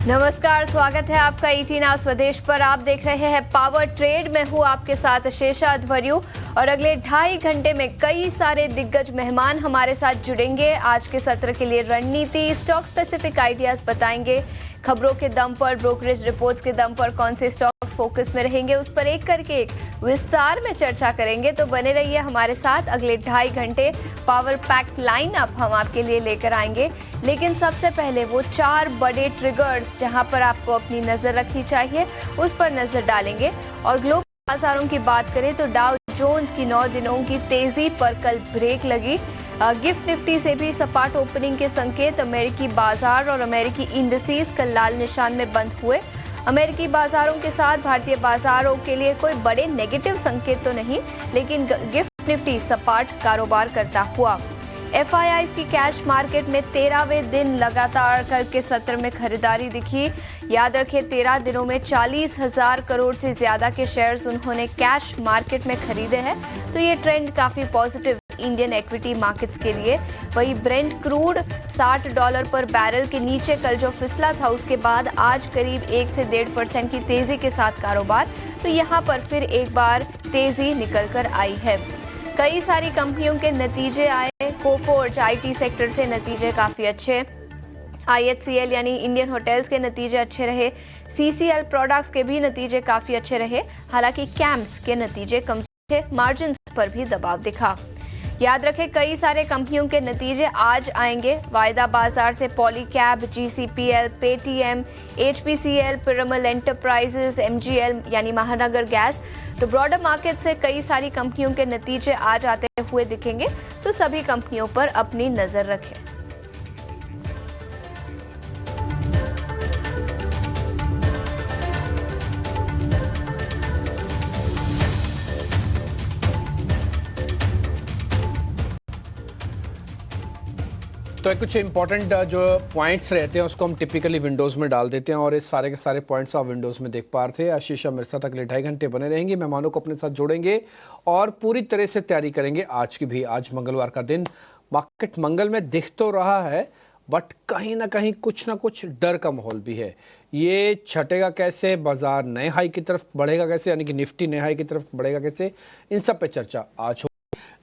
नमस्कार, स्वागत है आपका ET नाउ स्वदेश पर। आप देख रहे हैं पावर ट्रेड में हूँ आपके साथ शेषा अध्वर्यु और अगले 2.5 घंटे में कई सारे दिग्गज मेहमान हमारे साथ जुड़ेंगे। आज के सत्र के लिए रणनीति, स्टॉक स्पेसिफिक आइडियाज बताएंगे, खबरों के दम पर, ब्रोकरेज रिपोर्ट्स के दम पर कौन से स्टॉक्स फोकस में रहेंगे, उस पर एक करके एक विस्तार में चर्चा करेंगे। तो बने रहिए हमारे साथ, अगले 2.5 घंटे पावर पैक्ड लाइन अप हम आपके लिए लेकर आएंगे। लेकिन सबसे पहले वो 4 बड़े ट्रिगर्स जहां पर आपको अपनी नजर रखनी चाहिए, उस पर नजर डालेंगे। और ग्लोबल बाजारों की बात करें तो डाउ जोन्स की 9 दिनों की तेजी पर कल ब्रेक लगी। गिफ्ट निफ्टी से भी सपाट ओपनिंग के संकेत। अमेरिकी बाजार और अमेरिकी इंडिसेस कल लाल निशान में बंद हुए। अमेरिकी बाजारों के साथ भारतीय बाजारों के लिए कोई बड़े नेगेटिव संकेत तो नहीं, लेकिन गिफ्ट निफ्टी सपाट कारोबार करता हुआ। FIIs की कैश मार्केट में 13वें दिन लगातार कल के सत्र में खरीदारी दिखी। याद रखें, 13 दिनों में 40,000 करोड़ से ज्यादा के शेयर्स उन्होंने कैश मार्केट में खरीदे हैं। तो ये ट्रेंड काफी पॉजिटिव इंडियन इक्विटी मार्केट्स के लिए। वही ब्रेंट क्रूड $60 पर बैरल के नीचे कल जो फिसला था, उसके बाद आज करीब 1 से 1.5% की तेजी के साथ कारोबार। तो यहाँ पर फिर एक बार तेजी निकल कर आई है। कई सारी कंपनियों के नतीजे आए। कोफोर्ज IT सेक्टर से नतीजे काफी अच्छे। IHCL यानी इंडियन होटल्स के नतीजे अच्छे रहे। CCL प्रोडक्ट्स के भी नतीजे काफी अच्छे रहे। हालांकि कैम्स के नतीजे कमजोर थे, मार्जिन पर भी दबाव दिखा। याद रखें, कई सारे कंपनियों के नतीजे आज आएंगे। वायदा बाजार से Polycab, GCPL, Paytm, HPCL, Piramal enterprises, MGL यानी महानगर गैस। तो ब्रॉडर मार्केट से कई सारी कंपनियों के नतीजे आज आते हुए दिखेंगे। तो सभी कंपनियों पर अपनी नजर रखें। तो कुछ इंपॉर्टेंट जो पॉइंट्स रहते हैं उसको हम टिपिकली विंडोज़ में डाल देते हैं और इस सारे के सारे पॉइंट्स आप विंडोज़ में देख पा रहे थे। आशीष मेरे साथ अगले 2.5 घंटे बने रहेंगे, मेहमानों को अपने साथ जोड़ेंगे और पूरी तरह से तैयारी करेंगे आज की भी। आज मंगलवार का दिन, मार्केट मंगल में दिख तो रहा है, बट कहीं ना कहीं कुछ ना कुछ डर का माहौल भी है। ये छटेगा कैसे, बाजार नए हाई की तरफ बढ़ेगा कैसे, यानी कि निफ्टी नए हाई की तरफ बढ़ेगा कैसे, इन सब पे चर्चा आज।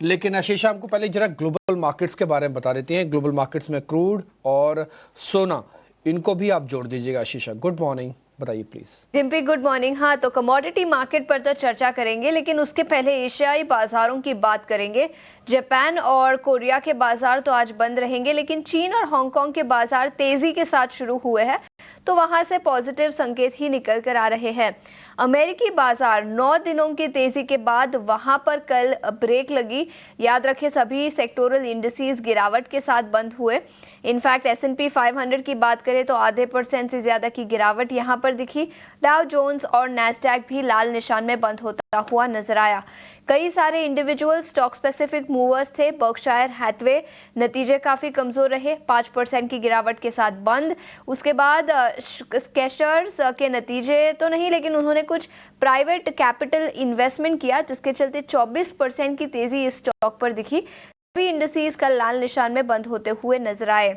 लेकिन आशीष, आपको पहले जरा ग्लोबल मार्केट्स के बारे में बता देती हैं। ग्लोबल मार्केट्स में क्रूड और सोना, इनको भी आप जोड़ दीजिएगा। आशीष, गुड मॉर्निंग, बताइए प्लीज। Dimpy, good morning. हाँ, तो कमोडिटी मार्केट पर तो चर्चा करेंगे, लेकिन उसके पहले एशियाई बाजारों की बात करेंगे। जापान और कोरिया के बाजार तो आज बंद रहेंगे, लेकिन चीन और हांगकांग के बाजार तेजी के साथ शुरू हुए हैं, तो वहां से पॉजिटिव संकेत ही निकल कर आ रहे हैं। अमेरिकी बाजार 9 दिनों की तेजी के बाद वहां पर कल ब्रेक लगी। याद रखें, सभी सेक्टोरल इंडिसेस गिरावट के साथ बंद हुए। इनफैक्ट S&P 500 की बात करें तो आधे % से ज्यादा की गिरावट यहां पर दिखी। डाउ जोन्स और नैस्डैक भी लाल निशान में बंद होता हुआ नजर आया। कई सारे इंडिविजुअल स्टॉक स्पेसिफिक मूवर्स थे। बर्कशायर हैथवे नतीजे काफी कमजोर रहे, 5% की गिरावट के साथ बंद। उसके बाद स्केचर्स के नतीजे तो नहीं, लेकिन उन्होंने कुछ प्राइवेट कैपिटल इन्वेस्टमेंट किया, जिसके चलते 24% की तेजी इस स्टॉक पर दिखी। सभी इंडिसेस कल लाल निशान में बंद होते हुए नजर आए।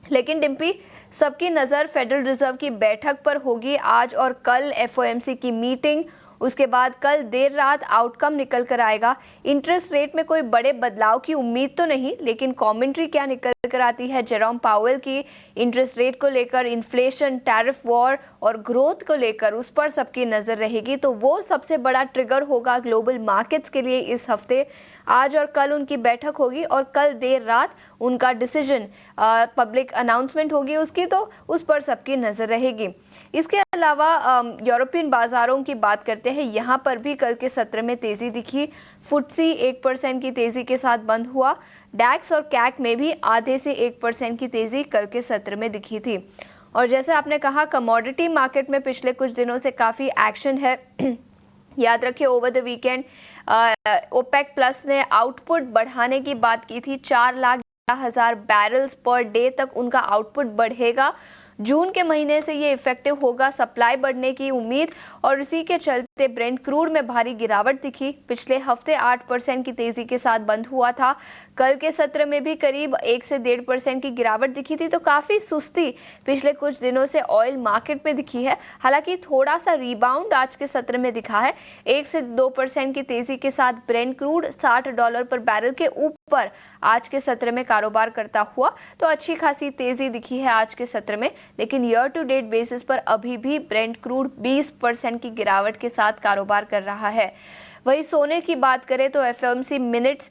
लेकिन डिम्पी, सबकी नजर फेडरल रिजर्व की बैठक पर होगी आज और कल। FOMC की मीटिंग, उसके बाद कल देर रात आउटकम निकल कर आएगा। इंटरेस्ट रेट में कोई बड़े बदलाव की उम्मीद तो नहीं, लेकिन कमेंट्री क्या निकल कर आती है जेरोम पावेल की इंटरेस्ट रेट को लेकर, इन्फ्लेशन, टैरिफ वॉर और ग्रोथ को लेकर, उस पर सबकी नजर रहेगी। तो वो सबसे बड़ा ट्रिगर होगा ग्लोबल मार्केट्स के लिए इस हफ्ते। आज और कल उनकी बैठक होगी और कल देर रात उनका डिसीजन, पब्लिक अनाउंसमेंट होगी उसकी, तो उस पर सबकी नजर रहेगी। इसके अलावा यूरोपियन बाजारों की बात करते हैं। यहाँ पर भी कल के सत्र में तेजी दिखी। FTSE 1% की तेजी के साथ बंद हुआ। डैक्स और कैक में भी आधे से 1% की तेजी कल के सत्र में दिखी थी। और जैसे आपने कहा, कमोडिटी मार्केट में पिछले कुछ दिनों से काफी एक्शन है। याद रखिए, over the weekend OPEC plus ने आउटपुट बढ़ाने की बात की थी। 4,11,000 बैरल्स पर डे तक उनका आउटपुट बढ़ेगा, जून के महीने से ये इफेक्टिव होगा। सप्लाई बढ़ने की उम्मीद और इसी के चलते ब्रेंट क्रूड में भारी गिरावट दिखी। पिछले हफ्ते 8% की तेजी के साथ बंद हुआ था। कल के सत्र में भी करीब 1 से 1.5% की गिरावट दिखी थी। तो काफी सुस्ती पिछले कुछ दिनों से ऑयल मार्केट में दिखी है। हालांकि थोड़ा सा रिबाउंड आज के सत्र में दिखा है। 1 से 2% की तेजी के साथ ब्रेंट क्रूड $60 पर बैरल के ऊपर आज के सत्र में कारोबार करता हुआ तो अच्छी खासी तेजी दिखी है आज के सत्र में। लेकिन ईयर टू डेट बेसिस पर अभी भी ब्रेंट क्रूड 20% की गिरावट के साथ कारोबार कर रहा है। वही सोने की बात करें तो एफओएमसी मिनट्स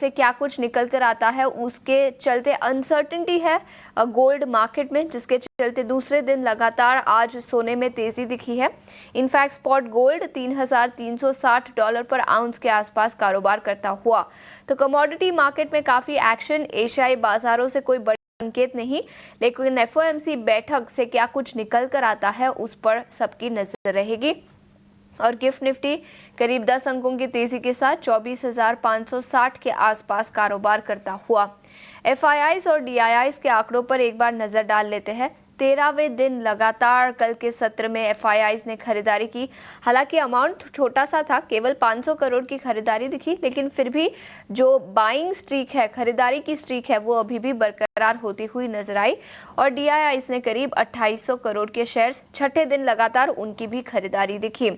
से क्या कुछ निकल कर आता है, उसके चलते अनसर्टेनिटी है गोल्ड मार्केट में, जिसके चलते दूसरे दिन लगातार आज सोने में तेजी दिखी है। इनफैक्ट स्पॉट गोल्ड $3,360 पर आउंस के आसपास कारोबार करता हुआ। तो कमोडिटी मार्केट में काफी एक्शन, एशियाई बाजारों से कोई बड़ी संकेत नहीं, लेकिन एफओएमसी बैठक से क्या कुछ निकल कर आता है उस पर सबकी नजर रहेगी। और गिफ्ट निफ्टी करीब 10 अंकों की तेजी के साथ 24,560 के आसपास कारोबार करता हुआ। एफआईआईज और डीआईआईज के आंकड़ों पर एक बार नजर डाल लेते हैं। 13वें दिन लगातार कल के सत्र में एफआईआईज ने खरीदारी की। हालांकि अमाउंट छोटा सा था, केवल 500 करोड़ की खरीदारी दिखी, लेकिन फिर भी जो बाइंग स्ट्रीक है, खरीदारी की स्ट्रीक है, वो अभी भी बरकरार होती हुई नजर आई। और डीआईआईज ने करीब 2800 करोड़ के शेयर्स, छठे दिन लगातार उनकी भी खरीदारी दिखी।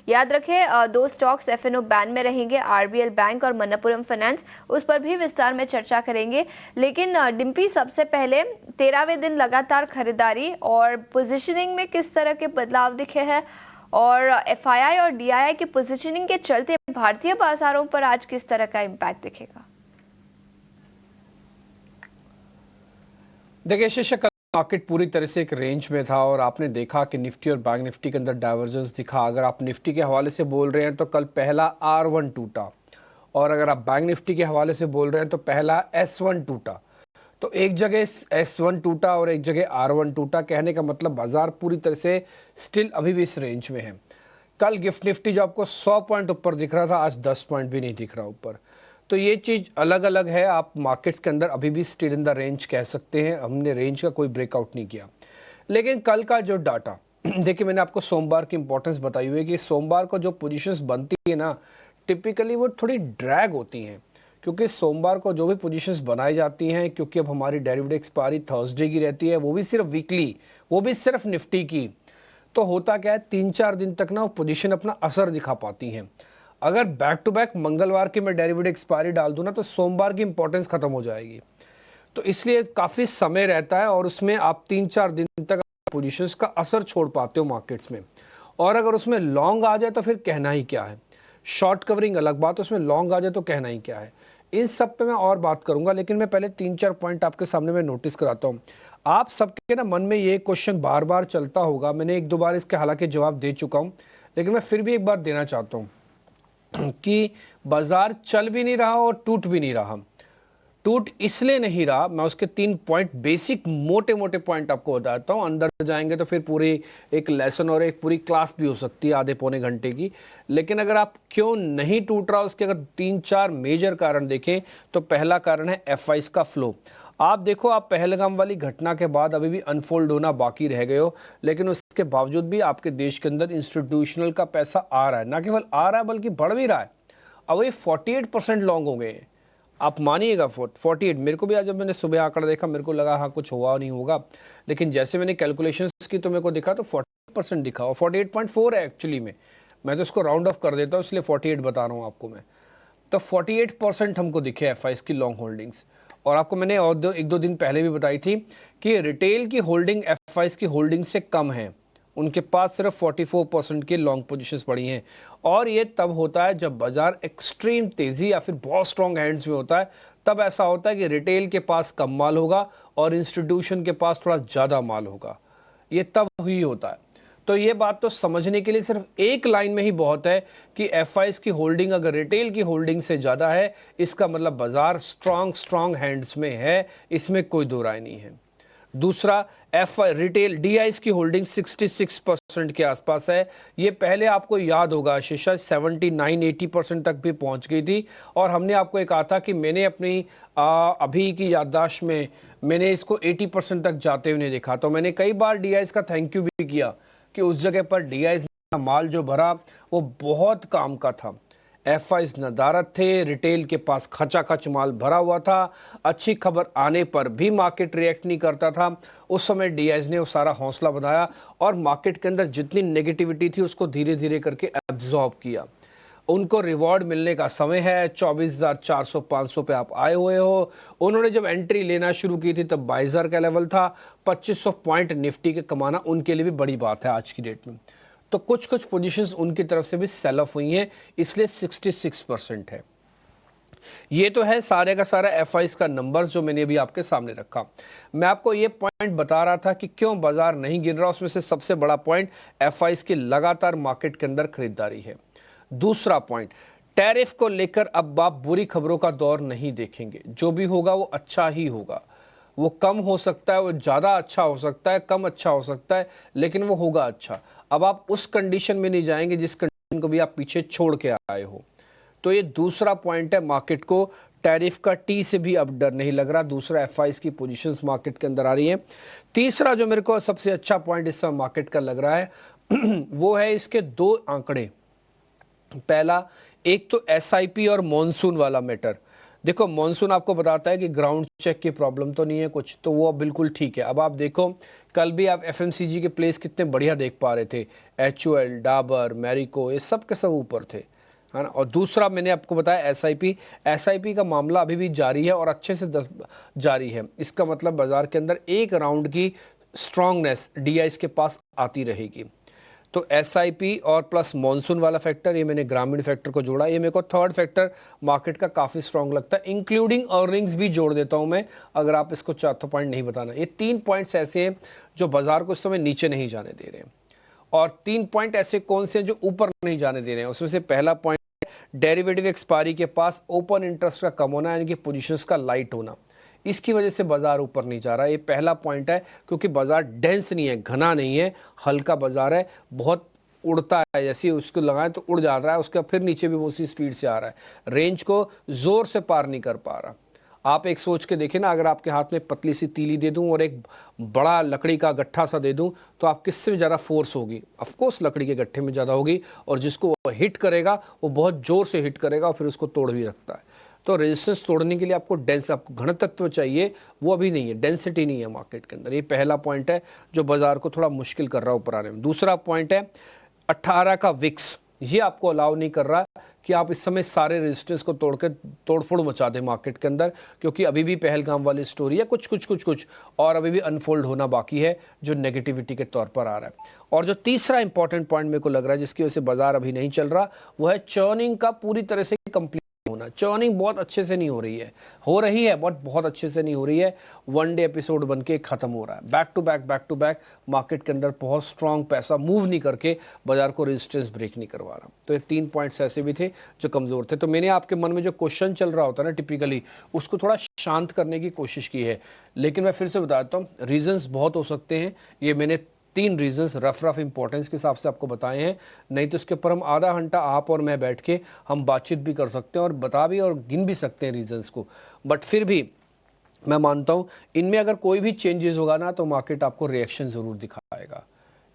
याद रखें, 2 स्टॉक्स एफएनओ बैन में रहेंगे, आरबीएल बैंक और मनप्पुरम फाइनेंस, उस पर भी विस्तार में चर्चा करेंगे। लेकिन डिम्पी, सबसे पहले 13वें दिन लगातार खरीदारी और पोजीशनिंग में किस तरह के बदलाव दिखे हैं, और एफआईआई और डीआईआई की पोजीशनिंग के चलते भारतीय बाजारों पर आज किस तरह का इम्पैक्ट दिखेगा? देखिए शीर्षक मार्केट पूरी तरह से एक रेंज में था और आपने देखा कि निफ्टी और बैंक निफ्टी के अंदर डाइवर्जेंस दिखा। अगर आप निफ्टी के हवाले से बोल रहे हैं तो कल पहला R1 टूटा, और अगर आप बैंक निफ्टी के हवाले से बोल रहे हैं तो पहला S1 टूटा। तो एक जगह S1 टूटा और एक जगह R1 टूटा, कहने का मतलब बाजार पूरी तरह से स्टिल अभी भी इस रेंज में है। कल गिफ्ट निफ्टी जो आपको 100 पॉइंट ऊपर दिख रहा था, आज 10 पॉइंट भी नहीं दिख रहा ऊपर। तो ये चीज़ अलग अलग है। आप मार्केट्स के अंदर अभी भी स्टिल इन द रेंज कह सकते हैं, हमने रेंज का कोई ब्रेकआउट नहीं किया। लेकिन कल का जो डाटा देखिए, मैंने आपको सोमवार की इंपॉर्टेंस बताई हुई है कि सोमवार को जो पोजीशंस बनती है ना, टिपिकली वो थोड़ी ड्रैग होती हैं, क्योंकि सोमवार को जो भी पोजीशंस बनाई जाती हैं, क्योंकि अब हमारी डेरिवेटिव एक्सपायरी थर्सडे की रहती है, वो भी सिर्फ वीकली, वो भी सिर्फ निफ्टी की। तो होता क्या है, 3-4 दिन तक ना वो पोजीशन अपना असर दिखा पाती हैं। अगर बैक टू बैक मंगलवार की मैं डेरिवेटिव एक्सपायरी डाल दूं ना, तो सोमवार की इंपॉर्टेंस खत्म हो जाएगी। तो इसलिए काफ़ी समय रहता है और उसमें आप 3-4 दिन तक पोजीशंस का असर छोड़ पाते हो मार्केट्स में। और अगर उसमें लॉन्ग आ जाए तो फिर कहना ही क्या है। शॉर्ट कवरिंग अलग बात, उसमें लॉन्ग आ जाए तो कहना ही क्या है। इन सब पे मैं और बात करूंगा, लेकिन मैं पहले 3-4 पॉइंट आपके सामने मैं नोटिस कराता हूँ। आप सबके ना मन में ये क्वेश्चन बार बार चलता होगा, मैंने 1-2 बार इसके हालांकि जवाब दे चुका हूँ, लेकिन मैं फिर भी एक बार देना चाहता हूँ कि बाजार चल भी नहीं रहा और टूट भी नहीं रहा। टूट इसलिए नहीं रहा, मैं उसके 3 पॉइंट बेसिक मोटे मोटे पॉइंट आपको बताता हूँ। अंदर जाएंगे तो फिर पूरी एक लेसन और एक पूरी क्लास भी हो सकती है आधे पौने घंटे की। लेकिन अगर आप क्यों नहीं टूट रहा, उसके अगर 3-4 मेजर कारण देखें तो पहला कारण है एफआईज का फ्लो। आप देखो, आप पहलगाम वाली घटना के बाद अभी भी अनफोल्ड होना बाकी रह गए हो, लेकिन उसके बावजूद भी आपके देश के अंदर इंस्टीट्यूशनल का पैसा आ रहा है, ना केवल आ रहा है बल्कि बढ़ भी रहा है। अब ये 48% लॉन्ग हो गए, आप मानिएगा 48। मेरे को भी आज जब मैंने सुबह आंकड़ा देखा, मेरे को लगा हाँ कुछ हुआ नहीं होगा, लेकिन जैसे मैंने कैलकुलेशंस की तो मेरे को दिखा तो 40% दिखा, और 48.4 है एक्चुअली में। मैं तो इसको राउंड ऑफ कर देता हूँ, इसलिए 48 बता रहा हूँ आपको मैं। तो 48% हमको दिखे एफआईज की लॉन्ग होल्डिंग्स। और आपको मैंने और 1-2 दिन पहले भी बताई थी कि रिटेल की होल्डिंग एफआईज की होल्डिंग से कम है, उनके पास सिर्फ 44% की लॉन्ग पोजीशंस पड़ी हैं। और ये तब होता है जब बाजार एक्सट्रीम तेजी या फिर बहुत स्ट्रॉन्ग हैंड्स में होता है, तब ऐसा होता है कि रिटेल के पास कम माल होगा और इंस्टीट्यूशन के पास थोड़ा ज़्यादा माल होगा। ये तब ही होता है। तो ये बात तो समझने के लिए सिर्फ एक लाइन में ही बहुत है कि एफआईज की होल्डिंग अगर रिटेल की होल्डिंग से ज़्यादा है, इसका मतलब बाजार स्ट्रॉन्ग हैंड्स में है, इसमें कोई दो राय नहीं है। दूसरा, रिटेल डीआईज की होल्डिंग 66% के आसपास है। ये पहले आपको याद होगा शीशा 79-80% तक भी पहुंच गई थी, और हमने आपको एक कहा था कि मैंने अपनी अभी की याददाश्त में मैंने इसको 80% तक जाते हुए नहीं देखा। तो मैंने कई बार DIs का थैंक यू भी किया कि उस जगह पर DIs माल जो भरा वो बहुत काम का था। FIs नदारत थे, रिटेल के पास खचाखच माल भरा हुआ था, अच्छी खबर आने पर भी मार्केट रिएक्ट नहीं करता था। उस समय DIs ने वो सारा हौसला बनाया और मार्केट के अंदर जितनी नेगेटिविटी थी उसको धीरे धीरे करके एब्जॉर्ब किया। उनको रिवॉर्ड मिलने का समय है। 24,400-500 पे आप आए हुए हो। उन्होंने जब एंट्री लेना शुरू की थी तब 22,000 का लेवल था। 2500 पॉइंट निफ्टी के कमाना उनके लिए भी बड़ी बात है आज की डेट में। तो कुछ कुछ पोजीशंस उनकी तरफ से भी सेल ऑफ हुई हैं, इसलिए 66% है। ये तो है सारे का सारा FIs का नंबर्स जो मैंने अभी आपके सामने रखा। मैं आपको ये पॉइंट बता रहा था कि क्यों बाजार नहीं गिर रहा। उसमें से सबसे बड़ा पॉइंट FIs की लगातार मार्केट के अंदर खरीदारी है। दूसरा पॉइंट, टैरिफ को लेकर अब आप बुरी खबरों का दौर नहीं देखेंगे। जो भी होगा वो अच्छा ही होगा। वो कम हो सकता है, वो ज़्यादा अच्छा हो सकता है, कम अच्छा हो सकता है, लेकिन वो होगा अच्छा। अब आप उस कंडीशन में नहीं जाएंगे जिस कंडीशन को भी आप पीछे छोड़ के आए हो। तो ये दूसरा पॉइंट है। मार्केट को टैरिफ का टी से भी अब डर नहीं लग रहा। दूसरा FIs की पोजीशंस मार्केट के अंदर आ रही हैं। तीसरा जो मेरे को सबसे अच्छा पॉइंट इस समय मार्केट का लग रहा है वो है इसके दो आंकड़े। पहला, एक तो SIP और मॉनसून वाला मैटर। देखो मॉनसून आपको बताता है कि ग्राउंड चेक की प्रॉब्लम तो नहीं है कुछ, तो वो बिल्कुल ठीक है। अब आप देखो कल भी आप FMCG के प्लेस कितने बढ़िया देख पा रहे थे। HUL, डाबर, मैरिको, ये सब के सब ऊपर थे, है ना। और दूसरा मैंने आपको बताया SIP का मामला अभी भी जारी है और अच्छे से जारी है। इसका मतलब बाजार के अंदर एक राउंड की स्ट्रांगनेस DIs के पास आती रहेगी। तो SIP और प्लस मॉनसून वाला फैक्टर, ये मैंने ग्रामीण फैक्टर को जोड़ा। ये मेरे को थर्ड फैक्टर मार्केट का काफ़ी स्ट्रांग लगता है। इंक्लूडिंग अर्निंग्स भी जोड़ देता हूं मैं, अगर आप इसको चौथा पॉइंट नहीं बताना। ये 3 पॉइंट्स ऐसे हैं जो बाजार को इस समय नीचे नहीं जाने दे रहे हैं, और 3 पॉइंट ऐसे कौन से हैं जो ऊपर नहीं जाने दे रहे हैं। उसमें से पहला पॉइंट, डेरिवेटिव एक्सपायरी के पास ओपन इंटरेस्ट का कम होना, यानी कि पोजीशंस का लाइट होना। इसकी वजह से बाजार ऊपर नहीं जा रहा है। ये पहला पॉइंट है, क्योंकि बाजार डेंस नहीं है, घना नहीं है, हल्का बाजार है। बहुत उड़ता है, जैसे उसको लगाएं तो उड़ जा रहा है, उसका फिर नीचे भी उसी स्पीड से आ रहा है। रेंज को जोर से पार नहीं कर पा रहा। आप एक सोच के देखें ना, अगर आपके हाथ में पतली सी तीली दे दूं और एक बड़ा लकड़ी का गट्ठा सा दे दूं, तो आप किससे भी ज़्यादा फोर्स होगी? ऑफकोर्स लकड़ी के गट्ठे में ज़्यादा होगी, और जिसको वो हिट करेगा वो बहुत ज़ोर से हिट करेगा और फिर उसको तोड़ भी रखता है। तो रेजिस्टेंस तोड़ने के लिए आपको घनत्व चाहिए, वो अभी नहीं है, डेंसिटी नहीं है मार्केट के अंदर। ये पहला पॉइंट है जो बाजार को थोड़ा मुश्किल कर रहा है ऊपर आने में। दूसरा पॉइंट है 18 का विक्स, ये आपको अलाउ नहीं कर रहा कि आप इस समय सारे रेजिस्टेंस को तोड़ के तोड़फोड़ मचा दें मार्केट के अंदर, क्योंकि अभी भी पहलगाम वाली स्टोरी है, कुछ और अभी भी अनफोल्ड होना बाकी है जो नेगेटिविटी के तौर पर आ रहा है। और जो तीसरा इंपॉर्टेंट पॉइंट मेरे को लग रहा है जिसकी वजह से बाजार अभी नहीं चल रहा, वो है चर्निंग का पूरी तरह से कंप्लीट होना। चर्निंग बहुत अच्छे से नहीं हो रही है, बट बहुत अच्छे से नहीं हो रही है। वन डे एपिसोड बन के खत्म हो रहा है। बैक टू बैक मार्केट के अंदर बहुत स्ट्रांग पैसा मूव नहीं करके बाजार को रेजिस्टेंस ब्रेक नहीं करवा रहा। तो ये 3 पॉइंट्स ऐसे भी थे जो कमजोर थे। तो मैंने आपके मन में जो क्वेश्चन चल रहा होता है ना टिपिकली, उसको थोड़ा शांत करने की कोशिश की है। लेकिन मैं फिर से बताता हूँ, रीजंस बहुत हो सकते हैं। ये मैंने 3 रीजंस रफ इंपॉर्टेंस के हिसाब से आपको बताए हैं, नहीं तो इसके ऊपर हम आधा घंटा आप और मैं बैठ के हम बातचीत भी कर सकते हैं और बता भी और गिन भी सकते हैं रीजंस को। बट फिर भी मैं मानता हूं इनमें अगर कोई भी चेंजेस होगा ना, तो मार्केट आपको रिएक्शन जरूर दिखाएगा।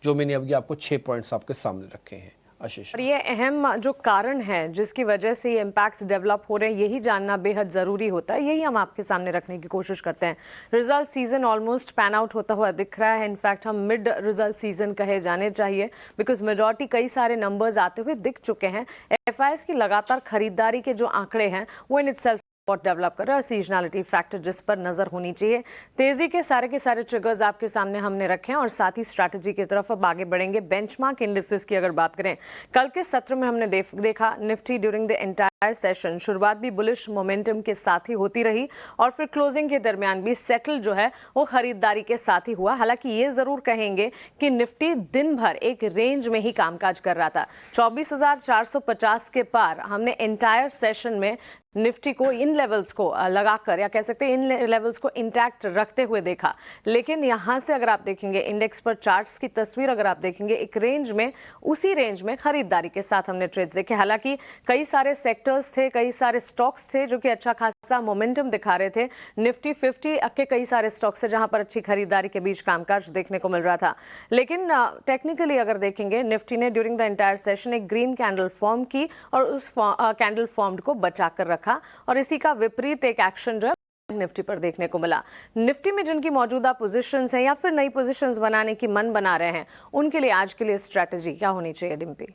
जो मैंने अभी आपको 6 पॉइंट्स आपके सामने रखे हैं। आशीष, और ये अहम जो कारण है जिसकी वजह से ये इम्पैक्ट्स डेवलप हो रहे हैं, यही जानना बेहद ज़रूरी होता है। यही हम आपके सामने रखने की कोशिश करते हैं। Result season almost pan out होता हुआ दिख रहा है। इनफैक्ट हम मिड रिजल्ट सीजन कहे जाने चाहिए, बिकॉज मेजॉरिटी कई सारे नंबर्स आते हुए दिख चुके हैं। FIs की लगातार खरीदारी के जो आंकड़े हैं वो इन इटसेल्फ और डेवलप कर रहा है। सीजनलिटी फैक्टर जिस पर नजर होनी चाहिए। तेजी के सारे ट्रिगर्स आपके सामने हमने रखे हैं और साथ ही स्ट्रैटेजी की तरफ अब आगे बढ़ेंगे। बेंचमार्क इंडिसेस की अगर बात करें, कल के सत्र में हमने देखा Nifty during the entire session शुरुआत भी बुलिश मोमेंटम के साथ ही होती रही और फिर क्लोजिंग के दरमियान भी सेटल जो है वो खरीदारी के साथ ही हुआ। हालांकि ये जरूर कहेंगे कि निफ्टी दिन भर एक रेंज में ही कामकाज कर रहा था। 24,450 के पार हमने एंटायर सेशन में निफ्टी को इन लेवल्स को लगाकर, या कह सकते हैं इन लेवल्स को इंटैक्ट रखते हुए देखा। लेकिन यहां से अगर आप देखेंगे इंडेक्स पर चार्ट्स की तस्वीर, अगर आप देखेंगे एक रेंज में, उसी रेंज में खरीदारी के साथ हमने ट्रेड्स देखे। हालांकि कई सारे सेक्टर सेक्टर्स थे, कई सारे स्टॉक्स थे जो कि अच्छा खासा मोमेंटम दिखा रहे थे। निफ्टी 50 के कई सारे स्टॉक्स थे जहां पर अच्छी खरीदारी के बीच कामकाज देखने को मिल रहा था। लेकिन टेक्निकली अगर देखेंगे, निफ्टी ने ड्यूरिंग द एंटायर सेशन एक ग्रीन कैंडल फॉर्म की और उस कैंडल फॉर्म्ड को बचा कर रखा, और इसी का विपरीत एक एक्शन जो है निफ्टी पर देखने को मिला। निफ्टी में जिनकी मौजूदा पोजीशंस हैं या फिर नई पोजीशंस बनाने की मन बना रहे हैं, उनके लिए आज के लिए स्ट्रैटेजी क्या होनी चाहिए डिम्पी?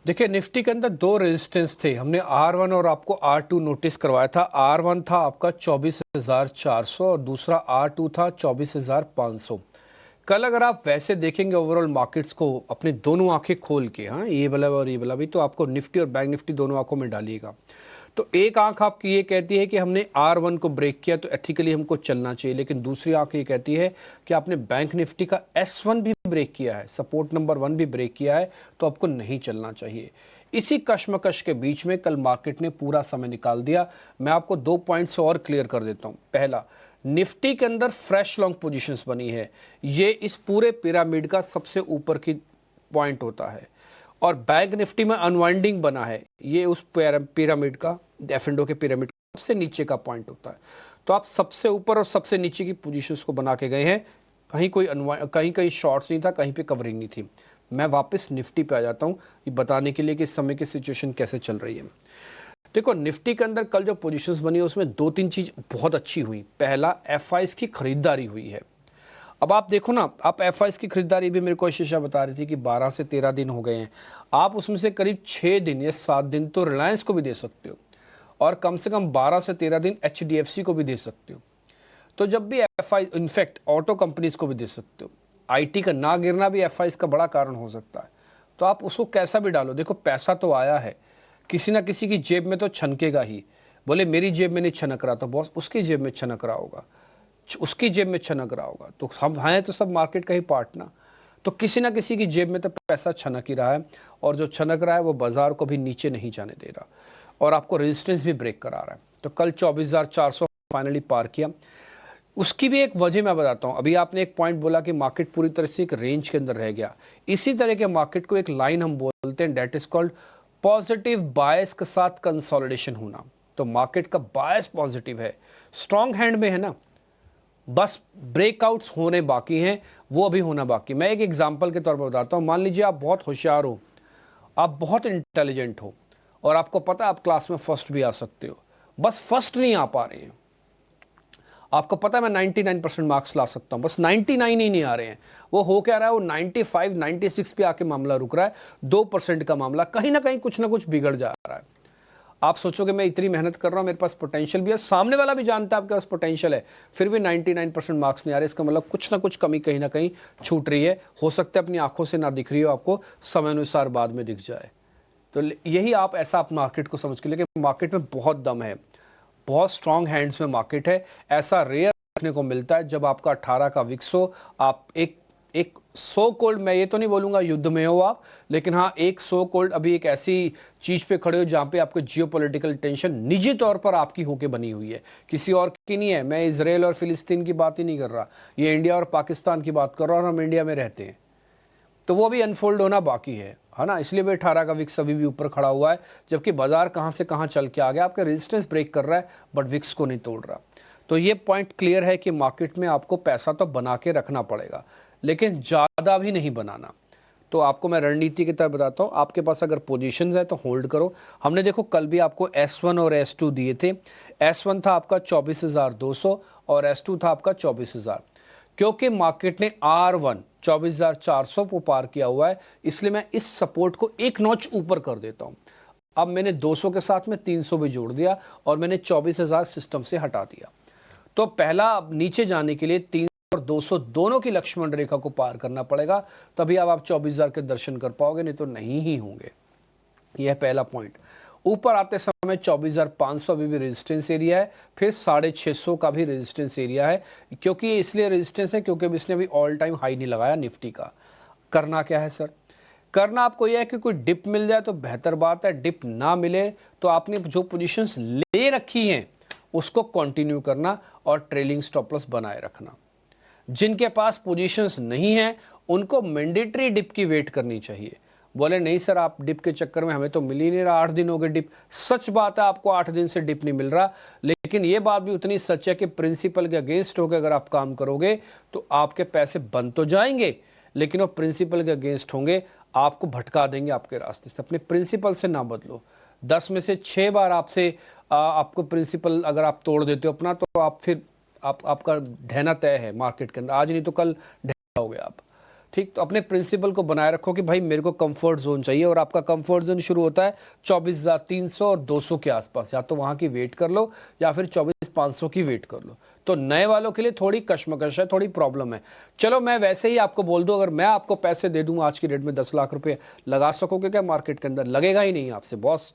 देखिए, निफ्टी के अंदर दो रेजिस्टेंस थे। हमने R1 और आपको R2 नोटिस करवाया था। R1 था आपका 24,400 और दूसरा R2 था 24,500। कल अगर आप वैसे देखेंगे ओवरऑल मार्केट्स को अपने दोनों आंखें खोल के, हाँ, ये वाला और ये वाला भी, तो आपको निफ्टी और बैंक निफ्टी दोनों आंखों में डालिएगा, तो एक आंख आपकी ये कहती है कि हमने R1 को ब्रेक किया तो एथिकली हमको चलना चाहिए, लेकिन दूसरी आंख ये कहती है कि आपने बैंक निफ्टी का S1 भी ब्रेक किया है, सपोर्ट नंबर 1 भी ब्रेक किया है, तो आपको नहीं चलना चाहिए। इसी कश्मकश के बीच में कल मार्केट ने पूरा समय निकाल दिया। मैं आपको 2 पॉइंट्स और क्लियर कर देता हूँ। पहला, निफ्टी के अंदर फ्रेश लॉन्ग पोजीशंस बनी है, ये इस पूरे पिरामिड का सबसे ऊपर की पॉइंट होता है, और बैंक निफ्टी में अनवाइंडिंग बना है, ये उस पिरामिड का, F&O के पिरामिड का सबसे नीचे का पॉइंट होता है। तो आप सबसे ऊपर और सबसे नीचे की पोजीशंस को बना के गए हैं, कहीं कोई कहीं शॉर्ट्स नहीं था, कहीं पे कवरिंग नहीं थी। मैं वापस निफ्टी पे आ जाता हूँ ये बताने के लिए कि इस समय की सिचुएशन कैसे चल रही है। देखो, निफ्टी के अंदर कल जो पोजीशंस बनी है उसमें 2-3 चीज बहुत अच्छी हुई। पहला, FIs की खरीदारी हुई है। अब आप देखो ना, आप FIs की खरीदारी भी मेरे को शीशा बता रही थी कि 12 से 13 दिन हो गए हैं। आप उसमें से करीब 6 दिन या 7 दिन तो रिलायंस को भी दे सकते हो, और कम से कम 12 से 13 दिन HDFC को भी दे सकते हो। तो जब भी FI, इनफैक्ट ऑटो कंपनीज को भी दे सकते हो। IT का ना गिरना भी FIs का बड़ा कारण हो सकता है। तो आप उसको कैसा भी डालो, देखो पैसा तो आया है, किसी ना किसी की जेब में तो छनकेगा ही। बोले मेरी जेब में नहीं छनक रहा, तो बॉस उसकी जेब में छनक रहा होगा, उसकी जेब में छनक रहा होगा। तो हम हैं तो सब मार्केट का ही पार्ट ना, तो किसी ना किसी की जेब में तो पैसा छनक ही रहा है, और जो छनक रहा है वो बाजार को भी नीचे नहीं जाने दे रहा, और आपको रेजिस्टेंस भी ब्रेक करा रहा है। तो कल 24,400 फाइनली पार किया। उसकी भी एक वजह मैं बताता हूँ। अभी आपने एक पॉइंट बोला कि मार्केट पूरी तरह से एक रेंज के अंदर रह गया। इसी तरह के मार्केट को एक लाइन हम बोलते हैं, डेट इज कॉल्ड पॉजिटिव बायस के साथ कंसोलिडेशन होना। तो मार्केट का बायस पॉजिटिव है, स्ट्रॉन्ग हैंड में है ना, बस ब्रेकआउट्स होने बाकी हैं, वो अभी होना बाकी। मैं एक एग्जांपल के तौर पर बताता हूँ। मान लीजिए आप बहुत होशियार हो, आप बहुत इंटेलिजेंट हो, और आपको पता है आप क्लास में फर्स्ट भी आ सकते हो, बस फर्स्ट नहीं आ पा रहे हैं। आपको पता है मैं 99% मार्क्स ला सकता हूं, बस 99 ही नहीं आ रहे हैं। वो हो क्या रहा है, वो 95, 96 पे आके मामला रुक रहा है। 2% का मामला कहीं ना कहीं कुछ ना कुछ बिगड़ जा रहा है। आप सोचोगे मैं इतनी मेहनत कर रहा हूं, मेरे पास पोटेंशियल भी है, सामने वाला भी जानता है आपके पास पोटेंशियल है, फिर भी 99% मार्क्स नहीं आ रहे। इसका मतलब कुछ ना कुछ कमी कहीं ना कहीं छूट रही है। हो सकता है अपनी आंखों से ना दिख रही हो, आपको समय अनुसार बाद में दिख जाए। तो यही आप ऐसा आप मार्केट को समझ के लिए कि मार्केट में बहुत दम है, बहुत स्ट्रॉन्ग हैंड्स में मार्केट है। ऐसा रेयर देखने को मिलता है जब आपका 18 का विक्स हो, आप एक सो कोल्ड, मैं ये तो नहीं बोलूंगा युद्ध में हो आप, लेकिन हाँ एक सो कोल्ड अभी एक ऐसी चीज पे खड़े हो जहां पे आपको जियोपॉलिटिकल टेंशन निजी तौर पर आपकी होके बनी हुई है, किसी और की नहीं है। मैं इजराइल और फिलिस्तीन की बात ही नहीं कर रहा, ये इंडिया और पाकिस्तान की बात कर रहा हूँ, और हम इंडिया में रहते हैं, तो वो भी अनफोल्ड होना बाकी है ना। इसलिए भी 18 का विक्स अभी भी ऊपर खड़ा हुआ है, जबकि बाजार कहां से कहां चल के आ गया, आपका रेजिस्टेंस ब्रेक कर रहा है बट विक्स को नहीं तोड़ रहा। तो ये पॉइंट क्लियर है कि मार्केट में आपको पैसा तो बना के रखना पड़ेगा, लेकिन ज़्यादा भी नहीं बनाना। तो आपको मैं रणनीति की तरह बताता हूँ, आपके पास अगर पोजीशंस है तो होल्ड करो। हमने देखो कल भी आपको S1 और S2 दिए थे। S1 था आपका 24,200 और S2 था आपका 24,000। क्योंकि मार्केट ने R1 24,400 को पार किया हुआ है, इसलिए मैं इस सपोर्ट को एक नॉच ऊपर कर देता हूं। अब मैंने 200 के साथ में 300 भी जोड़ दिया और मैंने 24,000 सिस्टम से हटा दिया। तो पहला नीचे जाने के लिए 300 और 200 दोनों की लक्ष्मण रेखा को पार करना पड़ेगा, तभी अब आप 24,000 के दर्शन कर पाओगे, नहीं तो नहीं ही होंगे। यह पहला पॉइंट। ऊपर आते समय 24,500 अभी भी रेजिस्टेंस एरिया है, फिर 650 का भी रेजिस्टेंस एरिया है। क्योंकि ये इसलिए रेजिस्टेंस है क्योंकि इसने अभी ऑल टाइम हाई नहीं लगाया निफ्टी का। करना क्या है सर? करना आपको यह है कि कोई डिप मिल जाए तो बेहतर बात है, डिप ना मिले तो आपने जो पोजीशंस ले रखी हैं उसको कंटिन्यू करना और ट्रेलिंग स्टॉप लॉस बनाए रखना। जिनके पास पोजीशंस नहीं है उनको मैंडेटरी डिप की वेट करनी चाहिए। बोले नहीं सर आप डिप के चक्कर में, हमें तो मिल ही नहीं रहा, 8 दिन हो गए डिप। सच बात है, आपको 8 दिन से डिप नहीं मिल रहा, लेकिन ये बात भी उतनी सच है कि प्रिंसिपल के अगेंस्ट होकर अगर आप काम करोगे तो आपके पैसे बंद तो जाएंगे, लेकिन वो प्रिंसिपल के अगेंस्ट होंगे, आपको भटका देंगे आपके रास्ते से। अपने प्रिंसिपल से ना बदलो। 10 में से 6 बार आपको प्रिंसिपल अगर आप तोड़ देते हो अपना, तो आप फिर आपका ढहना तय है मार्केट के अंदर, आज नहीं तो कल ढह आप। ठीक, तो अपने प्रिंसिपल को बनाए रखो कि भाई मेरे को कंफर्ट जोन चाहिए, और आपका कंफर्ट जोन शुरू होता है 24,300 और 200 के आसपास। या तो वहां की वेट कर लो या फिर 24,500 की वेट कर लो। तो नए वालों के लिए थोड़ी कश्मकश है, थोड़ी प्रॉब्लम है। चलो मैं वैसे ही आपको बोल दूं, अगर मैं आपको पैसे दे दूं आज की डेट में 10 लाख रुपए, लगा सकोगे क्या मार्केट के अंदर? लगेगा ही नहीं आपसे बॉस।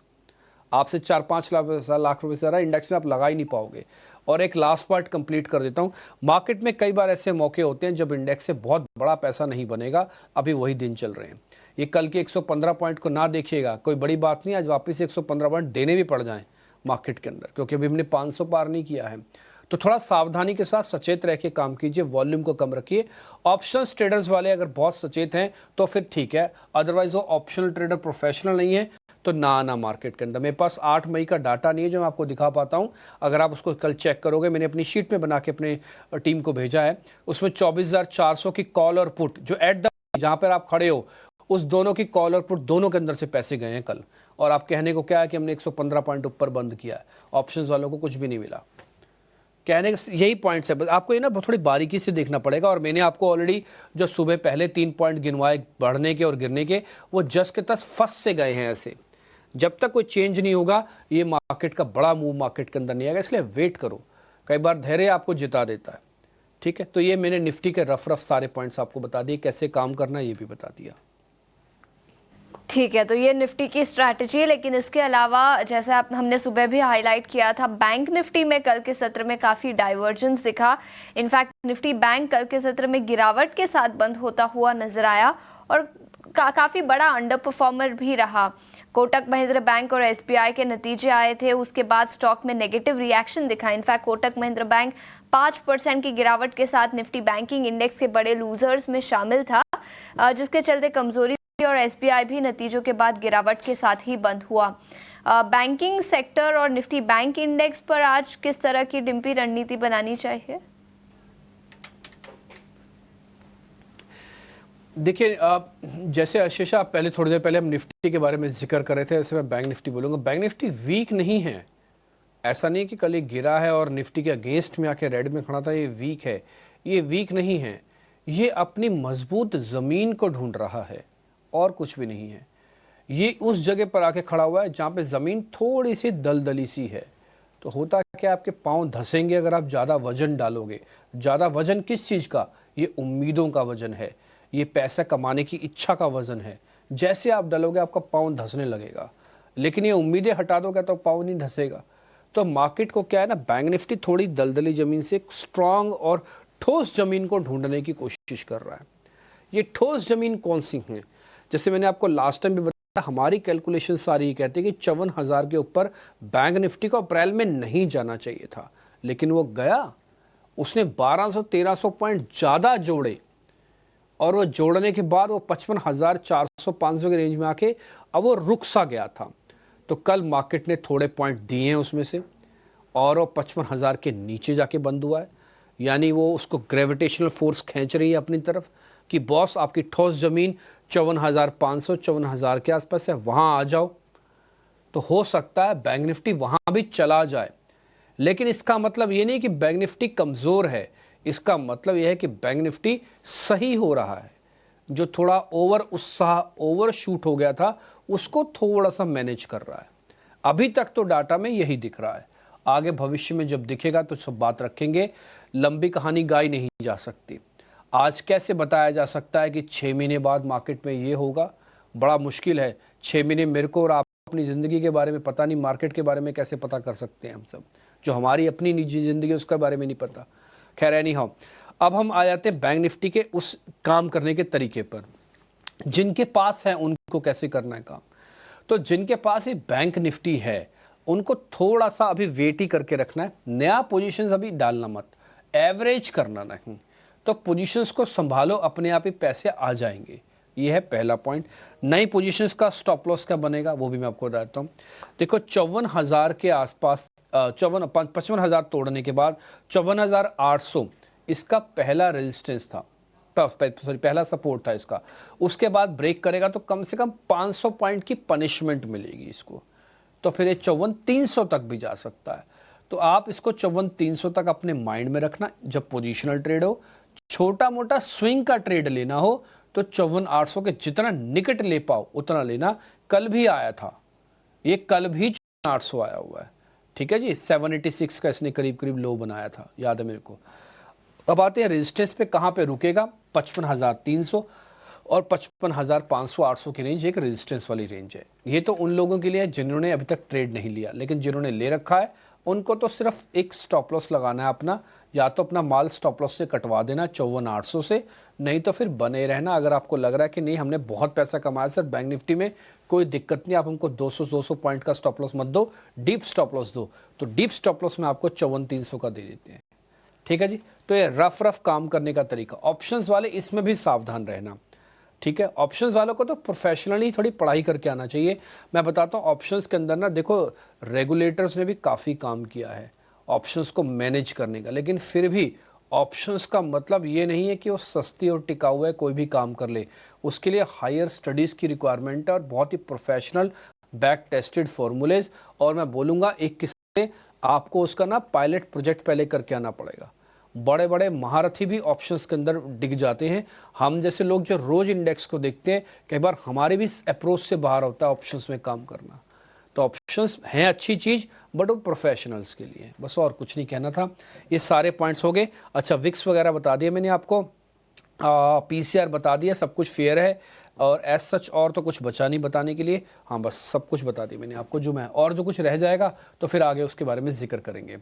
आपसे 4-5 लाख रुपए से ज़्यादा इंडेक्स में आप लगा ही नहीं पाओगे। और एक लास्ट पार्ट कंप्लीट कर देता हूं, मार्केट में कई बार ऐसे मौके होते हैं जब इंडेक्स से बहुत बड़ा पैसा नहीं बनेगा। अभी वही दिन चल रहे हैं। ये कल के 115 पॉइंट को ना देखिएगा, कोई बड़ी बात नहीं, आज वापस 115 पॉइंट देने भी पड़ जाएं मार्केट के अंदर, क्योंकि अभी हमने 500 पार नहीं किया है। तो थोड़ा सावधानी के साथ सचेत रह के काम कीजिए, वॉल्यूम को कम रखिए। ऑप्शंस ट्रेडर्स वाले अगर बहुत सचेत हैं तो फिर ठीक है, अदरवाइज वो ऑप्शनल ट्रेडर प्रोफेशनल नहीं है तो ना आना मार्केट के अंदर। मेरे पास 8 मई का डाटा नहीं है जो मैं आपको दिखा पाता हूं। अगर आप उसको कल चेक करोगे, मैंने अपनी शीट में बना के अपने टीम को भेजा है, उसमें 24,400 की कॉल और पुट जो एट द जहां पर आप खड़े हो, उस दोनों की कॉल और पुट दोनों के अंदर से पैसे गए हैं कल। और आप कहने को क्या है कि हमने 115 पॉइंट ऊपर बंद किया है, ऑप्शंस वालों को कुछ भी नहीं मिला। कहने का यही पॉइंट्स है, आपको ये ना थोड़ी बारीकी से देखना पड़ेगा। और मैंने आपको ऑलरेडी जो सुबह पहले 3 पॉइंट गिनवाए बढ़ने के और गिरने के, वो जस्ट के तस फंस से गए हैं ऐसे। जब तक कोई चेंज नहीं होगा, ये मार्केट का बड़ा मूव मार्केट के अंदर नहीं आएगा, इसलिए वेट करो। कई बार धैर्य आपको जिता देता है। ठीक है, तो ये मैंने निफ्टी के रफ सारे पॉइंट्स आपको बता दिए, कैसे काम करना है ये भी बता दिया। ठीक है, तो ये निफ्टी की स्ट्रैटेजी है। लेकिन इसके अलावा जैसे हमने सुबह भी हाईलाइट किया था, बैंक निफ्टी में कल के सत्र में काफ़ी डाइवर्जेंस दिखा। इनफैक्ट निफ्टी बैंक कल के सत्र में गिरावट के साथ बंद होता हुआ नजर आया और काफ़ी बड़ा अंडर परफॉर्मर भी रहा। कोटक महिंद्रा बैंक और एसबीआई के नतीजे आए थे, उसके बाद स्टॉक में नेगेटिव रिएक्शन दिखा। इनफैक्ट कोटक महिंद्रा बैंक 5% की गिरावट के साथ निफ्टी बैंकिंग इंडेक्स के बड़े लूजर्स में शामिल था, जिसके चलते कमजोरी, और एसबीआई भी नतीजों के बाद गिरावट के साथ ही बंद हुआ। बैंकिंग सेक्टर और निफ्टी बैंक इंडेक्स पर आज किस तरह की डिम्पी रणनीति बनानी चाहिए? देखिए, जैसे आशीषा पहले थोड़ी देर पहले हम निफ्टी के बारे में जिक्र कर रहे थे, ऐसे मैं बैंक निफ्टी बोलूँगा। बैंक निफ्टी वीक नहीं है, ऐसा नहीं कि कल ये गिरा है और निफ्टी के अगेंस्ट में आके रेड में खड़ा था, ये वीक है। ये वीक नहीं है, ये अपनी मजबूत ज़मीन को ढूंढ रहा है और कुछ भी नहीं है। ये उस जगह पर आके खड़ा हुआ है जहाँ पे ज़मीन थोड़ी सी दलदली सी है। तो होता क्या, आपके पाँव धसेंगे अगर आप ज़्यादा वजन डालोगे। ज़्यादा वजन किस चीज़ का? ये उम्मीदों का वजन है, ये पैसा कमाने की इच्छा का वजन है। जैसे आप डालोगे आपका पाँव धसने लगेगा, लेकिन ये उम्मीदें हटा दोगे तो पाँव नहीं धसेगा। तो मार्केट को क्या है ना, बैंक निफ्टी थोड़ी दलदली ज़मीन से एक स्ट्रांग और ठोस ज़मीन को ढूंढने की कोशिश कर रहा है। ये ठोस ज़मीन कौन सी है? जैसे मैंने आपको लास्ट टाइम भी बताया, हमारी कैलकुलेशन सारी ये कहती है कि 54,000 के ऊपर बैंक निफ्टी को अप्रैल में नहीं जाना चाहिए था, लेकिन वो गया। उसने 1200-1300 पॉइंट ज़्यादा जोड़े और वो जोड़ने के बाद वो 55,400-500 के रेंज में आके अब वो रुक सा गया था। तो कल मार्केट ने थोड़े पॉइंट दिए हैं उसमें से और वो 55,000 के नीचे जाके बंद हुआ है। यानी वो उसको ग्रेविटेशनल फोर्स खींच रही है अपनी तरफ कि बॉस आपकी ठोस ज़मीन 54,500-54,000 के आसपास है, वहाँ आ जाओ। तो हो सकता है बैंक निफ्टी वहाँ भी चला जाए, लेकिन इसका मतलब ये नहीं कि बैंक निफ्टी कमज़ोर है। इसका मतलब यह है कि बैंक निफ्टी सही हो रहा है। जो थोड़ा ओवर शूट हो गया था, उसको थोड़ा सा मैनेज कर रहा है। अभी तक तो डाटा में यही दिख रहा है। आगे भविष्य में जब दिखेगा तो सब बात रखेंगे। लंबी कहानी गाई नहीं जा सकती। आज कैसे बताया जा सकता है कि 6 महीने बाद मार्केट में ये होगा? बड़ा मुश्किल है। 6 महीने मेरे को और आप अपनी ज़िंदगी के बारे में पता नहीं, मार्केट के बारे में कैसे पता कर सकते हैं हम सब? जो हमारी अपनी निजी ज़िंदगी उसके बारे में नहीं पता। खैर एनी हाउ, अब हम आ जाते हैं बैंक निफ्टी के उस काम करने के तरीके पर। जिनके पास है उनको कैसे करना है काम। तो जिनके पास ये बैंक निफ्टी है उनको थोड़ा सा अभी वेट ही करके रखना है। नया पोजीशंस अभी डालना मत, एवरेज करना नहीं। तो पोजीशंस को संभालो, अपने आप ही पैसे आ जाएंगे। ये है पहला पॉइंट। नई पोजीशंस का स्टॉप लॉस क्या बनेगा वो भी मैं आपको बताता हूँ। देखो 54,000 के आसपास 55,000 तोड़ने के बाद 54,800 इसका पहला रेजिस्टेंस था, सॉरी पहला सपोर्ट था इसका। उसके बाद ब्रेक करेगा तो कम से कम 500 पॉइंट की पनिशमेंट मिलेगी इसको, तो फिर ये 54,300 तक भी जा सकता है। तो आप इसको 54,300 तक अपने माइंड में रखना जब पोजीशनल ट्रेड हो। छोटा मोटा स्विंग का ट्रेड लेना हो तो 54,800 के जितना निकट ले पाओ उतना लेना। कल भी आया था, ये कल भी 54,800 आया हुआ है, ठीक है जी। 786 का इसने करीब करीब लो बनाया था, याद है मेरे को। अब आते हैं रेजिस्टेंस पे, कहाँ पे रुकेगा? 55,300 और 55,500 800 की रेंज एक रेजिस्टेंस वाली रेंज है। ये तो उन लोगों के लिए जिन्होंने अभी तक ट्रेड नहीं लिया, लेकिन जिन्होंने ले रखा है उनको तो सिर्फ एक स्टॉप लॉस लगाना है अपना, या तो अपना माल स्टॉप लॉस से कटवा देना 54,800 से, नहीं तो फिर बने रहना। अगर आपको लग रहा है कि नहीं हमने बहुत पैसा कमाया सर बैंक निफ्टी में, कोई दिक्कत नहीं, आप हमको 200 पॉइंट का स्टॉप लॉस मत दो, डीप स्टॉप लॉस दो, तो डीप स्टॉप लॉस में आपको 54,300 का दे देते हैं, ठीक है जी। तो ये रफ काम करने का तरीका। ऑप्शंस वाले इसमें भी सावधान रहना, ठीक है। ऑप्शंस वालों को तो प्रोफेशनली थोड़ी पढ़ाई करके आना चाहिए। मैं बताता हूँ ऑप्शंस के अंदर ना, देखो रेगुलेटर्स ने भी काफ़ी काम किया है ऑप्शंस को मैनेज करने का, लेकिन फिर भी ऑप्शंस का मतलब ये नहीं है कि वो सस्ती और टिकाऊ है, कोई भी काम कर ले। उसके लिए हायर स्टडीज़ की रिक्वायरमेंट है और बहुत ही प्रोफेशनल बैक टेस्टेड फॉर्मूलेज, और मैं बोलूँगा एक किस्से आपको उसका ना पायलट प्रोजेक्ट पहले करके आना पड़ेगा। बड़े बड़े महारथी भी ऑप्शंस के अंदर डिग जाते हैं। हम जैसे लोग जो रोज इंडेक्स को देखते हैं, कई बार हमारे भी अप्रोच से बाहर होता है ऑप्शंस में काम करना। तो ऑप्शंस हैं अच्छी चीज़, बट वो प्रोफेशनल्स के लिए, बस और कुछ नहीं कहना था। ये सारे पॉइंट्स हो गए। अच्छा, विक्स वगैरह बता दिया मैंने आपको, पीसीआर बता दिया, सब कुछ फेयर है, और एज सच और तो कुछ बचा नहीं बताने के लिए। हाँ, बस सब कुछ बता दिया मैंने आपको जो मैं, और जो कुछ रह जाएगा तो फिर आगे उसके बारे में जिक्र करेंगे।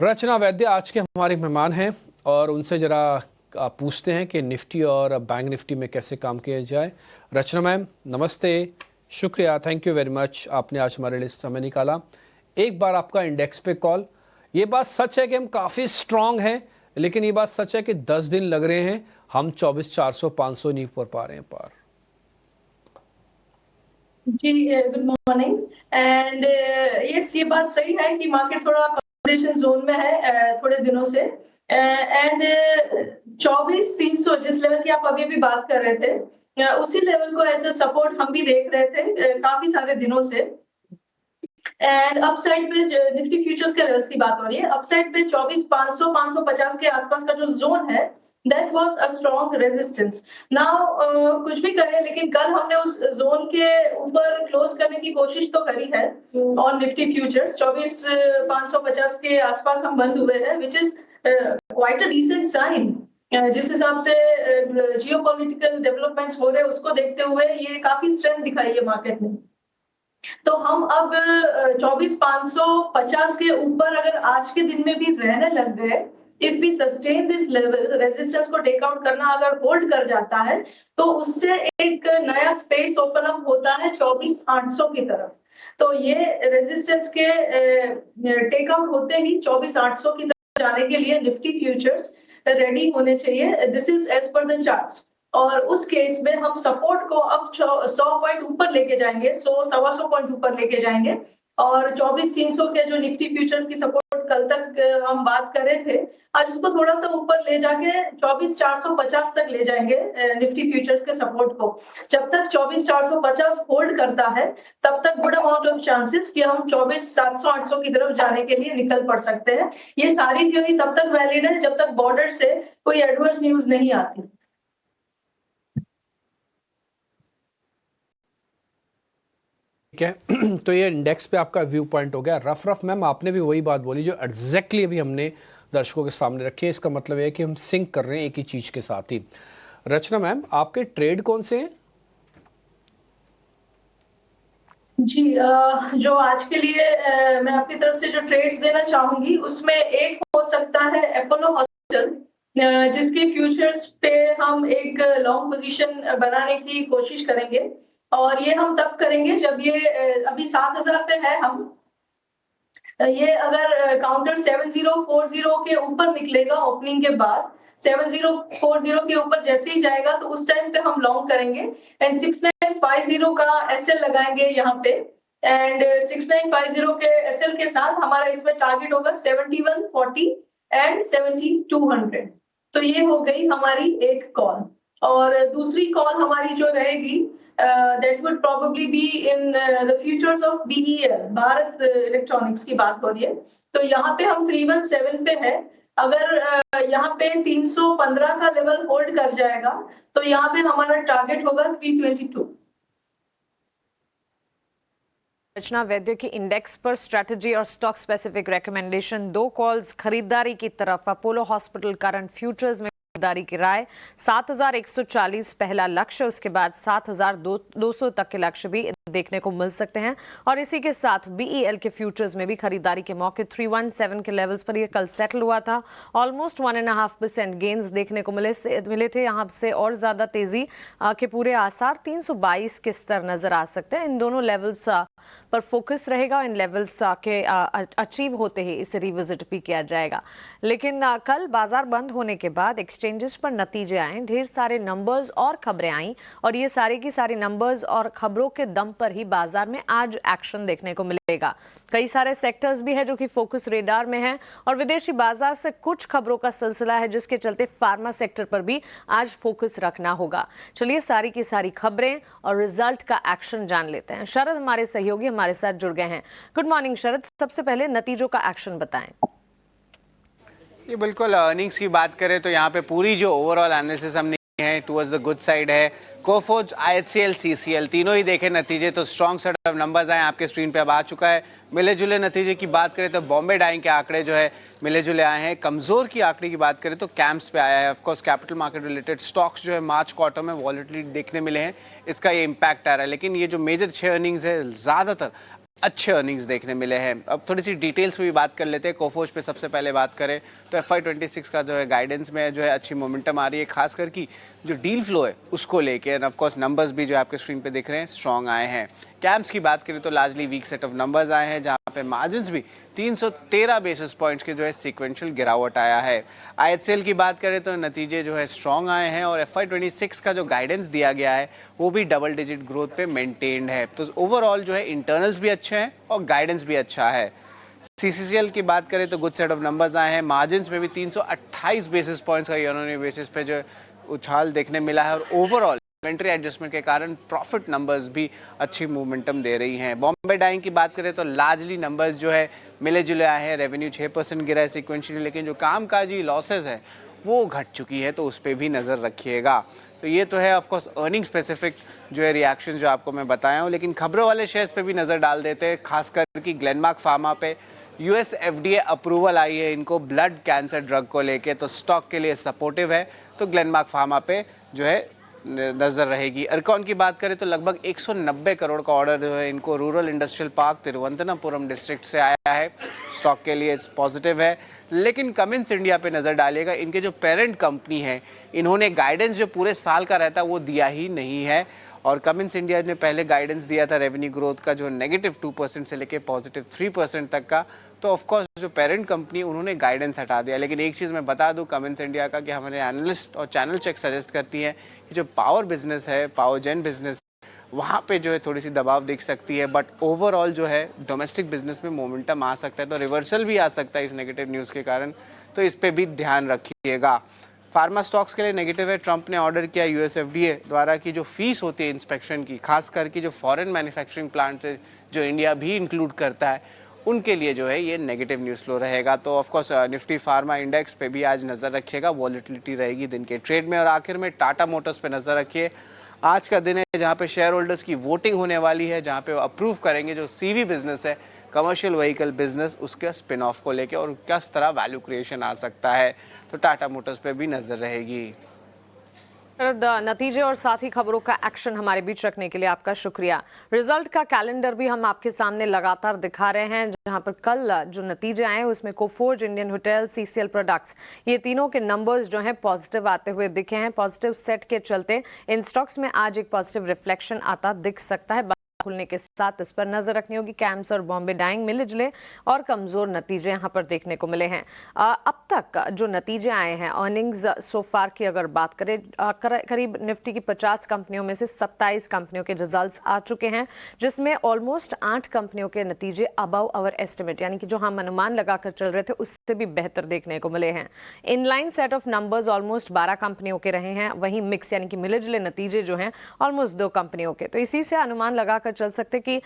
रचना वैद्य आज के हमारे मेहमान हैं, और उनसे ज़रा पूछते हैं कि निफ्टी और बैंक निफ्टी में कैसे काम किया जाए। रचना मैम नमस्ते, शुक्रिया, थैंक यू वेरी मच, आपने आज हमारे लिए समय निकाला। एक बार आपका इंडेक्स पे कॉल। ये बात सच है कि हम काफ़ी स्ट्रांग हैं, लेकिन ये बात सच है कि 10 दिन लग रहे हैं, हम 24,400 500 नहीं कर पा रहे हैं पार। जी, गुड मॉर्निंग। एंड यस, ये बात सही है कि मार्केट थोड़ा कंसोलिडेशन जोन में है थोड़े दिनों से। एंड 24,300 जिस लेवल की आप अभी भी बात कर रहे थे, उसी लेवल को एज अ सपोर्ट हम भी देख रहे थे काफी सारे दिनों से। एंड अपसाइड पे निफ्टी फ्यूचर्स के लेवल्स की बात हो रही है, अपसाइड पे 24,500 550 के आसपास का जो जोन है, that was a strong resistance. Now कुछ भी कहे, लेकिन कल हमने उस जोन के ऊपर क्लोज करने की कोशिश तो करी है ऑन निफ्टी फ्यूचर्स। 24,550 के आसपास हम बंद हुए हैं, which is quite a decent sign. जिस हिसाब से जियोपॉलिटिकल डेवलपमेंट्स हो रहे हैं उसको देखते हुए ये काफी स्ट्रेंथ दिखाई है मार्केट ने। तो हम अब 24,550 के ऊपर अगर आज के दिन में भी रहने लग गए, if we sustain this level, resistance को टेक आउट करना अगर होल्ड कर जाता है, तो उससे एक नया स्पेस ओपन अप होता है 24,800 की तरफ। तो ये रेजिस्टेंस के टेक आउट होते ही 24,800 की तरफ जाने के लिए निफ्टी फ्यूचर्स रेडी होने चाहिए। This is as per the charts. और उस केस में हम सपोर्ट को अब 100 पॉइंट ऊपर लेके जाएंगे, 100-125 पॉइंट ऊपर लेके जाएंगे। और 24,300 के जो निफ्टी फ्यूचर्स की सपोर्ट कल तक हम बात कर रहे थे, आज उसको थोड़ा सा ऊपर ले जाके 24,450 तक ले जाएंगे निफ्टी फ्यूचर्स के सपोर्ट को। जब तक 24,450 होल्ड करता है, तब तक गुड अमाउंट ऑफ चांसेस कि हम 24,700-800 की तरफ जाने के लिए निकल पड़ सकते हैं। ये सारी थ्योरी तब तक वैलिड है जब तक बॉर्डर से कोई एडवर्स न्यूज नहीं आती। ठीक है, तो ये इंडेक्स पे आपका व्यू पॉइंट हो गया। रफ मैम आपने भी वही बात बोली जो एग्जैक्टली अभी हमने दर्शकों के सामने रखी है। इसका मतलब है कि हम सिंक कर रहे हैं एक ही चीज के साथ ही। रचना मैम, आपके ट्रेड कौन से हैं? जी, जो आज के लिए मैं आपकी तरफ से जो ट्रेड्स देना चाहूंगी, उसमें एक हो सकता है अपोलो हॉस्पिटल, जिसके फ्यूचर्स पे हम एक लॉन्ग पोजीशन बनाने की कोशिश करेंगे। और ये हम तब करेंगे जब ये अभी 7,000 पे है, हम ये अगर काउंटर 7040 के ऊपर निकलेगा ओपनिंग के बाद, 7040 के ऊपर जैसे ही जाएगा तो उस टाइम पे हम लॉन्ग करेंगे एंड 6950 का एसएल लगाएंगे यहाँ पे एंड 6950 के एसएल के साथ हमारा इसमें टारगेट होगा 7140 एंड 7200। तो ये हो गई हमारी एक कॉल और दूसरी कॉल हमारी जो रहेगी that would probably be in the futures of BEL, Bharat electronics की बात हो रही है। तो यहाँ पे हम 317 पे है, अगर यहाँ पे 315 का लेवल होल्ड कर जाएगा तो यहाँ पे हमारा टारगेट होगा 322। रचना वैद्य की इंडेक्स पर स्ट्रैटेजी और स्टॉक स्पेसिफिक रिकमेंडेशन, 2 कॉल्स खरीदारी की तरफ। अपोलो हॉस्पिटल करंट फ्यूचर्स में खरीदारी की राय 7140 पहला लक्ष्य, उसके बाद 7200 तक के लक्ष्य भी देखने को मिल सकते हैं। और इसी के साथ बीईएल के फ्यूचर्स में भी खरीदारी के मौके 317 के लेवल्स पर ये कल सेटल हुआ था। ऑलमोस्ट 1.5% गेन्स देखने को मिले थे। यहाँ से और ज्यादा तेजी के पूरे आसार 322 के स्तर नजर आ सकते हैं। इन दोनों लेवल्स पर फोकस रहेगा। इन लेवल्स के अचीव होते ही इसे रिविजिट भी किया जाएगा। लेकिन कल बाजार बंद होने के बाद एक्सचेंजेस पर नतीजे आए, ढेर सारे नंबर्स और खबरें आई और ये सारी की सारी नंबर्स और खबरों के दम पर ही बाजार में आज एक्शन देखने को मिलेगा। कई सारे सेक्टर्स भी है जो कि फोकस रेडार में हैं और विदेशी बाजार से कुछ खबरों का सिलसिला है जिसके चलते फार्मा सेक्टर पर भी आज फोकस रखना होगा। चलिए सारी की सारी खबरें और रिजल्ट का एक्शन जान लेते हैं। शरद हमारे सहयोगी हमारे साथ जुड़ गए हैं। गुड मॉर्निंग शरद, सबसे पहले नतीजों का एक्शन बताएं। ये बिल्कुल अर्निंग्स की बात करें तो यहाँ पे पूरी जो ओवरऑल एनालिसिस हमने है टुवर्ड्स द गुड साइड है। कोफोर्ज, आईएचसीएल, सीसीएल तीनों ही देखे नतीजे तो स्ट्रॉन्ग सेट ऑफ नंबर्स आए, आपके स्क्रीन पे अब आ चुका है। मिले जुले नतीजे की बात करें तो बॉम्बे डाइंग के आंकड़े जो है मिले जुले आए हैं। कमजोर की आंकड़े की बात करें तो कैंप्स पे आया है। Of course capital market related stocks जो है मार्च क्वार्टर में वॉलेटिलिटी देखने मिले हैं, इसका ये इम्पैक्ट आ रहा है। लेकिन ये जो मेजर 6 अर्निंग्स है ज्यादातर अच्छे अर्निंग्स देखने मिले हैं। अब थोड़ी सी डिटेल्स में भी बात कर लेते हैं। कोफोर्ज पे सबसे पहले बात करें तो FY26 का जो है गाइडेंस में जो है अच्छी मोमेंटम आ रही है, खासकर की जो डील फ्लो है उसको लेके। एंड ऑफ कोर्स नंबर्स भी जो आपके स्क्रीन पे दिख रहे हैं स्ट्रॉन्ग आए हैं। कैम्प्स की बात करें तो largely weak set of numbers आए हैं, जहाँ पे मार्जिन्स भी 313 बेसिस पॉइंट्स के जो है सीक्वेंशियल गिरावट आया है। आईएचसीएल की बात करें तो नतीजे जो है स्ट्रॉन्ग आए हैं और FY26 का जो गाइडेंस दिया गया है वो भी डबल डिजिट ग्रोथ पे मेंटेन्ड है। तो ओवरऑल जो है इंटरनल्स भी अच्छे हैं और गाइडेंस भी अच्छा है। सीसीसीएल की बात करें तो गुड सेट ऑफ नंबर्स आए हैं, मार्जिन्स में भी 328 बेसिस पॉइंट्स का ईयर ऑन ईयर बेसिस पे जो उछाल देखने मिला है और ओवरऑल इन्वेंट्री एडजस्टमेंट के कारण प्रॉफिट नंबर्स भी अच्छी मोमेंटम दे रही हैं। बॉम्बे डाइंग की बात करें तो लार्जली नंबर्स जो है मिले जुले आए हैं। रेवेन्यू 6% गिरा है सिक्वेंशियली, लेकिन जो कामकाजी लॉसेस है वो घट चुकी है, तो उस पर भी नज़र रखिएगा। तो ये तो है ऑफ कोर्स अर्निंग स्पेसिफिक जो है रिएक्शन जो आपको मैं बताया हूँ। लेकिन खबरों वाले शेयर्स पे भी नज़र डाल देते हैं, खासकर कि ग्लेनमार्क फार्मा पे US FDA अप्रूवल आई है इनको ब्लड कैंसर ड्रग को लेके, तो स्टॉक के लिए सपोर्टिव है। तो ग्लेनमार्क फार्मा पे जो है नज़र रहेगी। अर्कॉन की बात करें तो लगभग 190 करोड़ का ऑर्डर जो है इनको rural industrial park Thiruvananthapuram district से आया है, स्टॉक के लिए पॉजिटिव है। लेकिन कमिंस इंडिया पे नज़र डालिएगा, इनके जो पेरेंट कंपनी है इन्होंने गाइडेंस जो पूरे साल का रहता है वो दिया ही नहीं है। और कमिंस इंडिया ने पहले गाइडेंस दिया था रेवेन्यू ग्रोथ का जो -2% से लेके +3% तक का। तो ऑफ कोर्स जो पेरेंट कंपनी उन्होंने गाइडेंस हटा दिया। लेकिन एक चीज़ मैं बता दूं कमिंस इंडिया का कि हमारे एनालिस्ट और चैनल चेक सजेस्ट करती हैं कि जो पावर बिजनेस है, पावर जेन बिजनेस, वहाँ पे जो है थोड़ी सी दबाव दिख सकती है। बट ओवरऑल जो है डोमेस्टिक बिजनेस में मोमेंटम आ सकता है, तो रिवर्सल भी आ सकता है इस नेगेटिव न्यूज़ के कारण, तो इस पर भी ध्यान रखिएगा। फार्मा स्टॉक्स के लिए नेगेटिव है। ट्रंप ने ऑर्डर किया US FDA द्वारा की जो फीस होती है इंस्पेक्शन की, खास करके जो फॉरेन मैन्युफैक्चरिंग प्लांट है जो इंडिया भी इंक्लूड करता है, उनके लिए जो है ये नेगेटिव न्यूज़ फ्लो रहेगा। तो of course Nifty pharma index पे भी आज नज़र रखिएगा, वॉलेटिलिटी रहेगी दिन के ट्रेड में। और आखिर में टाटा मोटर्स पे नज़र रखिए। आज का दिन है जहाँ पे शेयर होल्डर्स की वोटिंग होने वाली है, जहाँ पे वो अप्रूव करेंगे जो CV बिजनेस है, कमर्शियल व्हीकल बिजनेस, उसके स्पिन ऑफ को लेके और किस तरह वैल्यू क्रिएशन आ सकता है। तो टाटा मोटर्स पे भी नज़र रहेगी। नतीजे और साथ ही खबरों का एक्शन हमारे बीच रखने के लिए आपका शुक्रिया। रिजल्ट का कैलेंडर भी हम आपके सामने लगातार दिखा रहे हैं, जहां पर कल जो नतीजे आए उसमें Coforge, Indian hotel, CCL products, ये तीनों के नंबर्स जो हैं पॉजिटिव आते हुए दिखे हैं। पॉजिटिव सेट के चलते इन स्टॉक्स में आज एक पॉजिटिव रिफ्लेक्शन आता दिख सकता है। खुलने के साथ इस पर नजर रखनी होगी। कैम्स और बॉम्बे डाइंग मिले जुले और कमजोर नतीजे यहाँ पर देखने को मिले हैं। अब तक जो नतीजे आए हैं अर्निंग्स सो फार की अगर बात करें, करीब निफ्टी की 50 कंपनियों में से 27 कंपनियों के रिजल्ट्स आ चुके हैं, जिसमें ऑलमोस्ट 8 कंपनियों के नतीजे अबव आवर एस्टिमेट, यानी कि जो हम अनुमान लगाकर चल रहे थे उससे भी बेहतर देखने को मिले हैं। Inline set of numbers almost 12 कंपनियों के रहे हैं, वहीं मिक्स यानी कि मिले जुले नतीजे जो हैं ऑलमोस्ट 2 कंपनियों के। तो इसी से अनुमान लगाकर चल सकते कि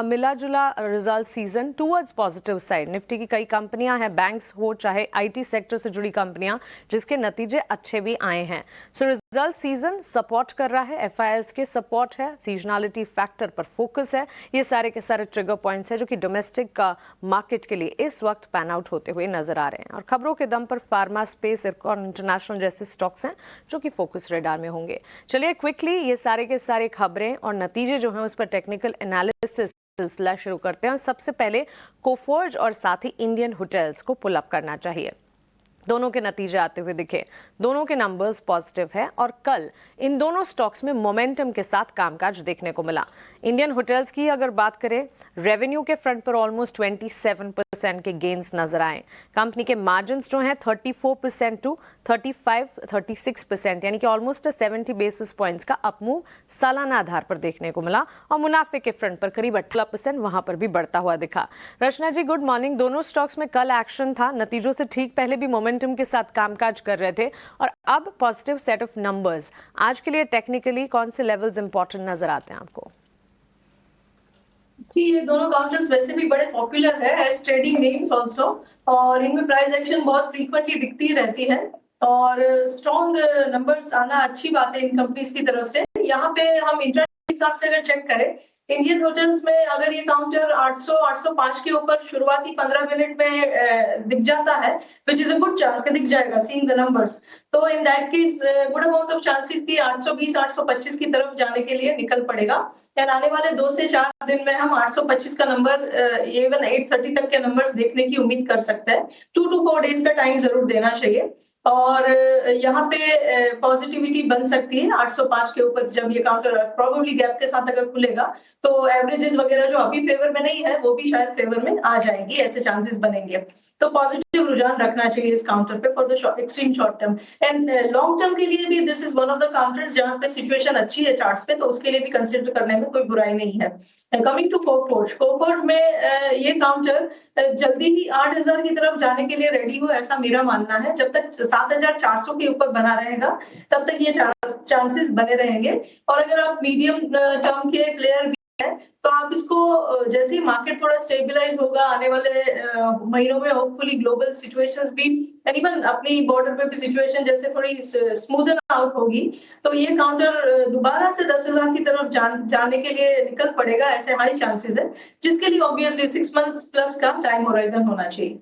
मिला जुला result season towards positive side. Nifty की कई कंपनियां हैं, बैंक्स हो चाहे आईटी सेक्टर से जुड़ी कंपनियां, जिसके नतीजे अच्छे भी आए हैं। सो रिजल्ट सीजन सपोर्ट कर रहा है, एफआईएस के सपोर्ट है, सीजनलिटी फैक्टर पर फोकस है। ये सारे के सारे ट्रिगर पॉइंट्स हैं जो कि डोमेस्टिक मार्केट के लिए इस वक्त पैन आउट होते हुए नजर आ रहे हैं। और खबरों के दम पर फार्मा स्पेस, इरकॉन इंटरनेशनल जैसे स्टॉक्स हैं जो कि फोकस रेडार में होंगे। चलिए क्विकली ये सारे के सारे खबरें और नतीजे जो हैं उस पर टेक्निकल एनालिसिस सिलसिला शुरू करते हैं। और सबसे पहले कोफोर्ज और साथ ही इंडियन होटल्स को पुल अप करना चाहिए। दोनों के नतीजे आते हुए दिखे, दोनों के नंबर्स पॉजिटिव है और कल इन दोनों स्टॉक्स में मोमेंटम के साथ कामकाज देखने को मिला। इंडियन होटल्स की अगर बात करें, रेवेन्यू के फ्रंट पर ऑलमोस्ट 27% के गेन्स नजर आए। कंपनी के मार्जिन्स जो हैं 34% टू 36%, यानी कि ऑलमोस्ट 70 बेसिस पॉइंट्स का अपमूव सालाना आधार पर देखने को मिला। और मुनाफे के फ्रंट पर करीब 18% वहां पर भी बढ़ता हुआ दिखा। रचना जी गुड मॉर्निंग। दोनों स्टॉक्स में कल एक्शन था, नतीजों से ठीक पहले भी मोमेंटम के साथ कामकाज कर रहे थे और अब पॉजिटिव सेट ऑफ नंबर्स। आज के लिए टेक्निकली कौन से लेवल्स इंपॉर्टेंट नजर आते हैं आपको? ये दोनों काउंटर्स वैसे भी बड़े पॉपुलर है एज ट्रेडिंग नेम्स आल्सो, और इनमें प्राइस एक्शन बहुत फ्रीक्वेंटली दिखती रहती है और स्ट्रॉन्ग नंबर्स आना अच्छी बात है इन कंपनीज की तरफ से। यहाँ पे हम इंटरनेट हिसाब से अगर चेक करें, इंडियन होटल्स में अगर ये काउंटर 800-805 के ऊपर शुरुआती 15 मिनट में दिख जाता है, which is a good chance कि दिख जाएगा सीइंग द नंबर्स, तो इन that case good amount of chances की 820-825 की तरफ जाने के लिए निकल पड़ेगा। एंड आने वाले 2 से 4 दिन में हम 825 का नंबर, इवन 830 तक के नंबर्स देखने की उम्मीद कर सकते हैं। 2 to 4 डेज का टाइम जरूर देना चाहिए और यहाँ पे पॉजिटिविटी बन सकती है 805 के ऊपर। जब ये काउंटर प्रोबेबली गैप के साथ अगर खुलेगा तो एवरेजेस वगैरह जो अभी फेवर में नहीं है वो भी शायद फेवर में आ जाएंगी, ऐसे चांसेस बनेंगे। तो पॉजिटिव रुझान रखना चाहिए इस काउंटर पे for the extreme short term. And long term के लिए भी this is one of the counters जहाँ पे सिचुएशन अच्छी है चार्ट्स पे, तो उसके लिए भी कंसिडर करने में कोई बुराई नहीं है। कमिंग टू कोफोर्ज में ये काउंटर जल्दी ही 8000 की तरफ जाने के लिए रेडी हो, ऐसा मेरा मानना है। जब तक 7400 के ऊपर बना रहेगा तब तक ये चांसेस बने रहेंगे। और अगर आप मीडियम टर्म के प्लेयर है तो आप इसको जैसे ही मार्केट थोड़ा स्टेबलाइज होगा आने वाले महीनों में, होपफुली ग्लोबल सिचुएशंस भी इवन अपनी बॉर्डर पे भी सिचुएशन जैसे थोड़ी स्मूदन आउट होगी, तो ये काउंटर दोबारा से 10,000 की तरफ जाने के लिए निकल पड़ेगा, ऐसे हाई चांसेस है, जिसके लिए ऑब्वियसली 6 मंथ्स प्लस का टाइम होराइजन होना चाहिए।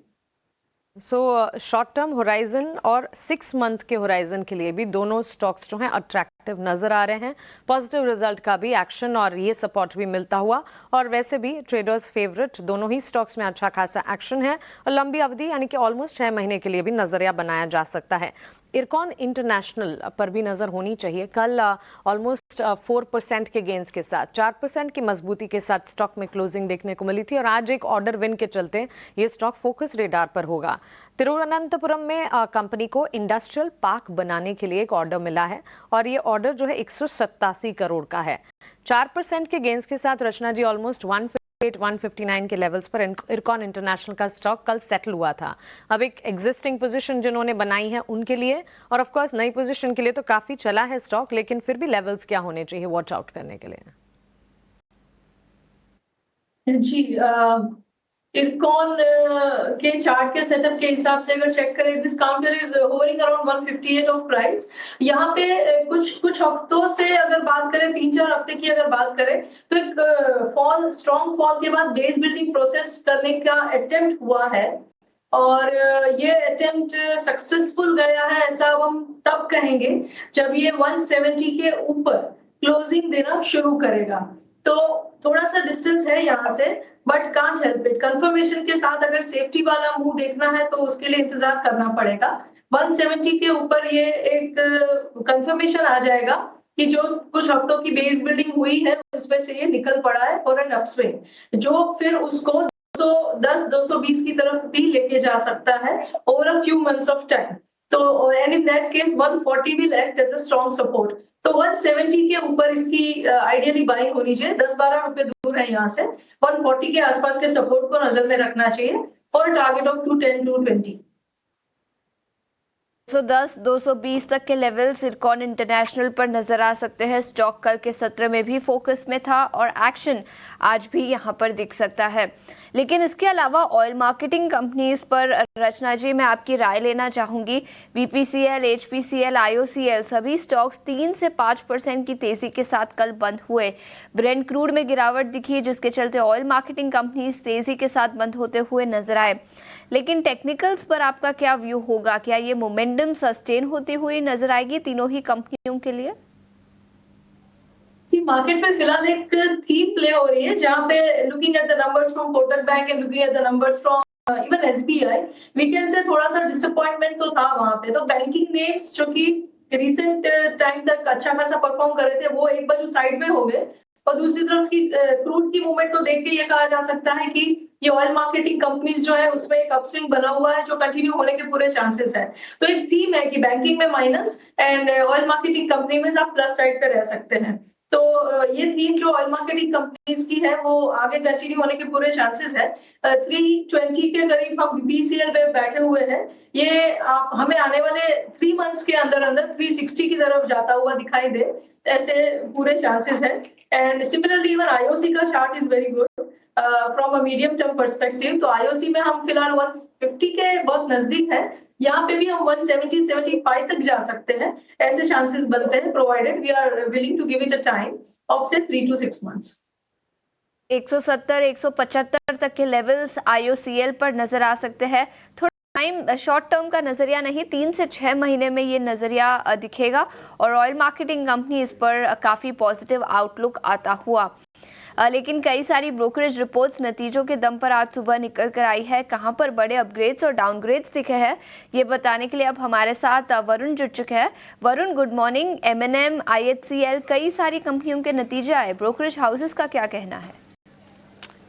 सो शॉर्ट टर्म होराइजन और 6 मंथ के होराइजन के लिए भी दोनों स्टॉक्स जो हैं अट्रैक्टिव नजर आ रहे हैं। पॉजिटिव रिजल्ट का भी एक्शन और ये सपोर्ट भी मिलता हुआ, और वैसे भी ट्रेडर्स फेवरेट दोनों ही स्टॉक्स में अच्छा खासा एक्शन है और लंबी अवधि यानी कि ऑलमोस्ट 6 महीने के लिए भी नजरिया बनाया जा सकता है। इरकॉन इंटरनेशनल पर भी नजर होनी चाहिए। कल ऑलमोस्ट 4% के गेंस के साथ 4% की मजबूती के साथ स्टॉक में क्लोजिंग देखने को मिली थी और आज एक ऑर्डर विन के चलते ये स्टॉक फोकस रेडार पर होगा। तिरुवनंतपुरम में कंपनी को इंडस्ट्रियल पार्क बनाने के लिए एक ऑर्डर मिला है और ये ऑर्डर जो है 187 करोड़ का है। 4% के गेंस के साथ रचना जी ऑलमोस्ट 158-159 के लेवल्स पर इरकॉन इंटरनेशनल का स्टॉक कल सेटल हुआ था। अब एक एग्जिस्टिंग पोजीशन जिन्होंने बनाई है उनके लिए और ऑफ कोर्स नई पोजीशन के लिए तो काफी चला है स्टॉक, लेकिन फिर भी लेवल्स क्या होने चाहिए वॉच आउट करने के लिए? जी, इरकॉन के चार्ट के सेटअप के हिसाब से अगर चेक करें, this counter is hovering around 158 of price. यहाँ पे कुछ हफ्तों से अगर बात करें, 3-4 हफ्ते की अगर बात करें, तो एक स्ट्रॉन्ग फॉल के बाद बेस बिल्डिंग प्रोसेस करने का अटेम्प्ट हुआ है और ये अटेम्प्ट सक्सेसफुल गया है, ऐसा हम तब कहेंगे जब ये 170 के ऊपर क्लोजिंग देना शुरू करेगा। तो थोड़ा सा डिस्टेंस है यहाँ से, but can't help it. Confirmation के साथ अगर सेफ्टी वाला मूव देखना है तो उसके लिए इंतजार करना पड़ेगा। 170 के ऊपर ये एक कंफर्मेशन आ जाएगा कि जो कुछ हफ्तों की बेस बिल्डिंग हुई है उसमें से ये निकल पड़ा है फॉर एन अपस्विंग, जो फिर उसको 210-220 की तरफ भी लेके जा सकता है over a few months of time. तो and in that case 140 will act as a strong support. तो 170 के ऊपर इसकी आइडियली बाइंग होनी चाहिए, 10-12 रुपए दूर है यहाँ से। 140 के आसपास के सपोर्ट को नजर में रखना चाहिए फॉर टारगेट ऑफ 210-220। 210 220 तक के लेवल्स इरकॉन इंटरनेशनल पर नजर आ सकते हैं। स्टॉक कल के सत्र में भी फोकस में था और एक्शन आज भी यहां पर दिख सकता है। लेकिन इसके अलावा ऑयल मार्केटिंग कंपनीज पर रचना जी मैं आपकी राय लेना चाहूंगी। बीपीसीएल, एचपीसीएल, आईओसीएल सभी स्टॉक्स 3 से 5% की तेजी के साथ कल बंद हुए। ब्रेंट क्रूड में गिरावट दिखी, जिसके चलते ऑयल मार्केटिंग कंपनीज तेजी के साथ बंद होते हुए नजर आए। लेकिन टेक्निकल्स पर आपका क्या व्यू होगा? क्या ये मोमेंटम सस्टेन होती हुई नजर आएगी तीनों ही कंपनियों के लिए? मार्केट में फिलहाल एक थीम प्ले हो रही है, जहां पे looking at the numbers from Kotak bank and looking at the numbers from even SBI, we can say थोड़ा सा डिसअपॉइंटमेंट तो था वहां पे। तो बैंकिंग नेम्स जो कि रिसेंट टाइम तक अच्छा खासा परफॉर्म कर रहे थे, वो एक बार साइड में हो गए। और दूसरी तरफ की क्रूड की मूवमेंट को देख के ये कहा जा सकता है कि ये ऑयल मार्केटिंग कंपनीज जो है उसमें एक अपस्विंग बना हुआ है, जो कंटिन्यू होने के पूरे चांसेस है। तो एक थीम है कि बैंकिंग में minus and oil marketing company में आप प्लस साइड पे रह सकते हैं। तो ये थीम जो ऑयल मार्केटिंग कंपनीज की है वो आगे कंटिन्यू होने के पूरे चांसेस है। 320 के करीब हम बीसीएल पे बैठे हुए हैं। ये आप हमें आने वाले 3 मंथ्स के अंदर अंदर 360 की तरफ जाता हुआ दिखाई दे, ऐसे पूरे चांसेस है। एंड सिमिलरली इवन आईओसी का chart is very good from a medium term perspective. तो आईओसी में हम फिलहाल 150 के बहुत नजदीक है, यहाँ पे भी हम 170-75 तक जा सकते हैं, ऐसे चांसेस बनते हैं, provided we are willing to give it a time of say 3 to 6 months। 170-175 तक के लेवल्स आईओसीएल पर नजर आ सकते हैं। थोड़ा टाइम शॉर्ट टर्म का नजरिया नहीं, 3 से 6 महीने में ये नजरिया दिखेगा और ऑयल मार्केटिंग कंपनीज पर काफी पॉजिटिव आउटलुक आता हुआ। लेकिन कई सारी ब्रोकरेज रिपोर्ट्स नतीजों के दम पर आज सुबह निकल कर आई है। कहां पर बड़े अपग्रेड्स और डाउनग्रेड्स दिखे हैं, ये बताने के लिए अब हमारे साथ वरुण जुड़ चुके हैं। Varun, good morning. M&M, IHCL, कई सारी कंपनियों के नतीजे आए, ब्रोकरेज हाउसेस का क्या कहना है?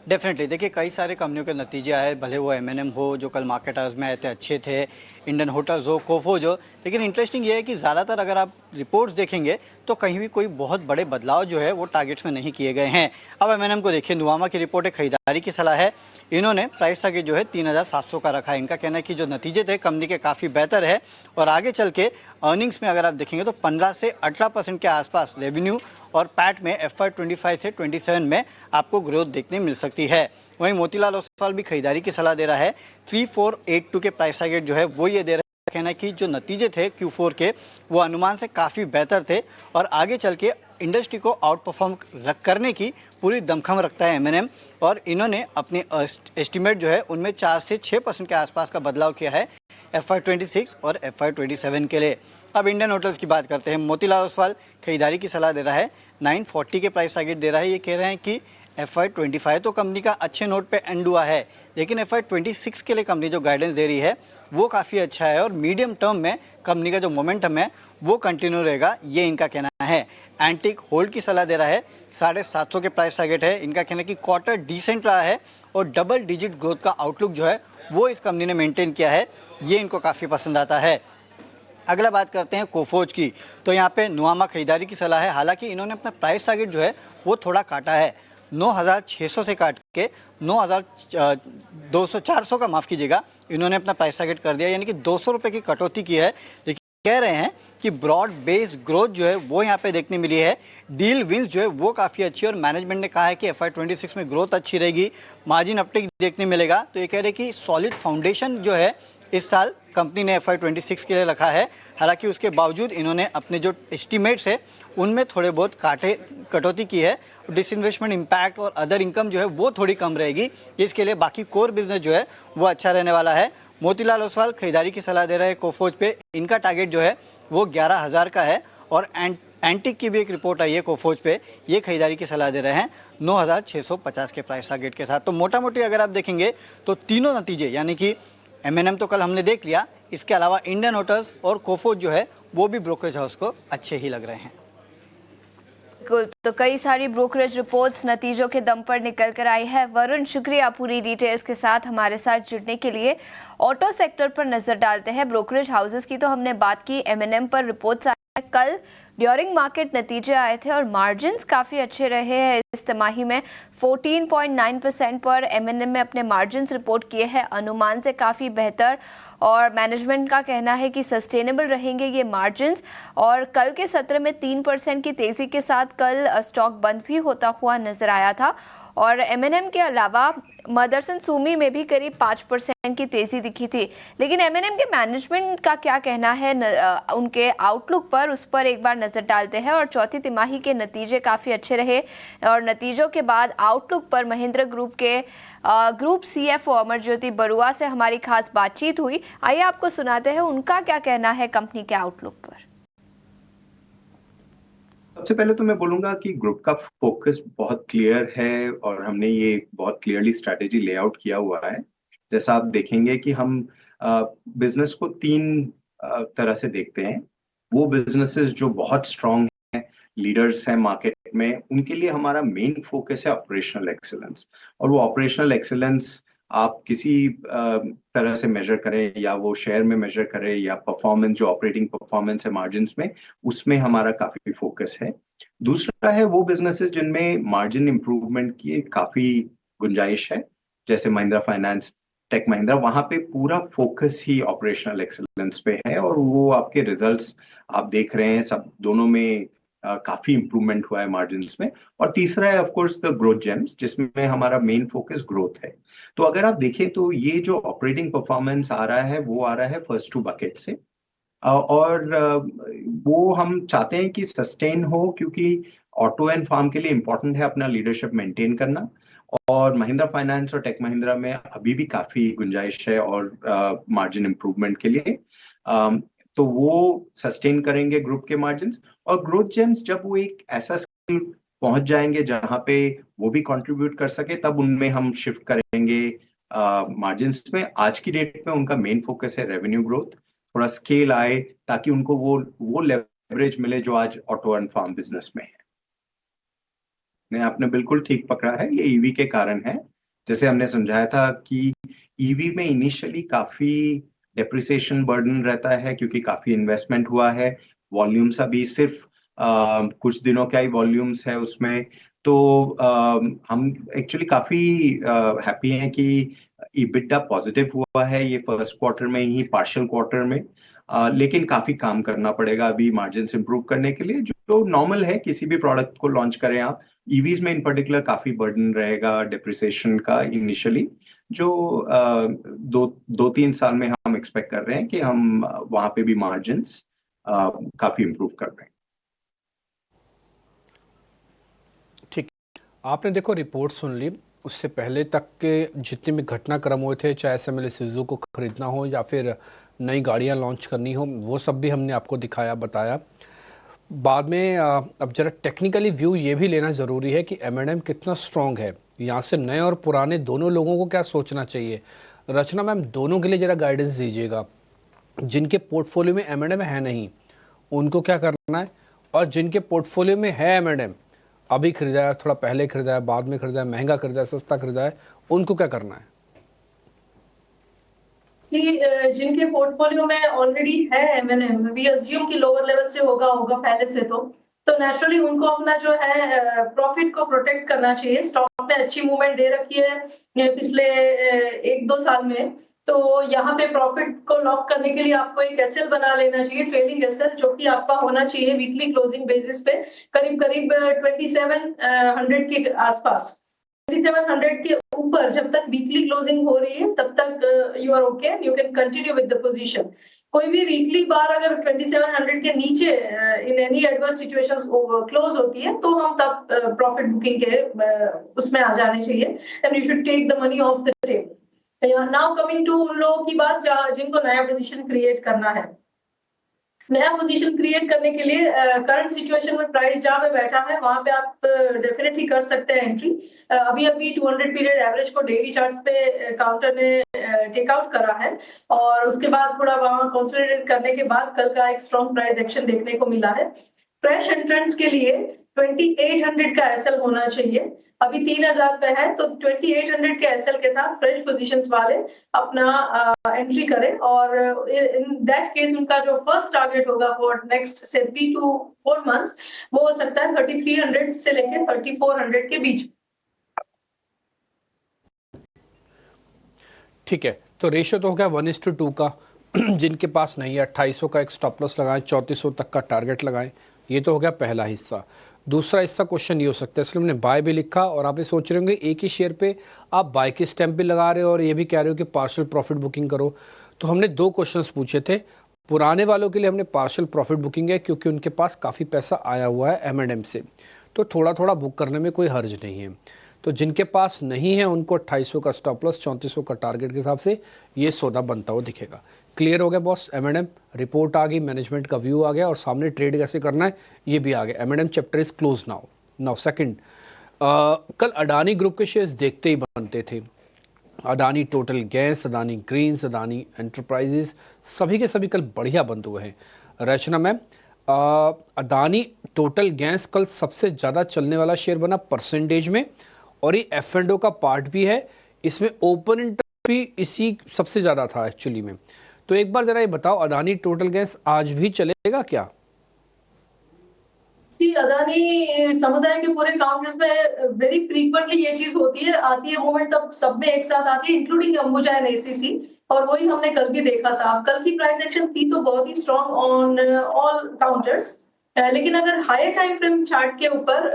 डेफिनेटली देखिए, कई सारे कंपनियों के नतीजे आए, भले वो एमएनएम हो जो कल मार्केट आवर्स में आए थे अच्छे थे, इंडियन होटल्स हो, कोफोज हो। लेकिन इंटरेस्टिंग ये है कि ज़्यादातर अगर आप रिपोर्ट्स देखेंगे तो कहीं भी कोई बहुत बड़े बदलाव जो है वो टारगेट्स में नहीं किए गए हैं। अब एमएनएम को देखिए, नुवामा की रिपोर्ट है, खरीदारी की सलाह है। इन्होंने प्राइस टारगेट जो है 3700 का रखा है। इनका कहना है कि जो नतीजे थे कंपनी के काफ़ी बेहतर है और आगे चल के अर्निंग्स में अगर आप देखेंगे तो 15 से 18% के आसपास रेवेन्यू और पैट में FY25 से 27 में आपको ग्रोथ देखने मिल सकती है। वहीं मोतीलाल ओसवाल भी खरीदारी की सलाह दे रहा है। 3482 के प्राइस टारगेट जो है वो ये दे रहा है। कहना है कि जो नतीजे थे Q4 के वो अनुमान से काफ़ी बेहतर थे और आगे चल के इंडस्ट्री को आउट परफॉर्म करने की पूरी दमखम रखता है एमएनएम। और इन्होंने अपने एस्टिमेट जो है उनमें 4 से 6% के आसपास का बदलाव किया है FY26 और FY27 के लिए। अब इंडियन होटल्स की बात करते हैं। मोतीलाल ओसवाल खरीदारी की सलाह दे रहा है, 940 के प्राइस टारगेट दे रहा है। ये कह रहे हैं कि FY25 तो कंपनी का अच्छे नोट पे एंड हुआ है, लेकिन FY26 के लिए कंपनी जो गाइडेंस दे रही है वो काफ़ी अच्छा है और मीडियम टर्म में कंपनी का जो मोमेंटम है वो कंटिन्यू रहेगा, ये इनका कहना है। एंटिक होल्ड की सलाह दे रहा है, 750 के प्राइस टारगेट है। इनका कहना है कि क्वार्टर डिसेंट रहा है और डबल डिजिट ग्रोथ का आउटलुक जो है वो इस कंपनी ने मेंटेन किया है, ये इनको काफ़ी पसंद आता है। अगला बात करते हैं कोफोज की, तो यहाँ पे नुआमा खरीदारी की सलाह है। हालांकि इन्होंने अपना प्राइस टारगेट जो है वो थोड़ा काटा है, 9600 से काट के 400 का, माफ़ कीजिएगा, इन्होंने अपना प्राइस टारगेट कर दिया, यानी कि 200 रुपये की कटौती की है। लेकिन कह रहे हैं कि ब्रॉड बेस ग्रोथ जो है वो यहाँ पे देखने मिली है। डील विंस जो है वो काफ़ी अच्छी है और मैनेजमेंट ने कहा है कि FY26 में ग्रोथ अच्छी रहेगी, मार्जिन अपटेक देखने मिलेगा। तो ये कह रहे हैं कि सॉलिड फाउंडेशन जो है इस साल कंपनी ने FY26 के लिए रखा है। हालांकि उसके बावजूद इन्होंने अपने जो एस्टिमेट्स है उनमें थोड़े बहुत कटौती की है। डिसइन्वेस्टमेंट इम्पैक्ट और अदर इनकम जो है वो थोड़ी कम रहेगी, इसके लिए बाकी कोर बिजनेस जो है वो अच्छा रहने वाला है। मोतीलाल ओसवाल खरीदारी की सलाह दे रहे हैं कोफोज पे। इनका टारगेट जो है वो 11000 का है और एंटिक की भी एक रिपोर्ट आई है कोफोज पे, ये खरीदारी की सलाह दे रहे हैं 9650 के प्राइस टारगेट के साथ। तो मोटा मोटी अगर आप देखेंगे तो तीनों नतीजे, यानी कि एमएनएम तो कल हमने देख लिया, इसके अलावा इंडियन होटल्स और कोफोज जो है वो भी ब्रोकरेज हाउस को अच्छे ही लग रहे हैं। बिल्कुल, तो कई सारी ब्रोकरेज रिपोर्ट्स नतीजों के दम पर निकल कर आई है। वरुण, शुक्रिया पूरी डिटेल्स के साथ हमारे साथ जुड़ने के लिए। ऑटो सेक्टर पर नजर डालते हैं। ब्रोकरेज हाउसेस की तो हमने बात की, एमएनएम पर रिपोर्ट्स आए कल, ड्यूरिंग मार्केट नतीजे आए थे और मार्जिन्स काफ़ी अच्छे रहे हैं। इस तिमाही में 14.9% पर एमएनएम में अपने मार्जिन्स रिपोर्ट किए हैं, अनुमान से काफ़ी बेहतर, और मैनेजमेंट का कहना है कि सस्टेनेबल रहेंगे ये मार्जिन्स। और कल के सत्र में 3% की तेज़ी के साथ कल स्टॉक बंद भी होता हुआ नजर आया था। और एमएनएम के अलावा मदरसन सुमी में भी करीब 5% की तेज़ी दिखी थी। लेकिन एमएनएम के मैनेजमेंट का क्या कहना है उनके आउटलुक पर, उस पर एक बार नज़र डालते हैं। और चौथी तिमाही के नतीजे काफ़ी अच्छे रहे और नतीजों के बाद आउटलुक पर महिंद्रा ग्रुप के ग्रुप सीएफओ अमरज्योति बरुआ से हमारी खास बातचीत हुई। आइए आपको सुनाते हैं उनका क्या कहना है कंपनी के आउटलुक पर। सबसे पहले तो मैं बोलूंगा कि ग्रुप का फोकस बहुत क्लियर है और हमने ये बहुत क्लियरली स्ट्रैटेजी लेआउट किया हुआ है। जैसा आप देखेंगे कि हम बिजनेस को 3 तरह से देखते हैं। वो बिजनेसेस जो बहुत स्ट्रांग हैं, लीडर्स हैं मार्केट में, उनके लिए हमारा मेन फोकस है ऑपरेशनल एक्सीलेंस। और वो ऑपरेशनल एक्सीलेंस आप किसी तरह से मेजर करें, या वो शेयर में मेजर करें या परफॉर्मेंस, जो ऑपरेटिंग परफॉर्मेंस है मार्जिन्स में, उसमें हमारा काफी फोकस है। दूसरा है वो बिजनेसेस जिनमें मार्जिन इंप्रूवमेंट की काफी गुंजाइश है, जैसे महिंद्रा फाइनेंस, टेक महिंद्रा। वहां पे पूरा फोकस ही ऑपरेशनल एक्सीलेंस पे है और वो आपके रिजल्ट्स आप देख रहे हैं, सब दोनों में काफी इंप्रूवमेंट हुआ है मार्जिन्स में। और तीसरा है of course the growth James, जिसमें हमारा मेन फोकस ग्रोथ है। तो अगर आप देखें तो ये जो ऑपरेटिंग परफॉर्मेंस आ रहा है वो आ रहा है फर्स्ट 2 बकेट से, और वो हम चाहते हैं कि सस्टेन हो, क्योंकि ऑटो एंड फार्म के लिए इंपॉर्टेंट है अपना लीडरशिप मेंटेन करना। और महिंद्रा फाइनेंस और टेक महिंद्रा में अभी भी काफी गुंजाइश है और मार्जिन इंप्रूवमेंट के लिए, तो वो सस्टेन करेंगे ग्रुप के मार्जिन्स। और ग्रोथ जेम्स जब वो एक ऐसा स्केल पहुंच जाएंगे जहां पे वो भी कंट्रीब्यूट कर सके, तब उनमें हम शिफ्ट करेंगे मार्जिन्स में। आज की डेट में उनका मेन फोकस है रेवेन्यू ग्रोथ, थोड़ा स्केल आए ताकि उनको वो लेवरेज मिले जो आज ऑटो एंड फार्म बिजनेस में है। ने आपने बिल्कुल ठीक पकड़ा है, ये ईवी के कारण है। जैसे हमने समझाया था कि ईवी में इनिशियली काफी डेप्रिसिएशन बर्डन रहता है, क्योंकि काफी इन्वेस्टमेंट हुआ है। वॉल्यूम्स अभी सिर्फ कुछ दिनों का ही वॉल्यूम्स है उसमें। तो हम एक्चुअली काफी हैप्पी हैं कि EBITDA पॉजिटिव हुआ है ये फर्स्ट क्वार्टर में ही, पार्शियल क्वार्टर में। लेकिन काफी काम करना पड़ेगा अभी मार्जिन्स इंप्रूव करने के लिए, जो नॉर्मल है किसी भी प्रोडक्ट को लॉन्च करें आप। ईवीज में इन पर्टिकुलर काफी बर्डन रहेगा डेप्रिसिएशन का इनिशियली, जो 2-3 साल में हम एक्सपेक्ट कर रहे हैं कि हम वहां पे भी मार्जिन्स काफी इंप्रूव कर रहे हैं। ठीक, आपने देखो रिपोर्ट सुन ली। उससे पहले तक के जितने भी घटनाक्रम हुए थे, चाहे SML Isuzu को खरीदना हो या फिर नई गाड़ियां लॉन्च करनी हो, वो सब भी हमने आपको दिखाया, बताया। बाद में अब जरा टेक्निकली व्यू ये भी लेना ज़रूरी है कि M&M कितना स्ट्रॉन्ग है। यहाँ से नए और पुराने दोनों लोगों को क्या सोचना चाहिए। रचना मैम, दोनों के लिए ज़रा गाइडेंस दीजिएगा। जिनके पोर्टफोलियो में M&M है नहीं, उनको क्या करना है, और जिनके पोर्टफोलियो में है M&M, अभी खरीदा है, थोड़ा पहले खरीदा है, बाद में खरीदा है, महंगा खरीदा है, सस्ता खरीदा है, उनको क्या करना है। जिनके पोर्टफोलियो में ऑलरेडी है M&M, वी अज्यूम कि लोअर लेवल से होगा पहले से, तो नेचुरली उनको अपना जो है प्रॉफिट को प्रोटेक्ट करना चाहिए। स्टॉक ने अच्छी मूवमेंट दे रखी है पिछले 1-2 साल में, तो यहाँ पे प्रॉफिट को लॉक करने के लिए आपको एक एसएल बना लेना चाहिए, ट्रेलिंग एसएल, जो कि आपका होना चाहिए वीकली क्लोजिंग बेसिस पे करीब 2700 के आसपास। 2700 के ऊपर जब तक वीकली क्लोजिंग हो रही है तब तक you are okay, you can continue with the position. कोई भी वीकली बार अगर 2700 के नीचे in any adverse situations close होती है, तो हम तब प्रॉफिट बुकिंग के उसमें आ जाने चाहिए, and you should take the money off the table. Now coming to उन लोगों की बात जिनको नया पोजीशन क्रिएट करना है। नया पोजीशन क्रिएट करने के लिए करंट सिचुएशन में प्राइस जहां पे बैठा है वहां पे आप डेफिनेटली कर सकते हैं एंट्री। अभी 200 पीरियड एवरेज को डेली चार्ट्स पे काउंटर ने टेक आउट करा है, और उसके बाद थोड़ा वहां कंसोलिडेट करने के बाद कल का एक स्ट्रॉन्ग प्राइस एक्शन देखने को मिला है। फ्रेश एंट्रेंट्स के लिए 2800 का एसएल होना चाहिए। अभी 3000 पे है, तो 2800 के एसएल के साथ फ्रेश पोजीशंस वाले अपना एंट्री करें, और इन दैट केस उनका जो फर्स्ट टारगेट होगा फॉर नेक्स्ट से 3 to 4 मंथ्स वो हो सकता है 3300 से लेके 3400 के बीच। ठीक है, तो रेशियो तो हो गया 1:2 का। जिनके पास नहीं है 2800 का एक स्टॉप लॉस लगाएं, 3400 तक का टारगेट लगाएं। ये तो हो गया पहला हिस्सा। दूसरा हिस्सा क्वेश्चन ये हो सकता है, इसलिए हमने बाय भी लिखा, और आप ये सोच रहे होंगे एक ही शेयर पे आप बाय की स्टैंप भी लगा रहे हो और ये भी कह रहे हो कि पार्शियल प्रॉफिट बुकिंग करो। तो हमने 2 क्वेश्चंस पूछे थे। पुराने वालों के लिए हमने पार्शियल प्रॉफिट बुकिंग है क्योंकि उनके पास काफ़ी पैसा आया हुआ है M&M से, तो थोड़ा थोड़ा बुक करने में कोई हर्ज नहीं है। तो जिनके पास नहीं है उनको 2800 का स्टॉप लॉस, 3400 का टारगेट के हिसाब से ये सौदा बनता हुआ दिखेगा। क्लियर हो गया बॉस? M&M रिपोर्ट आ गई, मैनेजमेंट का व्यू आ गया और सामने ट्रेड कैसे करना है ये भी आ गया। M&M chapter is close now second, कल अडानी ग्रुप के शेयर्स देखते ही बनते थे। Adani total gas, Adani greens, Adani enterprises, सभी के सभी कल बढ़िया बंद हुए हैं। Rachna ma'am, Adani total gas कल सबसे ज़्यादा चलने वाला शेयर बना परसेंटेज में, और ये F&O का पार्ट भी है, इसमें ओपन इंटरेस्ट भी इसी सबसे ज़्यादा था एक्चुअली में। तो एक बार जरा ये बताओ, अडानी टोटल गैस आज भी चलेगा क्या? अदानी समुदाय के पूरे काउंटर्स में वेरी फ्रीक्वेंटली ये चीज होती है, आती है मूवमेंट, तब सब में एक साथ आती है, इंक्लूडिंग अंबुजा एंड ACC, और वही हमने कल भी देखा था। अब कल की प्राइस एक्शन थी तो बहुत ही स्ट्रॉन्ग ऑन ऑल काउंटर्स, लेकिन अगर हायर टाइम फ्रेम चार्ट के ऊपर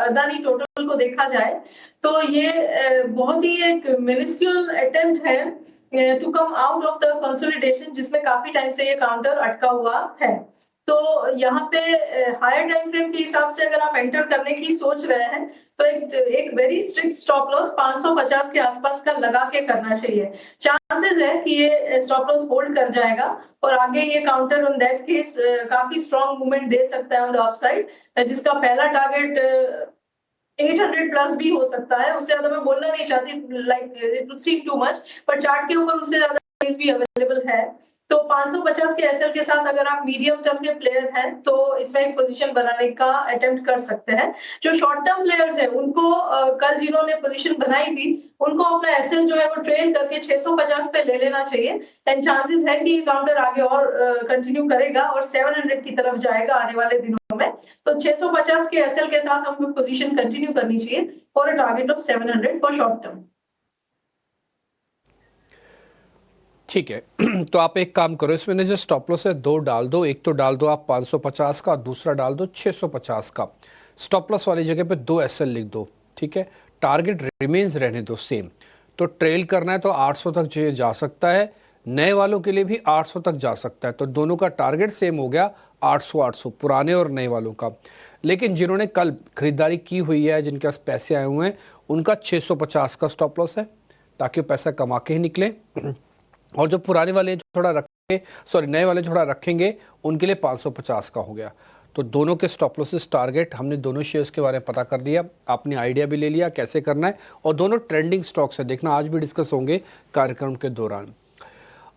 अदानी टोटल को देखा जाए तो ये बहुत ही एक मिनिस्क्यूल अटेम्प्ट है to come out of the consolidation, जिसमें काफी टाइम से ये काउंटर अटका हुआ है। तो यहाँ पे हायर टाइम फ्रेम के हिसाब से अगर आप एंटर करने की सोच रहे हैं तो एक वेरी स्ट्रिक्ट स्टॉप लॉस 550 के आसपास का लगा के करना चाहिए। चांसेस है कि ये स्टॉप लॉस होल्ड कर जाएगा और आगे ये काउंटर ऑन दैट केस काफी स्ट्रॉन्ग मूवमेंट दे सकता है ऑन द अपसाइड, जिसका पहला टारगेट 800 प्लस भी हो सकता है। उससे ज्यादा मैं बोलना नहीं चाहती, like it would seem too much, पर चार्ट के ऊपर उससे ज्यादा प्राइस भी अवेलेबल है। तो 550 के एसएल के साथ अगर आप मीडियम टर्म के प्लेयर हैं तो इसमें एक पोजीशन बनाने का अटेम्प्ट कर सकते हैं। जो शॉर्ट टर्म प्लेयर्स हैं उनको कल जिन्होंने पोजीशन बनाई थी उनको अपना एसएल जो है वो ट्रेल करके 650 पे ले लेना चाहिए, एंड चांसेस है कि काउंटर आगे और कंटिन्यू करेगा और 700 की तरफ जाएगा आने वाले दिनों में। तो 650 के एसएल के साथ हमको पोजीशन कंटिन्यू करनी चाहिए for a target of 700 for short term. ठीक है, तो आप एक काम करो, इसमें जो स्टॉप लॉस है 2 डाल दो। एक तो डाल दो आप 550 का, दूसरा डाल दो 650 का। स्टॉप लॉस वाली जगह पे 2 एसएल लिख दो, ठीक है। टारगेट रिमेन्स रहने दो सेम। तो ट्रेल करना है तो 800 तक जो जा सकता है, नए वालों के लिए भी 800 तक जा सकता है। तो दोनों का टारगेट सेम हो गया 800 पुराने और नए वालों का। लेकिन जिन्होंने कल खरीदारी की हुई है, जिनके पास पैसे आए हुए हैं, उनका 650 का स्टॉप लॉस है ताकि वो पैसा कमा के ही निकले। और जो पुराने वाले थोड़ा रखेंगे, नए वाले थोड़ा रखेंगे, उनके लिए 550 का हो गया। तो दोनों के स्टॉप लॉसेस टारगेट हमने दोनों शेयर्स के बारे में पता कर दिया, आपने आइडिया भी ले लिया कैसे करना है, और दोनों ट्रेंडिंग स्टॉक्स है, देखना आज भी डिस्कस होंगे कार्यक्रम के दौरान।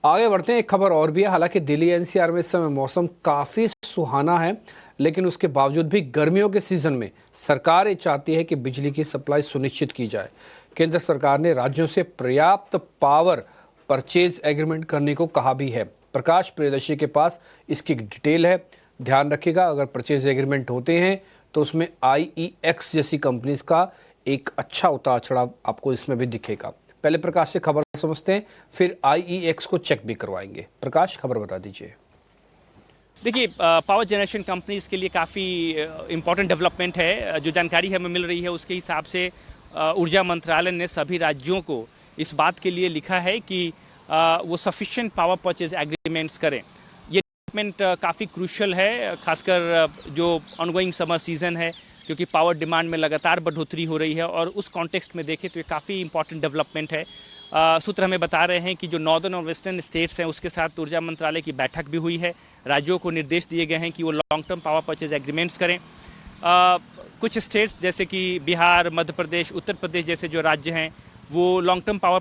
आगे बढ़ते हैं, एक खबर और भी है। हालांकि दिल्ली एनसीआर में इस समय मौसम काफ़ी सुहाना है, लेकिन उसके बावजूद भी गर्मियों के सीज़न में सरकार ये चाहती है कि बिजली की सप्लाई सुनिश्चित की जाए। केंद्र सरकार ने राज्यों से पर्याप्त पावर परचेज एग्रीमेंट करने को कहा भी है। प्रकाश प्रियदर्शी के पास इसकी डिटेल है, ध्यान रखिएगा। अगर परचेज एग्रीमेंट होते हैं तो उसमें IEX जैसी कंपनीज का एक अच्छा उतार चढ़ाव आपको इसमें भी दिखेगा। पहले प्रकाश से खबर समझते हैं, फिर IEX को चेक भी करवाएंगे। प्रकाश, खबर बता दीजिए। देखिए, पावर जनरेशन कंपनीज के लिए काफ़ी इम्पोर्टेंट डेवलपमेंट है। जो जानकारी हमें मिल रही है उसके हिसाब से ऊर्जा मंत्रालय ने सभी राज्यों को इस बात के लिए लिखा है कि वो सफिशिएंट पावर परचेज एग्रीमेंट्स करें। ये डेवलपमेंट काफ़ी क्रूशियल है, खासकर जो ऑनगोइंग समर सीज़न है, क्योंकि पावर डिमांड में लगातार बढ़ोतरी हो रही है, और उस कॉन्टेक्स्ट में देखें तो ये काफ़ी इंपॉर्टेंट डेवलपमेंट है। सूत्र हमें बता रहे हैं कि जो नॉर्दर्न और वेस्टर्न स्टेट्स हैं उसके साथ ऊर्जा मंत्रालय की बैठक भी हुई है। राज्यों को निर्देश दिए गए हैं कि वो long term power purchase agreements करें। कुछ स्टेट्स जैसे कि बिहार, मध्य प्रदेश, उत्तर प्रदेश जैसे जो राज्य हैं वो long term power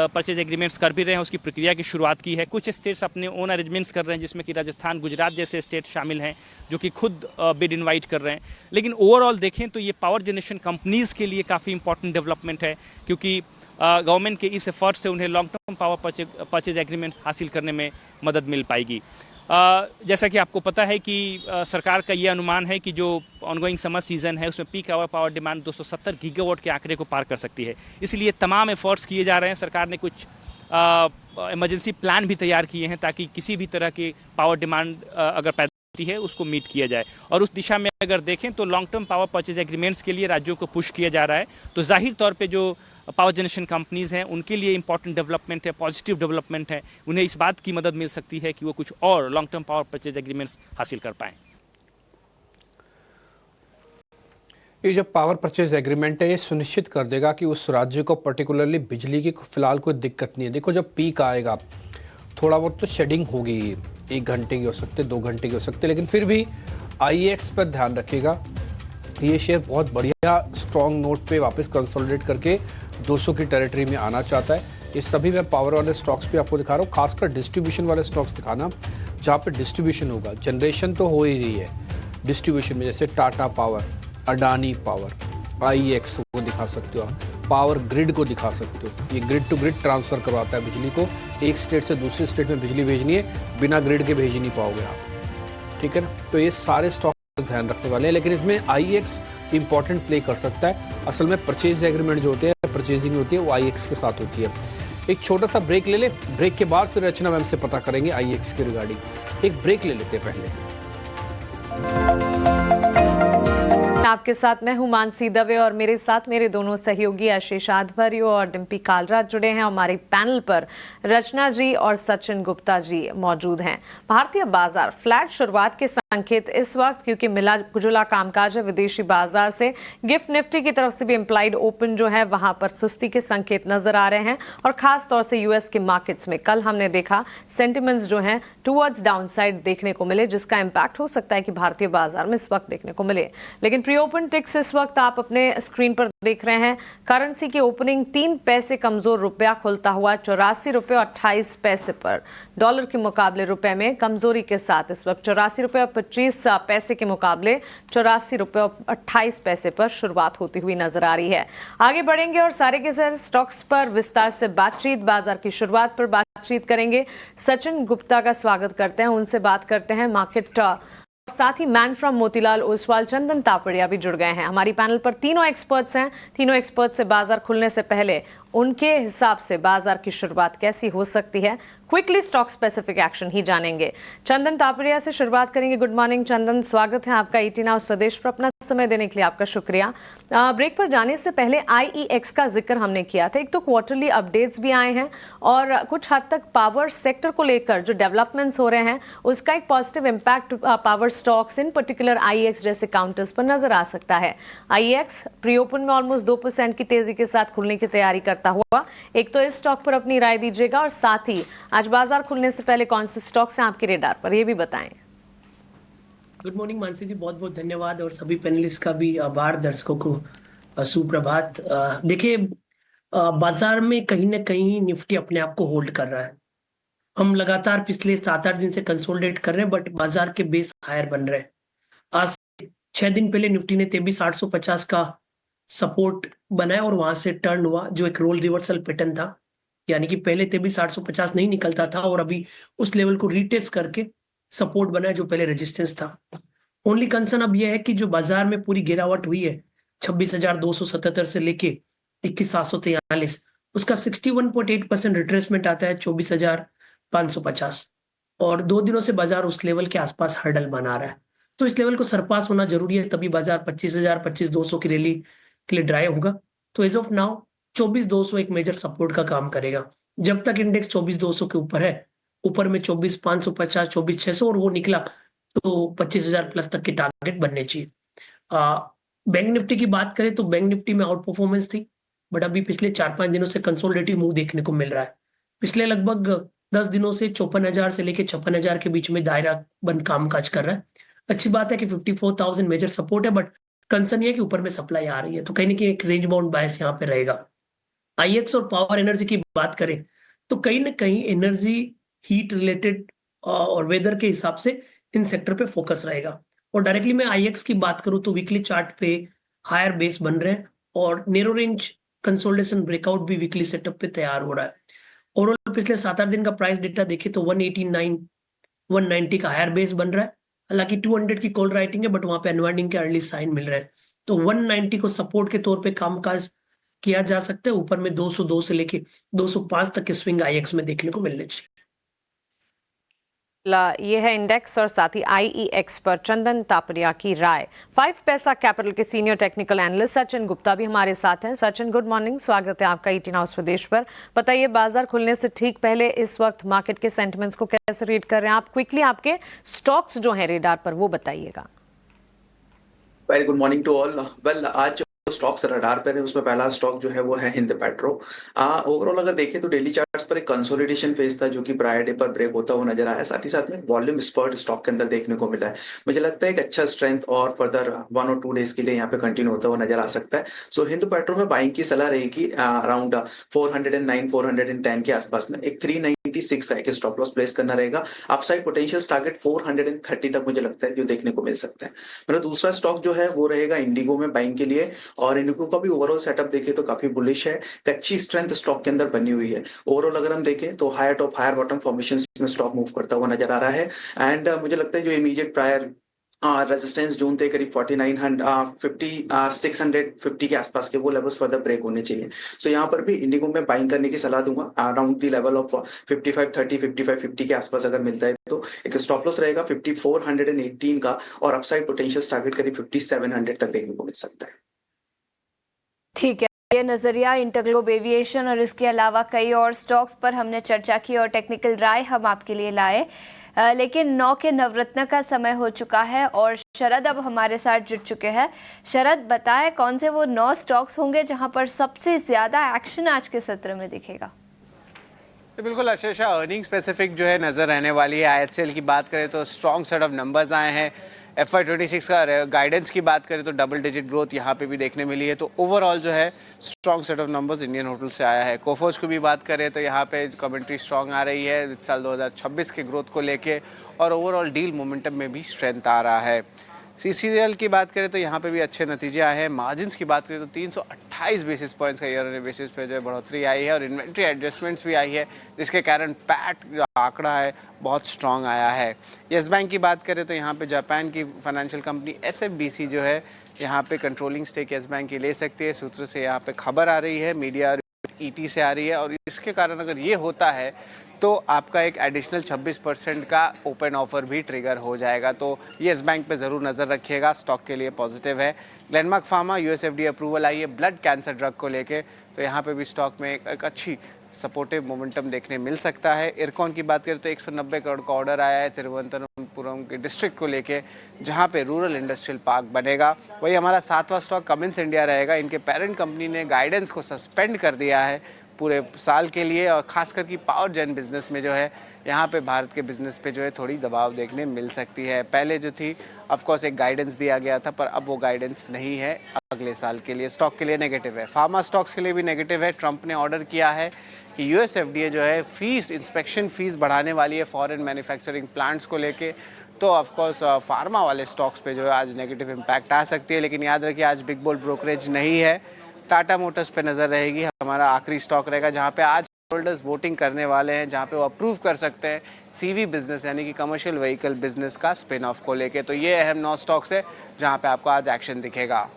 purchase agreements कर भी रहे हैं, उसकी प्रक्रिया की शुरुआत की है। कुछ स्टेट्स अपने ओन अरेंजमेंट्स कर रहे हैं, जिसमें कि राजस्थान, गुजरात जैसे स्टेट शामिल हैं, जो कि खुद बिड इनवाइट कर रहे हैं। लेकिन ओवरऑल देखें तो ये पावर जनरेशन कंपनीज़ के लिए काफ़ी इंपॉर्टेंट डेवलपमेंट है, क्योंकि गवर्नमेंट के इस एफर्ट से उन्हें long term power purchase agreement हासिल करने में मदद मिल पाएगी। जैसा कि आपको पता है कि सरकार का ये अनुमान है कि जो ऑनगोइंग समर सीजन है उसमें peak hour power demand 270 gigawatt के आंकड़े को पार कर सकती है। इसलिए तमाम एफर्ट्स किए जा रहे हैं। सरकार ने कुछ इमरजेंसी प्लान भी तैयार किए हैं, ताकि किसी भी तरह की पावर डिमांड अगर पैदा होती है उसको मीट किया जाए। और उस दिशा में अगर देखें तो long term power purchase agreements के लिए राज्यों को पुश किया जा रहा है। तो जाहिर तौर पे जो पावर जनरेशन कंपनीज़ हैं उनके लिए इंपॉर्टेंट डेवलपमेंट है, पॉजिटिव डेवलपमेंट है। उन्हें इस बात की मदद मिल सकती है कि वो कुछ और long term power purchase agreements हासिल कर पाएँ। ये जो पावर परचेज एग्रीमेंट है ये सुनिश्चित कर देगा कि उस राज्य को पर्टिकुलरली बिजली की फिलहाल कोई दिक्कत नहीं है। देखो, जब पीक आएगा थोड़ा बहुत तो शेडिंग होगी, 1 घंटे की हो सकते, 2 घंटे की हो सकते, लेकिन फिर भी IEX पर ध्यान रखिएगा। ये शेयर बहुत बढ़िया स्ट्रॉन्ग नोट पे वापस कंसोलिडेट करके 200 की टेरिटरी में आना चाहता है। ये सभी मैं पावर वाले स्टॉक्स पे आपको दिखा रहा हूँ, खासकर डिस्ट्रीब्यूशन वाले स्टॉक्स दिखाना, जहाँ पे डिस्ट्रीब्यूशन होगा। जनरेशन तो हो ही रही है, डिस्ट्रीब्यूशन में जैसे Tata power, Adani power, IEX को दिखा सकते हो आप, पावर ग्रिड को दिखा सकते हो। ये ग्रिड टू ग्रिड ट्रांसफ़र करवाता है बिजली को, एक स्टेट से दूसरे स्टेट में बिजली भेजनी है, बिना ग्रिड के भेज नहीं पाओगे आप, ठीक है ना। तो ये सारे स्टॉक ध्यान रखने वाले हैं, लेकिन इसमें IEX इंपॉर्टेंट प्ले कर सकता है। असल में परचेज एग्रीमेंट जो होते हैं, परचेजिंग होती है, वो IEX के साथ होती है। एक छोटा सा ब्रेक ले ले, ब्रेक के बाद फिर रचना मैम से पता करेंगे IEX के रिगार्डिंग। एक ब्रेक ले लेते हैं पहले। आपके साथ मैं हूं मानसी दवे और मेरे साथ मेरे दोनों सहयोगी आशीष आध्वर्य और डिम्पी कालराज जुड़े हैं। हमारे पैनल पर रचना जी और सचिन गुप्ता जी मौजूद हैं। भारतीय बाजार फ्लैट शुरुआत के संकेत इस वक्त, क्योंकि मिला जुला कामकाज है विदेशी बाजार से। गिफ्ट निफ्टी की तरफ से भी इम्प्लाइड ओपन जो है वहां पर सुस्ती के संकेत नजर आ रहे हैं, और खास तौर से यूएस के मार्केट्स में कल हमने देखा सेंटिमेंट्स जो हैं टुवर्ड्स डाउनसाइड देखने को मिले, जिसका इंपैक्ट हो सकता है कि भारतीय बाजार में इस वक्त देखने को मिले। लेकिन प्री ओपन टिक्स इस वक्त आप अपने स्क्रीन पर देख रहे हैं। करेंसी की ओपनिंग 3 पैसे कमजोर, रुपया खुलता हुआ 84 रुपये और 28 पैसे पर। डॉलर के मुकाबले रुपए में कमजोरी के साथ इस वक्त 84 रुपये और 25 पैसे के मुकाबले 84 रुपये और 28 पैसे पर शुरुआत होती हुई नजर आ रही है। आगे बढ़ेंगे और सारे के सारे स्टॉक्स पर विस्तार से बातचीत, बाजार की शुरुआत पर बातचीत करेंगे। सचिन गुप्ता का स्वागत करते हैं, उनसे बात करते हैं मार्केट। साथ ही मैन फ्रॉम मोतीलाल ओसवाल चंदन तापड़िया भी जुड़ गए हैं हमारी पैनल पर। तीनों एक्सपर्ट्स हैं। तीनों एक्सपर्ट्स से बाजार खुलने से पहले उनके हिसाब से बाजार की शुरुआत कैसी हो सकती है, क्विकली स्टॉक स्पेसिफिक एक्शन ही जानेंगे। चंदन तापड़िया से शुरुआत करेंगे। गुड मॉर्निंग चंदन, स्वागत है आपका ET नाउ स्वदेश पर। अपना समय देने के लिए आपका शुक्रिया। ब्रेक पर जाने से पहले IEX का जिक्र हमने किया था। एक तो क्वार्टरली अपडेट्स भी आए हैं और कुछ हद तक पावर सेक्टर को लेकर जो डेवलपमेंट्स हो रहे हैं उसका एक पॉजिटिव इम्पैक्ट पावर स्टॉक्स इन पर्टिकुलर IEX जैसे काउंटर्स पर नजर आ सकता है। IEX प्री ओपन में ऑलमोस्ट 2% की तेजी के साथ खुलने की तैयारी करता हुआ। एक तो इस स्टॉक पर अपनी राय दीजिएगा, और साथ ही आज बाजार खुलने से पहले कौन से स्टॉक्स हैं आपके रेडार पर, ये भी बताएं। गुड मॉर्निंग मानसी जी, बहुत बहुत धन्यवाद, और सभी पैनलिस्ट का भी आभार, दर्शकों को सुप्रभात। देखिए, बाजार में कहीं ना कहीं निफ्टी अपने आप को होल्ड कर रहा है। हम लगातार पिछले 7-8 दिन से कंसोलिडेट कर रहे हैं, बट बाजार के बेस हायर बन रहे हैं। आज 6 दिन पहले निफ्टी ने 23,850 का सपोर्ट बनाया और वहां से टर्न हुआ, जो एक रोल रिवर्सल पैटर्न था, यानी कि पहले 23,850 नहीं निकलता था और अभी उस लेवल को रीटेस्ट करके सपोर्ट बनाया जो पहले रेजिस्टेंस था। ओनली कंसर्न अब यह है कि जो बाजार में पूरी गिरावट हुई है 26,277 से लेके 21,743, उसका 61.8% रिट्रेसमेंट आता है 24,550, और 2 दिनों से बाजार उस लेवल के आसपास हर्डल बना रहा है। तो इस लेवल को सरपास होना जरूरी है, तभी बाजार 25,000 25,200 की रैली के लिए ड्राइव होगा। तो एज ऑफ नाउ 24,200 एक मेजर सपोर्ट का काम करेगा। जब तक इंडेक्स 24,200 के ऊपर है, ऊपर में 24,550 24,600 और वो निकला तो 25,000 प्लस तक के टारगेट बनने चाहिए। बैंक निफ्टी की बात करें तो बैंक निफ्टी में आउट परफॉर्मेंस थी, बट अभी पिछले 4-5 दिनों से कंसोलिडेटिव मूव देखने को मिल रहा है। पिछले लगभग 10 दिनों से 54,000 से लेके 56,000 के बीच में दायरा बंद कामकाज कर रहा है। अच्छी बात है कि 54,000 मेजर सपोर्ट है, बट कंसर्न ये है कि ऊपर में सप्लाई आ रही है, तो कहीं ना कहीं एक रेंज बाउंड बायस यहाँ पे रहेगा। आईएक्स और पावर एनर्जी की बात करें तो कहीं ना कहीं एनर्जी हीट रिलेटेड और वेदर के हिसाब से इन सेक्टर पे फोकस रहेगा। और डायरेक्टली मैं आईएक्स की बात करूं तो वीकली चार्ट पे हायर बेस बन रहे हैं और नैरो रेंज कंसोलिडेशन ब्रेकआउट भी वीकली सेटअप पे तैयार हो रहा है। ओवरऑल पिछले 7-8 दिन का प्राइस डेटा देखे तो 189 190 का हायर बेस बन रहा है। हालांकि 200 की कॉल राइटिंग है बट वहां पे अनवाइंडिंग के अर्ली साइन मिल रहे हैं, तो 190 को सपोर्ट के तौर पे कामकाज किया जा सकता है। ऊपर में 202 से लेके 205 तक के स्विंग आईएक्स में देखने को मिलने चाहिए। ये है इंडेक्स और साथ ही आईईएक्स पर चंदन तापरिया की राय। 5 पैसा कैपिटल के senior technical analyst Sachin Gupta भी हमारे साथ हैं। सचिन, गुड मॉर्निंग, स्वागत है आपका ईटी नाउ स्वदेश पर। बताइए, बाजार खुलने से ठीक पहले इस वक्त मार्केट के सेंटिमेंट्स को कैसे रीड कर रहे हैं आप? क्विकली आपके स्टॉक्स जो हैं रेडार पर वो बताइएगा। Very good morning to all. Well, आज स्टॉक्स रडार पर है उसमें पहला स्टॉक जो है वो है हिंद पेट्रो। ओवरऑल अगर देखें तो डेली चार्ट्स पर एक कंसोलिडेशन फेज था जो कि प्रायर डे पर ब्रेक होता हुआ नजर आया। साथ ही साथ में वॉल्यूम स्पर्ट स्टॉक के अंदर देखने को मिला है। मुझे लगता है एक अच्छा स्ट्रेंथ और फर्दर 1 और 2 डेज के लिए यहाँ पे कंटिन्यू होता हुआ नजर आ सकता है। सो हिंद पेट्रो में बाइंग की सलाह रहेगी अराउंड 409 410 के आसपास में। एक 396 है कि स्टॉप लॉस प्लेस करना रहेगा। अपसाइड पोटेंशियल टारगेट 430 तक मुझे लगता है जो देखने को मिल सकता है। मेरा दूसरा स्टॉक जो है वो रहेगा इंडिगो में बाइंग के लिए, और इंडिगो का भी ओवरऑल सेटअप देखें तो काफी बुलिश है। अच्छी स्ट्रेंथ स्टॉक के अंदर बनी हुई है। ओवरऑल अगर हम देखें तो higher top higher bottom formation में स्टॉक मूव करता हुआ नजर आ रहा है। एंड मुझे लगता है जो इमीडिएट प्रायर रेजिस्टेंस जोन थे करीब 650 के आसपास के वो लेवल्स फर्दर ब्रेक होने चाहिए। सो यहाँ पर भी इंडिगो में बाइंग करने की सलाह दूंगा अराउंड द लेवल ऑफ 5530 5550 के आसपास अगर मिलता है तो एक स्टॉप लॉस रहेगा 5418 का, और अपसाइड पोटेंशियल टारगेट करीब 5700 तक देखने को मिल सकता है। ठीक है, ये नजरिया इंटरग्लोब एविएशन और इसके अलावा कई और स्टॉक्स पर हमने चर्चा की और टेक्निकल राय हम आपके लिए लाए। लेकिन 9 के नवरत्न का समय हो चुका है और शरद अब हमारे साथ जुड़ चुके हैं। शरद, बताएं कौन से वो 9 स्टॉक्स होंगे जहां पर सबसे ज्यादा एक्शन आज के सत्र में दिखेगा? बिल्कुल आशीषा, अर्निंग स्पेसिफिक जो है नजर रहने वाली है। आईएचसीएल की बात करें तो स्ट्रॉन्ग सेट ऑफ नंबर्स आए हैं। FY26 का गाइडेंस की बात करें तो डबल डिजिट ग्रोथ यहाँ पे भी देखने मिली है। तो ओवरऑल जो है strong set of numbers Indian hotel से आया है। कोफोज की भी बात करें तो यहाँ पे कमेंट्री स्ट्रॉन्ग आ रही है इस साल 2026 के ग्रोथ को लेके, और ओवरऑल डील मोमेंटम में भी स्ट्रेंथ आ रहा है। CCL की बात करें तो यहाँ पे भी अच्छे नतीजे आए हैं। मार्जिन्स की बात करें तो 328 बेसिस पॉइंट्स का ईयर बेसिस पे जो है बढ़ोतरी आई है, और इन्वेंट्री एडजस्टमेंट्स भी आई है जिसके कारण पैट जो आंकड़ा है बहुत स्ट्रॉन्ग आया है। येस बैंक की बात करें तो यहाँ पे जापान की फाइनेंशियल कंपनी SFBC जो है यहाँ पे कंट्रोलिंग स्टेक येस बैंक की ले सकती है। सूत्र से यहाँ पे खबर आ रही है, मीडिया ET से आ रही है, और इसके कारण अगर ये होता है तो आपका एक एडिशनल 26% का ओपन ऑफर भी ट्रिगर हो जाएगा। तो येस बैंक पे ज़रूर नज़र रखिएगा, स्टॉक के लिए पॉजिटिव है। Glenmark Pharma US FDA approval आई है ब्लड कैंसर ड्रग को लेके, तो यहाँ पे भी स्टॉक में एक अच्छी सपोर्टिव मोमेंटम देखने मिल सकता है। इरकॉन की बात करें तो 190 करोड़ का ऑर्डर आया है तिरुवनंतपुरम के डिस्ट्रिक्ट को लेके, जहाँ पे रूरल इंडस्ट्रियल पार्क बनेगा। वही हमारा 7वां स्टॉक कमिंस इंडिया रहेगा। इनके पेरेंट कंपनी ने गाइडेंस को सस्पेंड कर दिया है पूरे साल के लिए, और खासकर कि पावर जेन बिजनेस में जो है यहाँ पे भारत के बिजनेस पे जो है थोड़ी दबाव देखने मिल सकती है। पहले जो थी ऑफ कोर्स एक गाइडेंस दिया गया था, पर अब वो गाइडेंस नहीं है अगले साल के लिए। स्टॉक के लिए नेगेटिव है। फार्मा स्टॉक्स के लिए भी नेगेटिव है। ट्रंप ने ऑर्डर किया है कि US FDA जो है फीस इंस्पेक्शन फीस बढ़ाने वाली है फॉरेन मैन्युफैक्चरिंग प्लांट्स को लेके, तो ऑफ कोर्स फार्मा वाले स्टॉक्स पे जो है आज नेगेटिव इम्पैक्ट आ सकती है। लेकिन याद रखिए आज बिग बोल्ड ब्रोकरेज नहीं है। टाटा मोटर्स पे नज़र रहेगी, हमारा आखिरी स्टॉक रहेगा जहाँ पे आज होल्डर्स वोटिंग करने वाले हैं, जहाँ पे वो अप्रूव कर सकते हैं CV बिजनेस यानी कि कमर्शियल व्हीकल बिजनेस का स्पिन ऑफ को लेके। तो ये अहम 9 स्टॉक्स है जहाँ पे आपको आज एक्शन दिखेगा।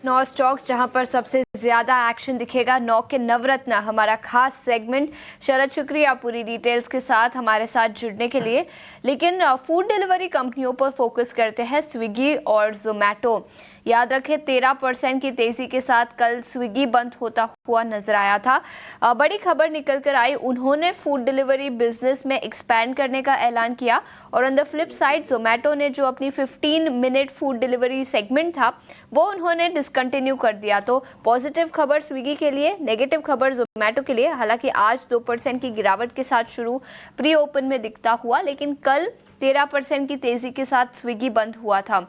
9 स्टॉक्स जहां पर सबसे ज्यादा एक्शन दिखेगा। 9 के नवरत्न हमारा खास सेगमेंट। शरद, शुक्रिया पूरी डिटेल्स के साथ हमारे साथ जुड़ने के लिए। लेकिन फूड डिलीवरी कंपनियों पर फोकस करते हैं, स्विगी और जोमैटो। याद रखें 13% की तेजी के साथ कल स्विगी बंद होता हुआ नजर आया था। बड़ी खबर निकल कर आई, उन्होंने फूड डिलीवरी बिजनेस में एक्सपैंड करने का ऐलान किया, और on the flip side Zomato ने जो अपनी 15 मिनट फूड डिलीवरी सेगमेंट था वो उन्होंने डिसकंटिन्यू कर दिया। तो पॉजिटिव खबर स्विगी के लिए, नेगेटिव खबर जोमैटो के लिए। हालांकि आज 2% की गिरावट के साथ शुरू प्री ओपन में दिखता हुआ, लेकिन कल 13% की तेजी के साथ स्विगी बंद हुआ था।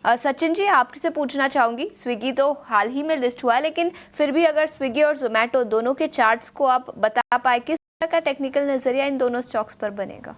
सचिन जी, आपसे पूछना चाहूंगी, स्विगी तो हाल ही में लिस्ट हुआ है, लेकिन फिर भी अगर स्विगी और जोमेटो दोनों के चार्ट्स को आप बता पाए, किस तरह का टेक्निकल नजरिया इन दोनों स्टॉक्स पर बनेगा?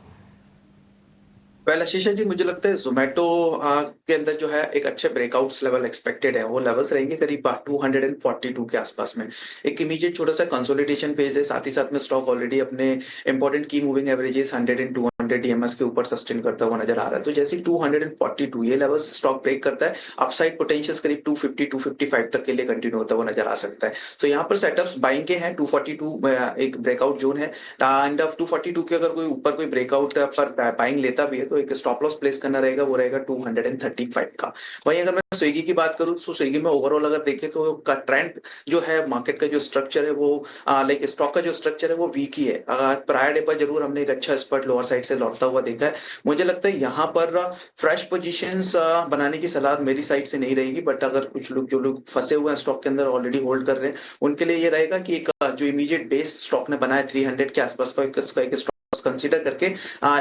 वेल आशीषा जी, मुझे लगता है जोमेटो के अंदर जो है एक अच्छे ब्रेकआउट्स लेवल एक्सपेक्टेड है। वो लेवल्स रहेंगे करीब 242 के आसपास में। एक इमीडिएट छोटा सा कंसोलिडेशन फेज है, साथ ही साथ में स्टॉक ऑलरेडी अपने इंपॉर्टेंट की मूविंग एवरेजेस 100 एंड 200 EMS के ऊपर सस्टेन करता हुआ नजर आ रहा है। तो जैसे 242 ये लेवल्स स्टॉक ब्रेक करता है, अपसाइड पोटेंशियल करीब 250 255 तक के लिए कंटिन्यू होता हुआ नजर आ सकता है। तो यहाँ पर सेटअप्स बाइंग के हैं। 242 एक ब्रेकआउट जोन है, एंड 242 के अगर कोई ऊपर कोई ब्रेकआउट पर बाइंग लेता भी है तो एक स्टॉप लॉस प्लेस करना रहेगा, वो रहेगा 235 का। वहीं अगर मैं स्विगी की बात करूं तो स्विगी में ओवरऑल अगर देखें तो का ट्रेंड जो है, मार्केट का जो स्ट्रक्चर है वो लाइक स्टॉक का जो स्ट्रक्चर है वो वीक ही है। प्रायर डे पर जरूर हमने एक अच्छा स्पर्ट लोअर साइड से लौटता हुआ देखा है। मुझे लगता है यहाँ पर फ्रेश पोजीशंस बनाने की सलाह मेरी साइड से नहीं रहेगी, बट अगर कुछ लोग जो लोग फंसे हुए हैं स्टॉक के अंदर ऑलरेडी होल्ड कर रहे हैं, उनके लिए ये रहेगा कि एक जो इमीडिएट बेस स्टॉक ने बनाया 300 के आसपास का एक कंसीडर करके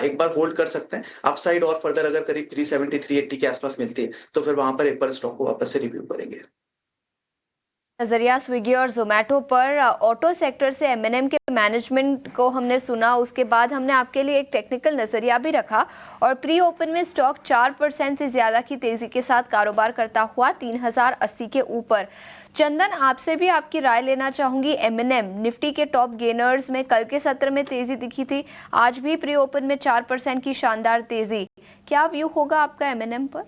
एक बार होल्ड कर सकते हैं। अपसाइड और फर्दर अगर करीब 370 380 के आसपास मिलती है तो फिर वहां पर एक बार स्टॉक को वापस से रिव्यू करेंगे। नजरिया स्विगी और जोमेटो पर। ऑटो सेक्टर से एमएनएम के मैनेजमेंट को हमने सुना, उसके बाद हमने आपके लिए एक टेक्निकल नजरिया भी रखा और प्री ओपन में स्टॉक 4% से ज्यादा की तेजी के साथ कारोबार करता हुआ 3080 के ऊपर। चंदन, आपसे भी आपकी राय लेना चाहूंगी। एमएनएम निफ्टी के टॉप गेनर्स में कल के सत्र में तेजी दिखी थी, आज भी प्री ओपन में 4% की शानदार तेजी। क्या व्यू होगा आपका एमएनएम पर?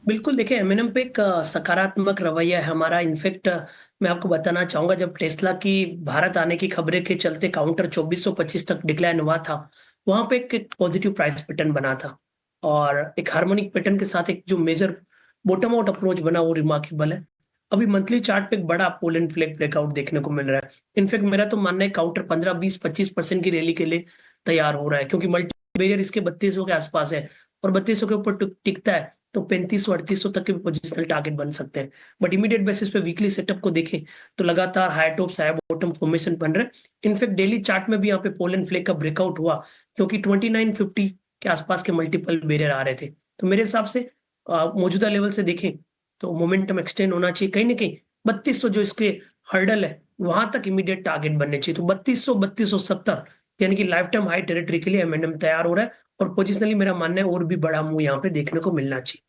बिल्कुल, देखिए एमएनएम पे एक सकारात्मक रवैया है हमारा। इनफैक्ट मैं आपको बताना चाहूंगा, जब टेस्ला की भारत आने की खबरें के चलते काउंटर 2425 तक डिक्लाइन हुआ था, वहां पे एक पॉजिटिव प्राइस पैटर्न बना था और एक हार्मोनिक पैटर्न के साथ एक जो मेजर बॉटम आउट अप्रोच बना वो रिमार्केबल है। अभी मंथली चार्ट पे एक बड़ा पोल एंड फ्लैग ब्रेकआउट देखने को मिल रहा है। इनफैक्ट मेरा तो मानना है काउंटर 15 20 25% की रैली के लिए तैयार हो रहा है, क्योंकि मल्टी बैरियर इसके 3200 के आसपास है और 3200 के ऊपर टिकता है तो 3500 3800 तक के पोजिशनल टारगेट बन सकते हैं। बट इमीडिएट बेसिस पे वीकली सेटअप को देखें तो लगातार high tops high bottom formation बन रहे हैं। इनफैक्ट डेली चार्ट में भी यहाँ पे पोल एंड फ्लैग का ब्रेकआउट हुआ, क्योंकि 2950 के आसपास के मल्टीपल बैरियर आ रहे थे। तो मेरे हिसाब से मौजूदा लेवल से देखें तो मोमेंटम एक्सटेंड होना चाहिए। कहीं ना कहीं 3200 जो इसके हर्डल है वहां तक इमीडिएट टारगेट बनने चाहिए। तो 3200 3270 यानी कि लाइफ टाइम हाई टेरिटरी के लिए एमएनएम तैयार हो रहा है और पोजिशनली मेरा मानना है और भी बड़ा मूव यहाँ पे देखने को मिलना चाहिए।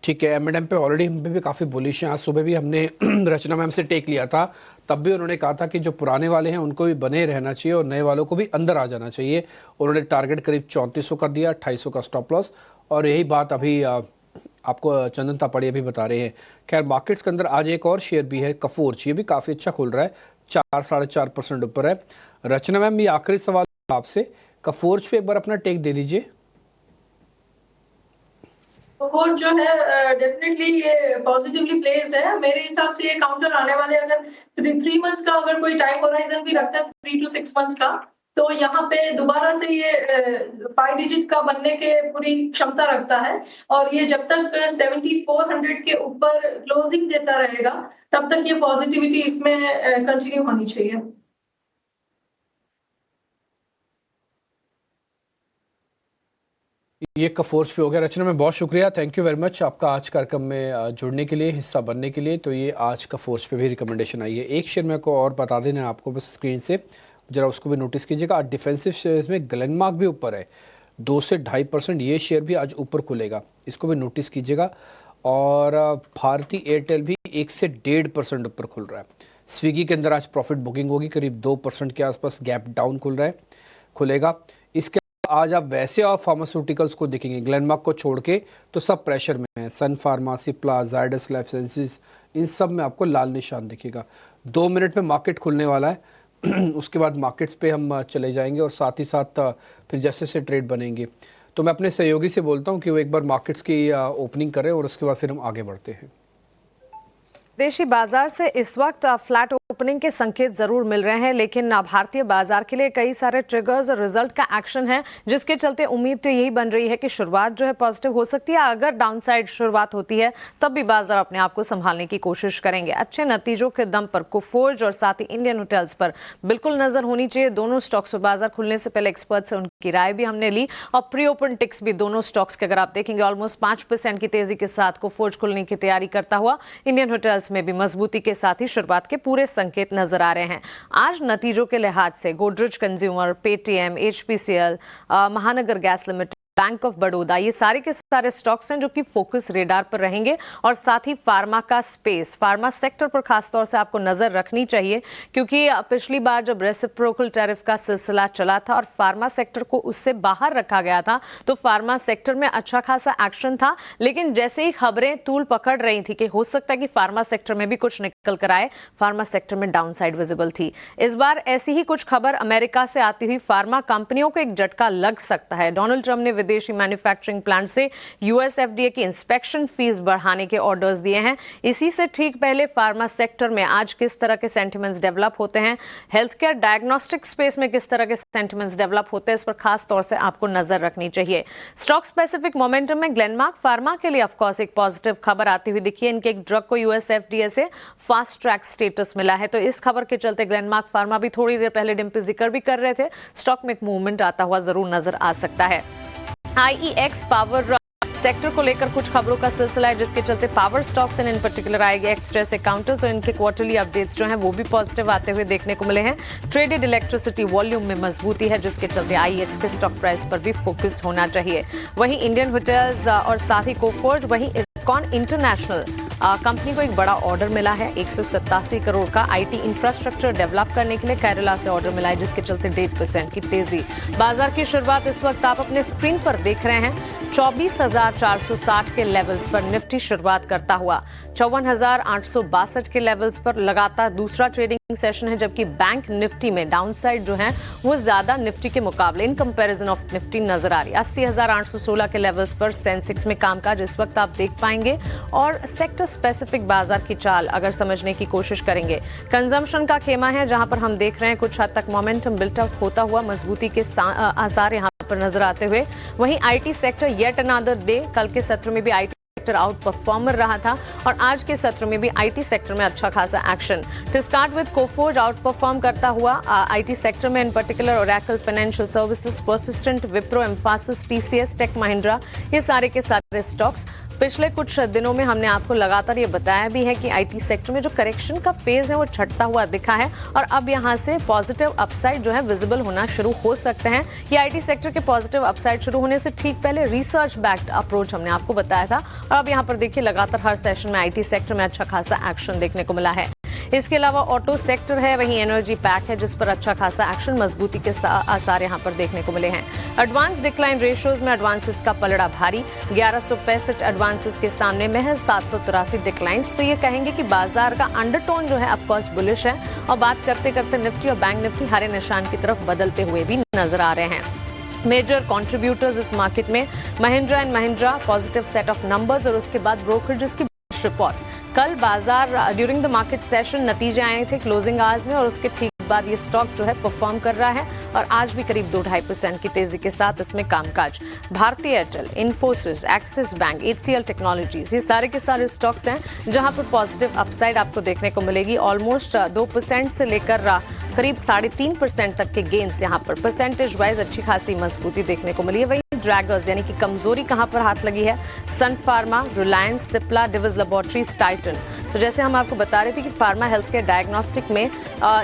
ठीक है, एमएनएम पे ऑलरेडी हम पे भी काफ़ी बुलिश हैं। आज सुबह भी हमने रचना मैम से टेक लिया था, तब भी उन्होंने कहा था कि जो पुराने वाले हैं उनको भी बने रहना चाहिए और नए वालों को भी अंदर आ जाना चाहिए। उन्होंने टारगेट करीब 3400 कर दिया, 2800 का स्टॉप लॉस, और यही बात अभी आपको चंदन तापड़िया भी बता रहे हैं। खैर, मार्केट्स के अंदर आज एक और शेयर भी है कफोर्ज, ये भी काफ़ी अच्छा खुल रहा है, 4 साढ़े 4% ऊपर है। रचना मैम, ये आखिरी सवाल आपसे, कफोर्ज पे एक बार अपना टेक दे लीजिए। और जो है डेफिनेटली ये पॉजिटिवली प्लेस्ड है। मेरे हिसाब से ये काउंटर आने वाले अगर 3 मंथ्स का अगर कोई टाइम होराइजन भी रखता है 3 to 6 मंथ्स का, तो यहाँ पे दोबारा से ये 5 डिजिट का बनने के पूरी क्षमता रखता है। और ये जब तक 7400 के ऊपर क्लोजिंग देता रहेगा तब तक ये पॉजिटिविटी इसमें कंटिन्यू होनी चाहिए। ये कफोर्ज पे हो गया। रचना में बहुत शुक्रिया, थैंक यू वेरी मच आपका आज कार्यक्रम में जुड़ने के लिए, हिस्सा बनने के लिए। तो ये आज कफोर्ज पे भी रिकमेंडेशन आई है। एक शेयर मेरे को और बता देना है आपको बस स्क्रीन से, जरा उसको भी नोटिस कीजिएगा। आज डिफेंसिव शेयर्स में ग्लेनमार्क भी ऊपर है, 2 से 2.5%। ये शेयर भी आज ऊपर खुलेगा, इसको भी नोटिस कीजिएगा। और भारती एयरटेल भी 1 से 1.5% ऊपर खुल रहा है। स्विगी के अंदर आज प्रॉफिट बुकिंग होगी, करीब 2% के आसपास गैप डाउन खुलेगा। इसके आज आप वैसे और फार्मास्यूटिकल्स को देखेंगे, ग्लेनमार्क को छोड़ के तो सब प्रेशर में है। सन फार्मा, सिप्ला, जायडस लाइफ साइंसेज, इन सब में आपको लाल निशान दिखेगा। 2 मिनट में मार्केट खुलने वाला है उसके बाद मार्केट्स पे हम चले जाएंगे और साथ ही साथ फिर जैसे से ट्रेड बनेंगे। तो मैं अपने सहयोगी से बोलता हूँ कि वो एक बार मार्केट्स की ओपनिंग करें और उसके बाद फिर हम आगे बढ़ते हैं। विदेशी बाजार से इस वक्त फ्लैट ओपनिंग के संकेत जरूर मिल रहे हैं, लेकिन भारतीय बाजार के लिए कई सारे ट्रिगर्स और रिजल्ट का एक्शन है, जिसके चलते उम्मीद तो यही बन रही है कि शुरुआत जो है पॉजिटिव हो सकती है। अगर डाउनसाइड शुरुआत होती है तब भी बाजार अपने आप को संभालने की कोशिश करेंगे। अच्छे नतीजों के दम पर कोफोर्ज और साथ ही इंडियन होटल्स पर बिल्कुल नजर होनी चाहिए। दोनों स्टॉक्स पर बाजार खुलने से पहले एक्सपर्ट से उनकी राय भी हमने ली और प्री ओपन टिक्स भी दोनों स्टॉक्स के अगर आप देखेंगे ऑलमोस्ट 5% की तेजी के साथ कोफोर्ज खुलने की तैयारी करता हुआ, इंडियन होटल्स में भी मजबूती के साथ ही शुरुआत के पूरे संकेत नजर आ रहे हैं। आज नतीजों के लिहाज से गोदरेज कंज्यूमर, पेटीएम, HPCL, महानगर gas limited, bank of Baroda, ये सारे के सारे स्टॉक्स हैं जो कि फोकस रेडार पर रहेंगे। और साथ ही फार्मा का स्पेस, फार्मा सेक्टर पर खासतौर से आपको नजर रखनी चाहिए, क्योंकि पिछली बार जब रेसिप्रोकल टैरिफ का सिलसिला चला था और फार्मा सेक्टर को उससे बाहर रखा गया था, तो फार्मा सेक्टर में अच्छा खासा एक्शन था। लेकिन जैसे ही खबरें तूल पकड़ रही थी कि हो सकता है कि फार्मा सेक्टर में भी कुछ निकल कर आए, फार्मा सेक्टर में डाउनसाइड विजिबल थी। इस बार ऐसी ही कुछ खबर अमेरिका से आती हुई फार्मा कंपनियों को एक झटका लग सकता है। डोनाल्ड ट्रंप ने विदेशी मैन्युफैक्चरिंग प्लांट से US FDA की इंस्पेक्शन फीस बढ़ाने के ऑर्डर्स दिए हैं। इसी से ठीक पहले फार्मा सेक्टर में आज किस तरह के सेंटिमेंट्स डेवलप होते हैं, हेल्थ केयर डायग्नोस्टिक स्पेस में किस तरह के सेंटिमेंट्स डेवलप होते हैं, इस पर खास तौर से आपको नजर रखनी चाहिए। स्टॉक स्पेसिफिक मोमेंटम में ग्लेनमार्क फार्मा के लिए ऑफकोर्स एक पॉजिटिव खबर आती हुई दिखी है। इनके एक ड्रग को US FDA से फास्ट ट्रैक स्टेटस मिला है, तो इस खबर के चलते ग्लेनमार्क फार्मा भी थोड़ी देर पहले डिम्पी जिक्र भी कर रहे थे, स्टॉक में एक मूवमेंट आता हुआ जरूर नजर आ सकता है। IEX पावर सेक्टर को लेकर कुछ खबरों का सिलसिला है, जिसके चलते पावर स्टॉक्स इन पर्टिकुलर आएंगे। एक्सट्रेस अकाउंटर्स और इनके क्वार्टरली अपडेट्स जो हैं वो भी पॉजिटिव आते हुए देखने को मिले हैं। ट्रेडेड इलेक्ट्रिसिटी वॉल्यूम में मजबूती है, जिसके चलते IEX के स्टॉक प्राइस पर भी फोकस होना चाहिए। वहीं इंडियन होटल्स और साथ ही कोफोर्ज, वहीं इरकॉन इंटरनेशनल कंपनी को एक बड़ा ऑर्डर मिला है 187 करोड़ का IT इंफ्रास्ट्रक्चर डेवलप करने के लिए केरला से ऑर्डर मिला है, जिसके चलते 1.5% की तेजी। बाजार की शुरुआत इस वक्त आप अपने स्क्रीन पर देख रहे हैं 24,460 के लेवल्स पर निफ्टी शुरुआत करता हुआ 54,862 के लेवल्स पर लगातार दूसरा ट्रेडिंग सेशन है, जबकि बैंक निफ्टी में डाउनसाइड जो है वो ज्यादा निफ्टी के मुकाबले इन कंपैरिजन ऑफ निफ्टी नजर आ रही है। 80,816 के लेवल्स पर सेंसेक्स में कामकाज इस वक्त आप देख पाएंगे। और सेक्टर स्पेसिफिक बाजार की चाल अगर समझने की कोशिश करेंगे, कंजम्पशन का खेमा है जहां पर हम देख रहे हैं कुछ हद तक मोमेंटम बिल्टअप होता हुआ मजबूती के आसार यहां पर नजर आते हुए। वहीं IT sector yet another day, कल के सत्र में भी IT सेक्टर आउट परफॉर्मर रहा था और आज के सत्र में भी IT सेक्टर में अच्छा खासा action. To start with Coforge outperform करता हुआ IT सेक्टर में in particular Oracle financial services, Persistent, Wipro, Mphasis, TCS, tech Mahindra, ये सारे के सारे स्टॉक्स पिछले कुछ दिनों में हमने आपको लगातार ये बताया भी है कि IT सेक्टर में जो करेक्शन का फेज है वो छटता हुआ दिखा है और अब यहाँ से पॉजिटिव अपसाइड जो है विजिबल होना शुरू हो सकते हैं। ये IT सेक्टर के पॉजिटिव अपसाइड शुरू होने से ठीक पहले रिसर्च बैक्ड अप्रोच हमने आपको बताया था और अब यहाँ पर देखिए लगातार हर सेशन में IT सेक्टर में अच्छा खासा एक्शन देखने को मिला है। इसके अलावा ऑटो सेक्टर है, वहीं एनर्जी पैक है जिस पर अच्छा खासा एक्शन, मजबूती के आसार यहां पर देखने को मिले हैं। एडवांस डिक्लाइन रेशियोज में एडवांसेस का पलड़ा भारी, 1165 एडवांसेस के सामने महज 783 डिक्लाइंस। तो ये कहेंगे कि बाजार का अंडरटोन जो है ऑफकोर्स बुलिश है और बात करते करते निफ्टी और बैंक निफ्टी हरे निशान की तरफ बदलते हुए भी नजर आ रहे हैं। मेजर कंट्रीब्यूटर्स इस मार्केट में Mahindra and Mahindra, positive set of numbers और उसके बाद ब्रोकरेजेस की रिपोर्ट। कल बाजार ड्यूरिंग द मार्केट सेशन नतीजे आए थे क्लोजिंग आवर्स में और उसके ठीक बाद ये स्टॉक जो है परफॉर्म कर रहा है और आज भी करीब 2-2.5% की तेजी के साथ इसमें कामकाज। भारतीय Airtel, Infosys, axis bank, HCL technologies, ये सारे के सारे स्टॉक्स हैं जहां पर पॉजिटिव अपसाइड आपको देखने को मिलेगी। ऑलमोस्ट 2% से लेकर करीब 3.5% तक के गेन्स यहाँ पर परसेंटेज वाइज अच्छी खासी मजबूती देखने को मिली है। वही ड्रैगर्स यानी कि कमजोरी कहां पर हाथ लगी है, सन फार्मा, रिलायंस, सिप्ला, डिविज लेबोरेटरीज, टाइटन। तो जैसे हम आपको बता रहे थे कि फार्मा हेल्थ केयर डायग्नोस्टिक में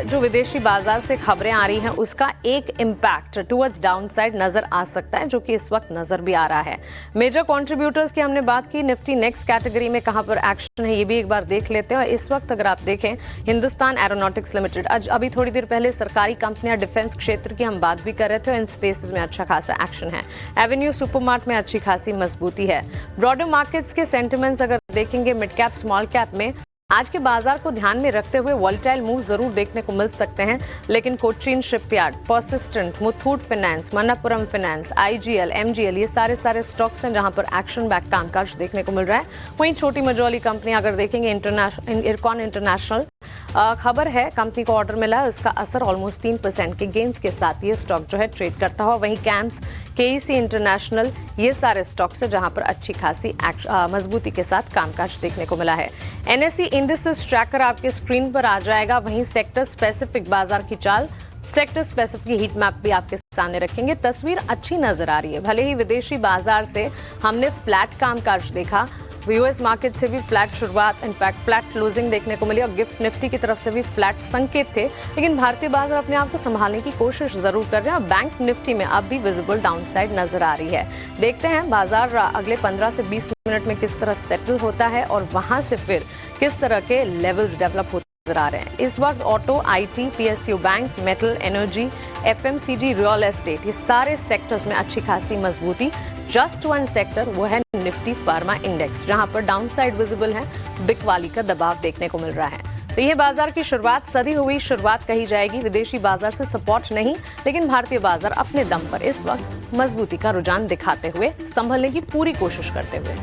जो विदेशी बाजार से खबरें आ रही हैं उसका एक इम्पैक्ट टुवर्ड्स डाउनसाइड नजर आ सकता है, जो कि इस वक्त नजर भी आ रहा है। मेजर कंट्रीब्यूटर्स की हमने बात की, निफ्टी नेक्स्ट कैटेगरी में कहां पर एक्शन है ये भी एक बार देख लेते हैं। और इस वक्त अगर आप देखें हिंदुस्तान एरोनॉटिक्स लिमिटेड, अभी थोड़ी देर पहले सरकारी कंपनियां डिफेंस क्षेत्र की हम बात भी कर रहे थे, इन स्पेसेस में अच्छा खासा एक्शन है। एवेन्यू सुपरमार्ट में अच्छी खासी मजबूती है। ब्रॉडर मार्केट्स के सेंटिमेंट्स अगर देखेंगे मिड कैप स्मॉल कैप में आज के बाजार को ध्यान में रखते हुए वॉलेटाइल मूव जरूर देखने को मिल सकते हैं, लेकिन Cochin shipyard, persistent, Muthoot finance, Manappuram finance, IGL, MGL, ये सारे स्टॉक्स हैं जहां पर एक्शन बैक कामकाज देखने को मिल रहा है। वहीं छोटी मझोली कंपनी अगर देखेंगे इरकॉन इंटरनेशनल, खबर है कंपनी को ऑर्डर मिला है, उसका असर ऑलमोस्ट 3% के गेन्स के साथ ये स्टॉक जो है ट्रेड करता हुआ। वहीं कैम्स, केईसी इंटरनेशनल, ये सारे स्टॉक्स है जहां पर अच्छी खासी मजबूती के साथ कामकाज देखने को मिला है। एनएसई इंडिसेस ट्रैकर आपके स्क्रीन पर आ जाएगा। वहीं सेक्टर स्पेसिफिक बाजार की चाल, सेक्टर स्पेसिफिक हीट मैप भी आपके सामने रखेंगे। तस्वीर अच्छी नजर आ रही है। भले ही विदेशी बाजार से हमने फ्लैट कामकाज देखा, यूएस मार्केट से भी फ्लैट शुरुआत, इनफैक्ट फ्लैट क्लोजिंग देखने को मिली और गिफ्ट निफ्टी की तरफ से भी फ्लैट संकेत थे, लेकिन भारतीय बाजार अपने आप को संभालने की कोशिश जरूर कर रहे हैं और बैंक निफ्टी में अब भी विजिबल डाउनसाइड नजर आ रही है। देखते हैं बाजार अगले 15 से 20 मिनट में किस तरह सेटल होता है और वहां से फिर किस तरह के लेवल्स डेवलप होते नजर आ रहे हैं। इस वक्त auto, IT, PSU bank, metal, energy, FMCG, real estate, ये सारे सेक्टर्स में अच्छी खासी मजबूती। जस्ट वन सेक्टर, वो है निफ्टी फार्मा इंडेक्स, जहां पर डाउनसाइड विजिबल है, बिकवाली का दबाव देखने को मिल रहा है। तो ये बाजार की शुरुआत सदी हुई शुरुआत कही जाएगी। विदेशी बाजार से सपोर्ट नहीं, लेकिन भारतीय बाजार अपने दम पर इस वक्त मजबूती का रुझान दिखाते हुए संभलने की पूरी कोशिश करते हुए।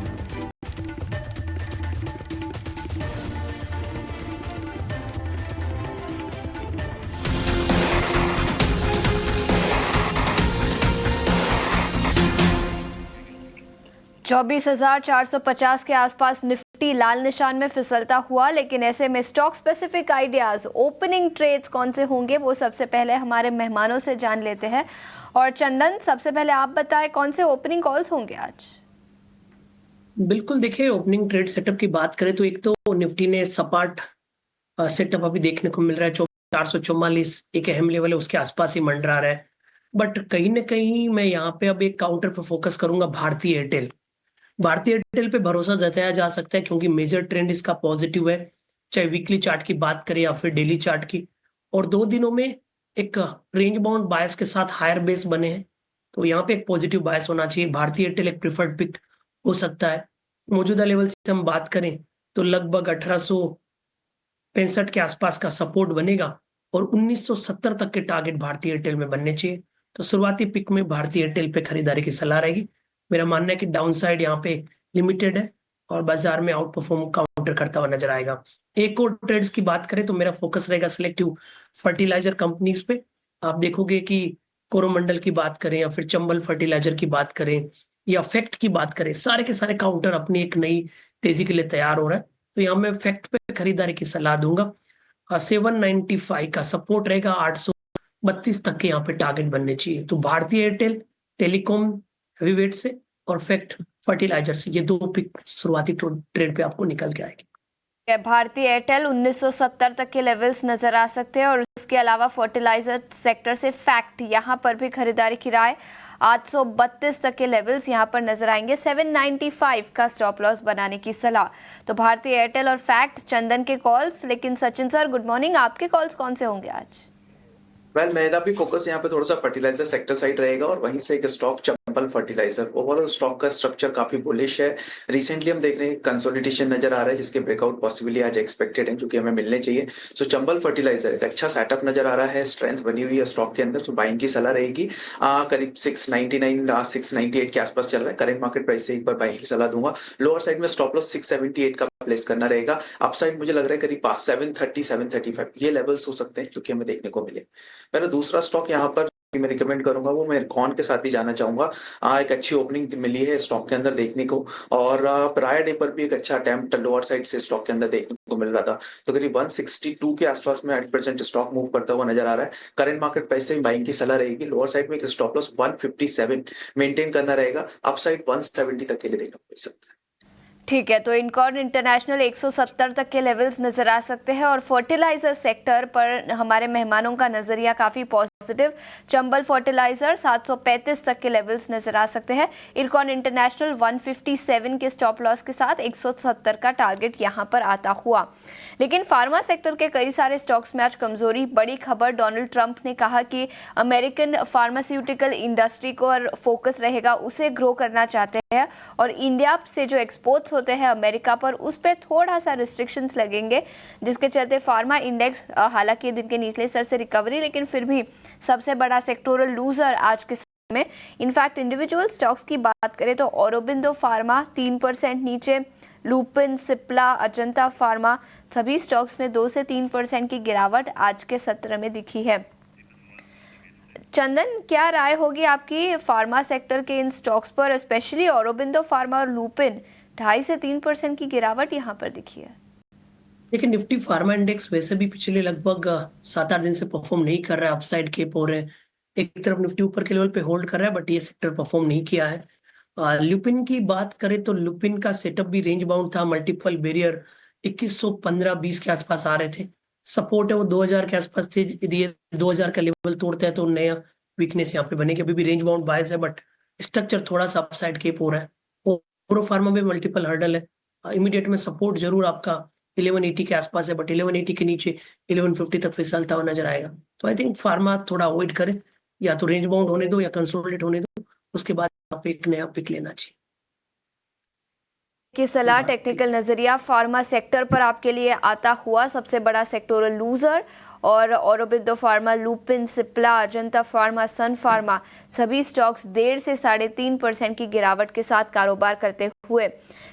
चौबीस 24,450 के आसपास निफ्टी लाल निशान में फिसलता हुआ, लेकिन ऐसे में stock specific ideas, opening trades कौन से होंगे वो सबसे पहले हमारे मेहमानों से जान लेते हैं। और चंदन, सबसे पहले आप बताएं कौन से ओपनिंग कॉल्स होंगे आज? बिल्कुल, देखिए ओपनिंग ट्रेड सेटअप की बात करें तो एक तो निफ्टी ने सपाट सेटअप अभी देखने को मिल रहा है। 444 एक अहम लेवल है, उसके आसपास ही मंडरा रहा है। बट कहीं ना कहीं मैं यहाँ पे अब एक काउंटर पर फोकस करूंगा, भारतीय एयरटेल। भारतीय एयरटेल पे भरोसा जताया जा सकता है क्योंकि मेजर ट्रेंड इसका पॉजिटिव है, चाहे वीकली चार्ट की बात करें या फिर डेली चार्ट की। और 2 दिनों में एक रेंज बाउंड बायस के साथ हायर बेस बने हैं, तो यहाँ पे एक पॉजिटिव बायस होना चाहिए। भारतीय एयरटेल एक प्रिफर्ड पिक हो सकता है। मौजूदा लेवल से हम बात करें तो लगभग 1865 के आसपास का सपोर्ट बनेगा और 1970 तक के टारगेट भारतीय एयरटेल में बनने चाहिए। तो शुरुआती पिक में भारतीय एयरटेल पे खरीदारी की सलाह रहेगी। मेरा मानना है कि डाउनसाइड यहाँ पे लिमिटेड है और बाजार में आउट परफॉर्म काउंटर करता हुआ नजर आएगा। एक और ट्रेड्स की बात करें तो मेरा फोकस रहेगा सिलेक्टिव फर्टिलाइजर कंपनीज पे। आप देखोगे कि कोरोमंडल की बात करें या फिर चंबल फर्टिलाइजर की बात करें या फैक्ट की बात करें, सारे के सारे काउंटर अपनी एक नई तेजी के लिए तैयार हो रहा है। तो यहाँ मैं फैक्ट पे खरीदारी की सलाह दूंगा। 795 का सपोर्ट रहेगा, 832 तक के यहाँ पे टारगेट बनने चाहिए। तो भारतीय एयरटेल, टेलीकॉम हेवीवेट से और फैक्ट फर्टिलाइजर से, ये 2 पिक शुरुआती ट्रेड पे आपको निकल के आएगी। भारतीय एयरटेल 1970 तक के लेवल्स नजर आ सकते हैं और उसके अलावा फर्टिलाइजर सेक्टर से फैक्ट, यहाँ पर भी खरीदारी की राय। 832 तक के लेवल्स यहाँ पर नजर आएंगे। 795 का स्टॉप लॉस बनाने की सलाह। तो भारतीय एयरटेल और फैक्ट, चंदन के कॉल्स। लेकिन सचिन सर, गुड मॉर्निंग, आपके कॉल्स कौन से होंगे आज? मेरा भी फोकस यहाँ पे थोड़ा सा फर्टिलाइजर सेक्टर साइड रहेगा और वहीं से एक stock Chambal fertiliser. Overall stock का स्ट्रक्चर काफी बुलिश है। रिसेंटली हम देख रहे हैं कंसोलिडेशन नजर आ रहा है, जिसके ब्रेकआउट पॉसिबली आज एक्सपेक्टेड है, जो कि हमें मिलने चाहिए। सो चंबल फर्टिलाइजर एक अच्छा सेटअप नजर आ रहा है, स्ट्रेंथ बनी हुई है स्टॉक के अंदर, तो बाइंग की सलाह रहेगी। करीब 699 698 के आसपास चल रहा है करंट मार्केट प्राइस से, एक बार बाइंग की सलाह दूंगा। लोअर साइड में स्टॉप लॉस 678 का प्लेस करना रहेगा। अपसाइड मुझे लग रहा है करीब 730 735 ये लेवल्स हो सकते हैं जो कि हमें देखने को मिले। मेरा दूसरा स्टॉक यहाँ पर मैं रिकमेंड करूंगा, वो मैं कॉन के साथ ही जाना चाहूंगा। एक अच्छी ओपनिंग मिली है स्टॉक के अंदर देखने को और प्रायर डे पर भी एक अच्छा अटेम्प्ट लोअर साइड से स्टॉक के अंदर देखने को मिल रहा था। तो करीब 162 के आसपास में 8% स्टॉक मूव करता हुआ नजर आ रहा है। करंट मार्केट प्राइस से बाइंग की सलाह रहेगी। लोअर साइड में एक स्टॉप लॉस 157 मेंटेन करना रहेगा। अपसाइड 170 तक के लिए देखने को मिल सकता है। ठीक है, तो इनकॉर्न इंटरनेशनल 170 तक के लेवल्स नजर आ सकते हैं और फर्टिलाइजर सेक्टर पर हमारे मेहमानों का नजरिया काफी पॉजिटिव। चंबल फर्टिलाइजर 735 तक के लेवल्स नजर आ सकते हैं। इरकॉन इंटरनेशनल 157 के स्टॉप लॉस के साथ 170 का टारगेट यहां पर आता हुआ। लेकिन फार्मा सेक्टर के कई सारे स्टॉक्स में आज कमजोरी। बड़ी खबर, डोनाल्ड ट्रंप ने कहा कि अमेरिकन फार्मास्यूटिकल इंडस्ट्री को फोकस रहेगा, उसे ग्रो करना चाहते हैं और इंडिया से जो एक्सपोर्ट्स होते हैं अमेरिका पर, उस पर थोड़ा सा रिस्ट्रिक्शंस लगेंगे, जिसके चलते फार्मा इंडेक्स हालांकि दिन के निचले स्तर से रिकवरी, लेकिन फिर भी सबसे बड़ा सेक्टोरल लूजर आज के समय में। इनफैक्ट इंडिविजुअल स्टॉक्स की बात करें तो औरोबिंदो फार्मा 3% नीचे, लुपिन, सिप्ला, अजंता फार्मा सभी स्टॉक्स में 2 से 3% की गिरावट आज के सत्र में दिखी है। चंदन, क्या राय होगी आपकी फार्मा सेक्टर के इन स्टॉक्स पर, स्पेशली औरोबिंदो फार्मा और लुपिन? 2.5 से 3% की गिरावट यहाँ पर दिखी है। देखिए, निफ्टी फार्मा इंडेक्स वैसे भी पिछले लगभग 7-8 दिन से परफॉर्म नहीं कर रहा है, अपसाइड केप हो रहे हैं। एक तरफ निफ्टी ऊपर के लेवल पे होल्ड कर रहा है, बट ये सेक्टर परफॉर्म नहीं किया है। लुपिन की बात करें तो लुपिन का सेटअप भी रेंज बाउंड था, मल्टीपल बैरियर 2115-20 के आसपास आ रहे थे। सपोर्ट है वो 2000 के आसपास थे। यदि ये 2000 का लेवल तोड़ता है तो नया वीकनेस यहाँ पे बनेगी। अभी भी रेंज बाउंड बायस है, बट स्ट्रक्चर थोड़ा सा अपसाइड केप हो रहा है। ओरो फार्मा में मल्टीपल हर्डल है। इमीडिएट में सपोर्ट जरूर आपका 1180 के आसपास है, बट 1180 के नीचे 1150 तक फिसलता हुआ नजर आएगा। तो आई थिंक फार्मा थोड़ा अवॉइड करें, या तो रेंज बाउंड होने दो या कंसोलिडेट होने दो, उसके बाद आप एक नया पिक लेना चाहिए। की सलाह, टेक्निकल नजरिया फार्मा सेक्टर पर आपके लिए आता हुआ सबसे बड़ा सेक्टोरल लूजर, और औरोबिंदो फार्मा, लुपिन, सिप्ला, अजंता फार्मा, सन फार्मा सभी स्टॉक्स 1.5 से 3.5% की गिरावट के साथ कारोबार करते हुए।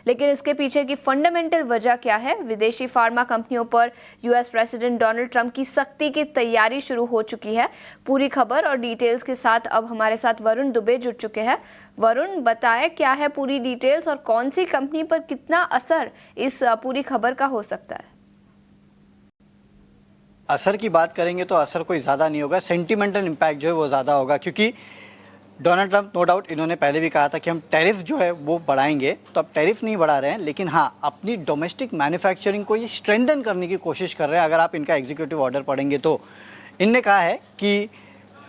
लेकिन इसके पीछे की फंडामेंटल वजह क्या है? विदेशी फार्मा कंपनियों पर यूएस प्रेसिडेंट डोनाल्ड ट्रंप की सख्ती की तैयारी शुरू हो चुकी है। पूरी खबर और डिटेल्स के साथ अब हमारे साथ वरुण दुबे जुड़ चुके हैं। वरुण, बताएं क्या है पूरी डिटेल्स और कौन सी कंपनी पर कितना असर इस पूरी खबर का हो सकता है? असर की बात करेंगे तो असर कोई ज़्यादा नहीं होगा, सेंटिमेंटल इम्पैक्ट जो है वो ज़्यादा होगा, क्योंकि डोनाल्ड ट्रंप नो डाउट इन्होंने पहले भी कहा था कि हम टैरिफ जो है वो बढ़ाएंगे, तो अब टैरिफ नहीं बढ़ा रहे हैं, लेकिन हाँ अपनी डोमेस्टिक मैन्युफैक्चरिंग को ये स्ट्रेंथन करने की कोशिश कर रहे हैं। अगर आप इनका एग्जीक्यूटिव ऑर्डर पढ़ेंगे तो इनने कहा है कि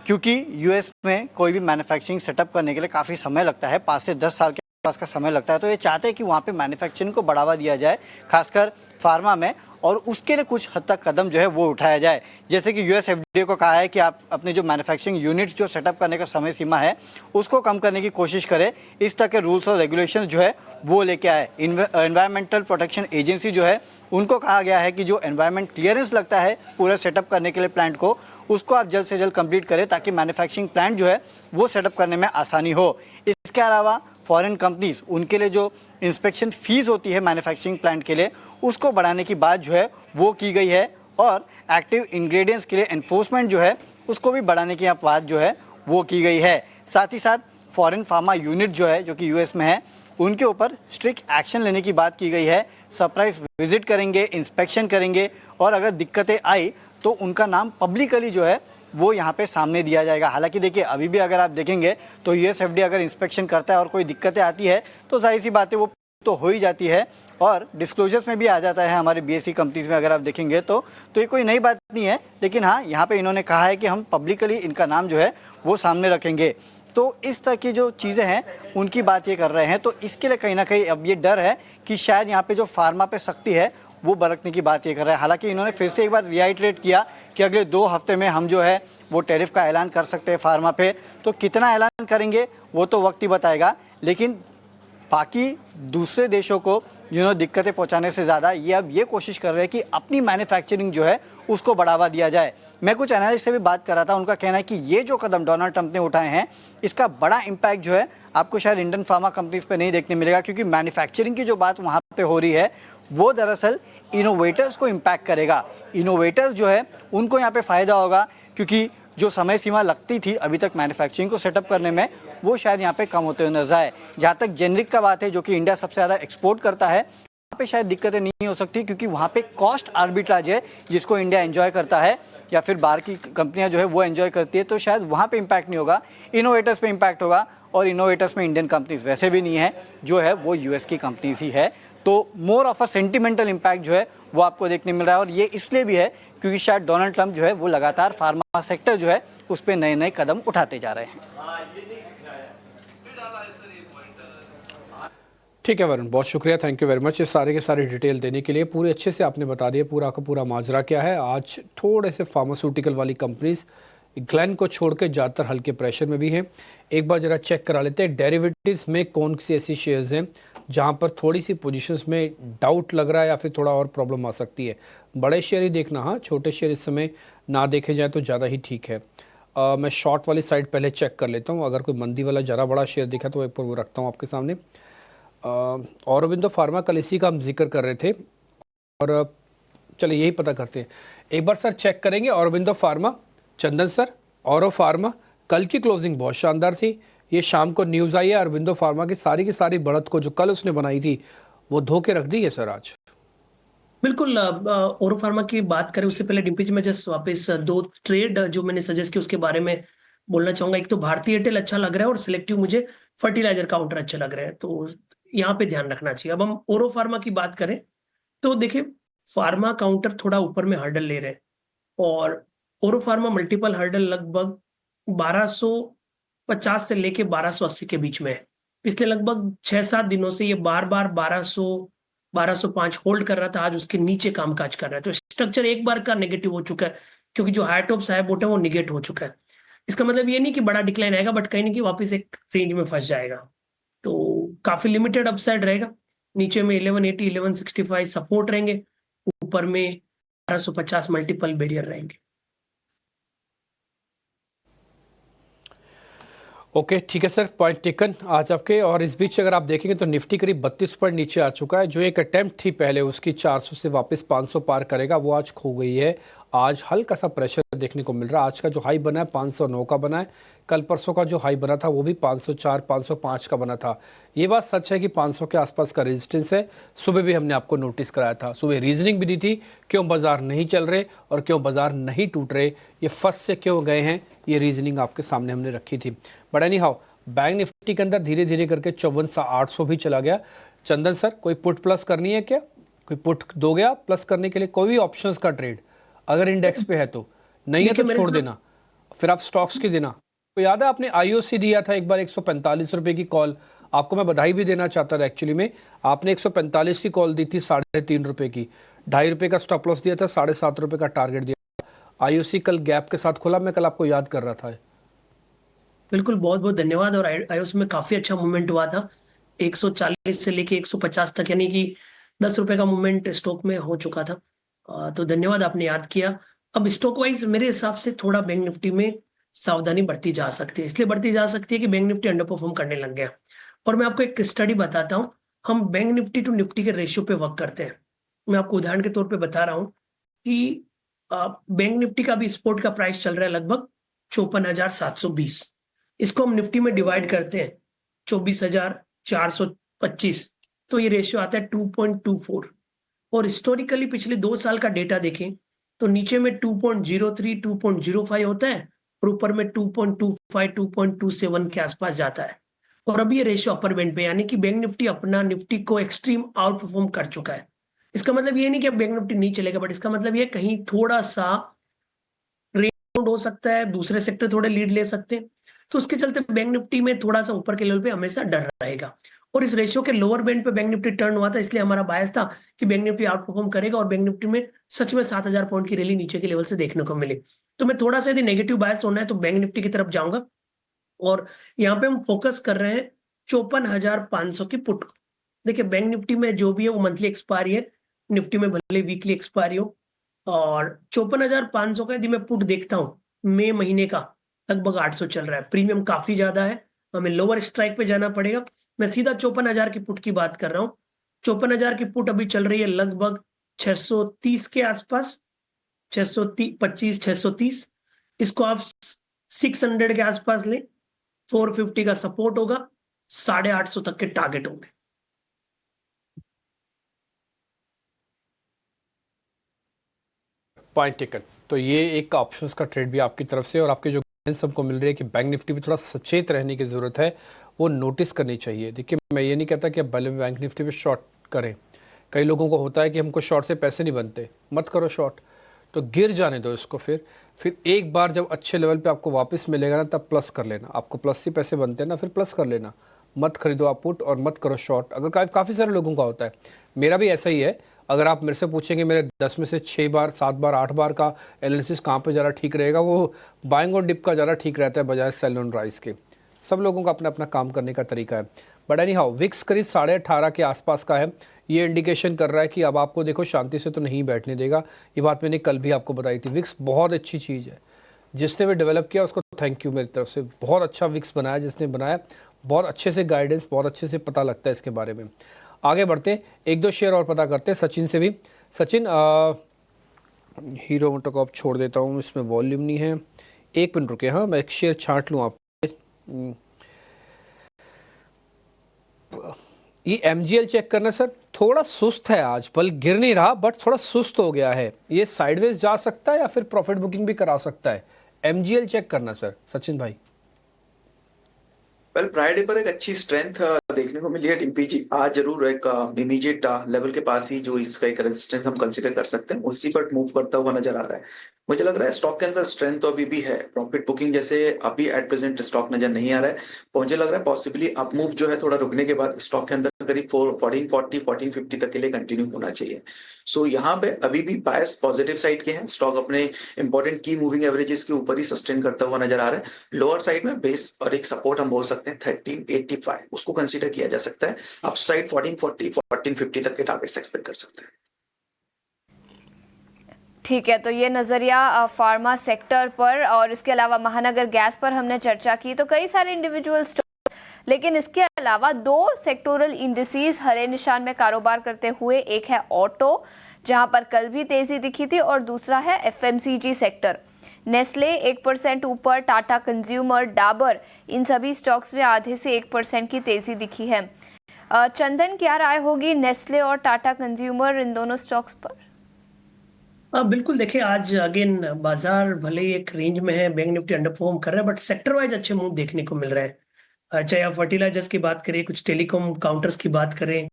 क्योंकि यूएस में कोई भी मैन्युफैक्चरिंग सेटअप करने के लिए काफ़ी समय लगता है, 5 से 10 साल के पास का समय लगता है, तो ये चाहते हैं कि वहाँ पे मैन्युफैक्चरिंग को बढ़ावा दिया जाए, खासकर फार्मा में, और उसके लिए कुछ हद तक कदम जो है वो उठाया जाए। जैसे कि यूएस एफडीए को कहा है कि आप अपने जो मैन्युफैक्चरिंग यूनिट्स जो सेटअप करने का समय सीमा है उसको कम करने की कोशिश करें। इस तरह के रूल्स और रेगुलेशन जो है वो लेके आए। एनवायरमेंटल प्रोटेक्शन एजेंसी जो है उनको कहा गया है कि जो एनवायरमेंट क्लियरेंस लगता है पूरा सेटअप करने के लिए प्लांट को, उसको आप जल्द से जल्द कंप्लीट करें ताकि मैन्युफैक्चरिंग प्लांट जो है वो सेटअप करने में आसानी हो। इसके अलावा फॉरेन कंपनीज, उनके लिए जो इंस्पेक्शन फीस होती है मैन्युफैक्चरिंग प्लांट के लिए, उसको बढ़ाने की बात जो है वो की गई है, और एक्टिव इंग्रेडिएंट्स के लिए एनफोर्समेंट जो है उसको भी बढ़ाने की बात जो है वो की गई है। साथ ही साथ फॉरेन फार्मा यूनिट जो है जो कि यूएस में है, उनके ऊपर स्ट्रिक्ट एक्शन लेने की बात की गई है। सरप्राइज विजिट करेंगे, इंस्पेक्शन करेंगे, और अगर दिक्कतें आई तो उनका नाम पब्लिकली जो है वो यहाँ पे सामने दिया जाएगा। हालांकि देखिए अभी भी अगर आप देखेंगे तो यूएसएफडी अगर इंस्पेक्शन करता है और कोई दिक्कतें आती है तो जाहिर सी बात है वो तो हो ही जाती है, और डिस्क्लोजर्स में भी आ जाता है हमारे बीएसई कंपनीज में अगर आप देखेंगे तो ये कोई नई बात नहीं है। लेकिन हाँ, यहाँ पे इन्होंने कहा है कि हम पब्लिकली इनका नाम जो है वो सामने रखेंगे। तो इस तरह की जो चीज़ें हैं उनकी बात ये कर रहे हैं। तो इसके लिए कहीं ना कहीं अब ये डर है कि शायद यहाँ पे जो फार्मा पे सख्ती है वो बरतने की बात ये कर रहे हैं। हालांकि इन्होंने फिर से एक बार रिआइटरेट किया कि अगले 2 हफ्ते में हम जो है वो टैरिफ का ऐलान कर सकते हैं फार्मा पे। तो कितना ऐलान करेंगे वो तो वक्त ही बताएगा, लेकिन बाकी दूसरे देशों को दिक्कतें पहुंचाने से ज़्यादा ये अब ये कोशिश कर रहे हैं कि अपनी मैन्युफैक्चरिंग जो है उसको बढ़ावा दिया जाए। मैं कुछ एनालिस्ट से भी बात कर रहा था, उनका कहना है कि ये जो कदम डोनाल्ड ट्रंप ने उठाए हैं इसका बड़ा इम्पैक्ट जो है आपको शायद इंडियन फार्मा कंपनीज पे नहीं देखने मिलेगा, क्योंकि मैन्युफैक्चरिंग की जो बात वहाँ पे हो रही है वो दरअसल इनोवेटर्स को इम्पैक्ट करेगा। इनोवेटर्स जो है उनको यहाँ पे फ़ायदा होगा, क्योंकि जो समय सीमा लगती थी अभी तक मैन्युफैक्चरिंग को सेटअप करने में वो शायद यहाँ पे कम होते हुए नजर आए। जहाँ तक जेनरिक का बात है, जो कि इंडिया सबसे ज़्यादा एक्सपोर्ट करता है, वहाँ पे शायद दिक्कतें नहीं हो सकती, क्योंकि वहाँ पे कॉस्ट आर्बिट्राज है जिसको इंडिया एंजॉय करता है या फिर बाहर की कंपनियाँ जो है वो एंजॉय करती है। तो शायद वहाँ पे इम्पैक्ट नहीं होगा, इनोवेटर्स पे इम्पैक्ट होगा, और इनोवेटर्स में इंडियन कंपनीज वैसे भी नहीं है, जो है वो यूएस की कंपनीज ही है। तो more of a sentimental impact जो है वो आपको देखने मिल रहा है, और ये इसलिए भी है क्योंकि शायद डोनाल्ड ट्रंप जो है वो लगातार फार्मा सेक्टर जो है उस पर नए नए कदम उठाते जा रहे हैं। ठीक है वरुण, बहुत शुक्रिया, थैंक यू वेरी मच ये सारे के सारे डिटेल देने के लिए। पूरे अच्छे से आपने बता दिया पूरा का पूरा माजरा क्या है। आज थोड़े से फार्मास्यूटिकल वाली कंपनीज ग्लेन को छोड़ के ज़्यादातर हल्के प्रेशर में भी हैं। एक बार ज़रा चेक करा लेते हैं डेरिवेटिव्स में कौन सी ऐसी शेयर्स हैं जहां पर थोड़ी सी पोजीशंस में डाउट लग रहा है या फिर थोड़ा और प्रॉब्लम आ सकती है। बड़े शेयर ही देखना, हाँ छोटे शेयर इस समय ना देखे जाए तो ज़्यादा ही ठीक है। मैं शॉर्ट वाली साइड पहले चेक कर लेता हूँ, अगर कोई मंदी वाला ज़रा बड़ा शेयर दिखा तो एक पर वो रखता हूँ आपके सामने। औरोबिंदो फार्मा, कल इसी का हम जिक्र कर रहे थे, और चलिए यही पता करते हैं एक बार सर। चेक करेंगे औरबिंदो फार्मा, चंदन सर, औरो फार्मा कल की क्लोजिंग बहुत शानदार थी। ये शाम को न्यूज़ आई है अरबिंदो फार्मा की सारी बढ़त को जो कल उसने बनाई थी वो धो के रख दी है सर आज। बिल्कुल। ओरो फार्मा की बात करें उससे पहले डिम्पी जी, मैं जस्ट वापस दो ट्रेड जो मैंने सजेस्ट किया उसके बारे में बोलना चाहूंगा। एक तो भारतीय एयरटेल अच्छा लग रहा है और सिलेक्टिव मुझे फर्टिलाइजर काउंटर अच्छा लग रहा है, तो यहाँ पे ध्यान रखना चाहिए। अब हम ओरो फार्मा की बात करें तो देखिए, फार्मा काउंटर थोड़ा ऊपर में हर्डल ले रहे हैं और ओरो फार्मा मल्टीपल हर्डल लगभग 1250 से लेके 1280 के बीच में है। पिछले लगभग 6-7 दिनों से ये बार बार 1205 होल्ड कर रहा था, आज उसके नीचे कामकाज कर रहा है। तो स्ट्रक्चर एक बार का नेगेटिव हो चुका है, क्योंकि जो हाई टॉप हाई बॉटम वो निगेट हो चुका है। इसका मतलब ये नहीं कि बड़ा डिक्लाइन आएगा, बट कहीं ना कहीं वापस एक रेंज में फंस जाएगा, तो काफी लिमिटेड अपसाइड रहेगा। नीचे में 1180 1165 सपोर्ट रहेंगे, ऊपर में 1250 मल्टीपल बैरियर रहेंगे। ओके ठीक है सर, पॉइंट टेकन आज आपके। और इस बीच अगर आप देखेंगे तो निफ्टी करीब 32 पॉइंट नीचे आ चुका है। जो एक अटेम्प्ट थी पहले उसकी 400 से वापस 500 पार करेगा, वो आज खो गई है। आज हल्का सा प्रेशर देखने को मिल रहा है। आज का जो हाई बना है 509 का बना है। कल परसों का जो हाई बना था वो भी 504 505 का बना था। ये बात सच है कि 500 के आसपास का रेजिस्टेंस है। सुबह भी हमने आपको नोटिस कराया था, सुबह रीजनिंग भी दी थी क्यों बाजार नहीं चल रहे और क्यों बाजार नहीं टूट रहे, ये फर्स्ट से क्यों गए हैं, ये रीजनिंग आपके सामने हमने रखी थी। But any how bank Nifty के अंदर धीरे धीरे करके 54,800 भी चला गया। चंदन सर, कोई पुट प्लस करनी है क्या? कोई पुट दोगे आप प्लस करने के लिए? कोई भी ऑप्शंस का ट्रेड अगर इंडेक्स पे है तो, नहीं है तो छोड़ देना, फिर आप स्टॉक्स की देना। तो याद है आपने आईओसी दिया था एक बार 145 रुपए की कॉल, आपको मैं बधाई भी देना चाहता था एक्चुअली में। आपने 145 की कॉल दी थी 3.5 रुपए की, 2.5 रुपए का स्टॉप लॉस दिया था, 7.5 रुपए का टारगेट दिया। आईओसी कल गैप के साथ खुला, मैं कल आपको याद कर रहा था। बिल्कुल, बहुत बहुत धन्यवाद। और आईओस में काफी अच्छा मूवमेंट हुआ था, 140 से लेके 150 तक, यानी कि 10 रुपए का मूवमेंट स्टॉक में हो चुका था। तो धन्यवाद, आपने याद किया। अब स्टॉक वाइज मेरे हिसाब से थोड़ा बैंक निफ्टी में सावधानी बढ़ती जा सकती है। इसलिए बढ़ती जा सकती है कि बैंक निफ्टी अंडर परफॉर्म करने लग गया। और मैं आपको एक स्टडी बताता हूँ, हम बैंक निफ्टी टू निफ्टी के रेशियो पे वर्क करते हैं। मैं आपको उदाहरण के तौर पे बता रहा हूँ कि बैंक निफ्टी का भी स्पोर्ट का प्राइस चल रहा है लगभग 54,720। इसको हम निफ्टी में डिवाइड करते हैं 24,425, तो ये रेशियो आता है 2.24। और हिस्टोरिकली पिछले 2 साल का डेटा देखें तो नीचे में 2.03 2.05 होता है और ऊपर में 2.25 2.27 के आसपास जाता है। और अभी ये रेशियो अपर बैंड पे, यानी कि बैंक निफ्टी अपना निफ्टी को एक्सट्रीम आउट परफॉर्म कर चुका है। इसका मतलब ये नहीं कि अब बैंक निफ्टी नहीं चलेगा, बट इसका मतलब ये कहीं थोड़ा सा रेबाउंड हो सकता है, दूसरे सेक्टर थोड़े लीड ले सकते हैं। तो उसके चलते बैंक निफ्टी में थोड़ा सा ऊपर के लेवल पे हमेशा डर रहेगा। और इस रेशियो के लोअर बैंड पे बैंक निफ्टी टर्न हुआ था, इसलिए हमारा बायस था कि बैंक निफ्टी आउट परफॉर्म करेगा और बैंक निफ्टी में सच में 7,000 पॉइंट की रैली नीचे के लेवल से देखने को मिली। तो मैं थोड़ा सा यदि नेगेटिव बायस होना है तो बैंक निफ्टी की तरफ जाऊंगा। और यहाँ पे हम फोकस कर रहे हैं 54,500 की पुट को। देखिए, बैंक निफ्टी में जो भी है वो मंथली एक्सपायरी है, निफ्टी में भले वीकली एक्सपायरी हो। और 54,500 का यदि मैं पुट देखता हूँ, मई महीने का लगभग 800 चल रहा है, प्रीमियम काफी ज्यादा है, हमें लोअर स्ट्राइक पे जाना पड़ेगा। मैं सीधा 54,000 की पुट की बात कर रहा हूँ। 54,000 की पुट अभी चल रही है लगभग 630 के आसपास, 625 630। इसको आप 600 के आसपास लें, 450 का सपोर्ट होगा, 850 तक के टारगेट होंगे। Point taken. तो ये एक ऑप्शंस का ट्रेड भी आपकी तरफ से, और आपके जो गाइडेंस हमको मिल रही है कि बैंक निफ्टी भी थोड़ा सचेत रहने की ज़रूरत है, वो नोटिस करनी चाहिए। देखिए, मैं ये नहीं कहता कि आप भले बैंक निफ्टी पे शॉर्ट करें। कई लोगों को होता है कि हमको शॉर्ट से पैसे नहीं बनते, मत करो शॉर्ट, तो गिर जाने दो इसको। फिर एक बार जब अच्छे लेवल पे आपको वापस मिलेगा ना, तब प्लस कर लेना। आपको प्लस से पैसे बनते हैं ना, फिर प्लस कर लेना। मत खरीदो आप पुट और मत करो शॉर्ट। अगर काफ़ी सारे लोगों का होता है, मेरा भी ऐसा ही है। अगर आप मेरे से पूछेंगे मेरे 10 में से 6 बार 7 बार 8 बार का एनालिसिस कहाँ पे ज़्यादा ठीक रहेगा, वो बाइंग और डिप का ज़्यादा ठीक रहता है बजाय सेल ऑन राइज के। सब लोगों का अपना अपना काम करने का तरीका है। बट एनी हाउ विक्स करीब 18.5 के आसपास का है। ये इंडिकेशन कर रहा है कि अब आपको देखो शांति से तो नहीं बैठने देगा। ये बात मैंने कल भी आपको बताई थी। विक्स बहुत अच्छी चीज़ है, जिसने भी डेवलप किया उसको थैंक यू मेरी तरफ से। बहुत अच्छा विक्स बनाया जिसने बनाया, बहुत अच्छे से गाइडेंस, बहुत अच्छे से पता लगता है इसके बारे में। आगे बढ़ते हैं, 1-2 शेयर और पता करते हैं सचिन से भी। सचिन, हीरो मोटोकॉर्प छोड़ देता हूँ, इसमें वॉल्यूम नहीं है। एक मिनट रुके, हाँ मैं एक शेयर छांट लूँ आप। ये MGL चेक करना सर, थोड़ा सुस्त है आज, बल गिर नहीं रहा बट थोड़ा सुस्त हो गया है। ये साइडवेज जा सकता है या फिर प्रॉफिट बुकिंग भी करा सकता है। MGL चेक करना सर सचिन भाई। वेल फ्राइडे पर एक अच्छी स्ट्रेंथ देखने को मिली है टिम्पीजी। आज जरूर एक इमीडिएट लेवल के पास ही जो इसका एक रेजिस्टेंस हम कंसीडर कर सकते हैं, उसी पर मूव करता हुआ नजर आ रहा है। मुझे लग रहा है स्टॉक के अंदर स्ट्रेंथ तो अभी भी है, प्रॉफिट बुकिंग जैसे अभी एट प्रेजेंट स्टॉक नजर नहीं आ रहा है। मुझे लग रहा है पॉसिबली अप मूव जो है थोड़ा रुकने के बाद स्टॉक के अंदर करीब 1440 1450 तक के लिए कंटिन्यू होना चाहिए। सो यहाँ पे अभी भी बायस पॉजिटिव साइड के हैं, स्टॉक अपने इंपॉर्टेंट की मूविंग एवरेजेस के ऊपर ही सस्टेन करता हुआ नजर आ रहा है। लोअर साइड में बेस और एक सपोर्ट हम बोल सकते हैं 1385, उसको कंसीडर किया जा सकता है। अप साइड 1440 1450 तक के टारगेट्स एक्सपेक्ट कर सकते हैं। ठीक है, तो ये नज़रिया फार्मा सेक्टर पर और इसके अलावा महानगर गैस पर हमने चर्चा की। तो कई सारे इंडिविजुअल स्टॉक, लेकिन इसके अलावा दो सेक्टोरल इंडिसेस हरे निशान में कारोबार करते हुए, एक है ऑटो जहां पर कल भी तेजी दिखी थी और दूसरा है FMCG सेक्टर। नेस्ले 1% ऊपर, टाटा कंज्यूमर, डाबर, इन सभी स्टॉक्स में आधे से 1% की तेजी दिखी है। चंदन, क्या राय होगी नेस्ले और टाटा कंज्यूमर इन दोनों स्टॉक्स पर? बिल्कुल, देखिए आज अगेन बाजार भले ही एक रेंज में है, बैंक निफ्टी अंडर परफॉर्म कर रहा है, बट सेक्टर वाइज अच्छे मूव देखने को मिल रहे हैं। चाहे आप फर्टिलाइजर्स की बात करें, कुछ टेलीकॉम काउंटर्स की बात करें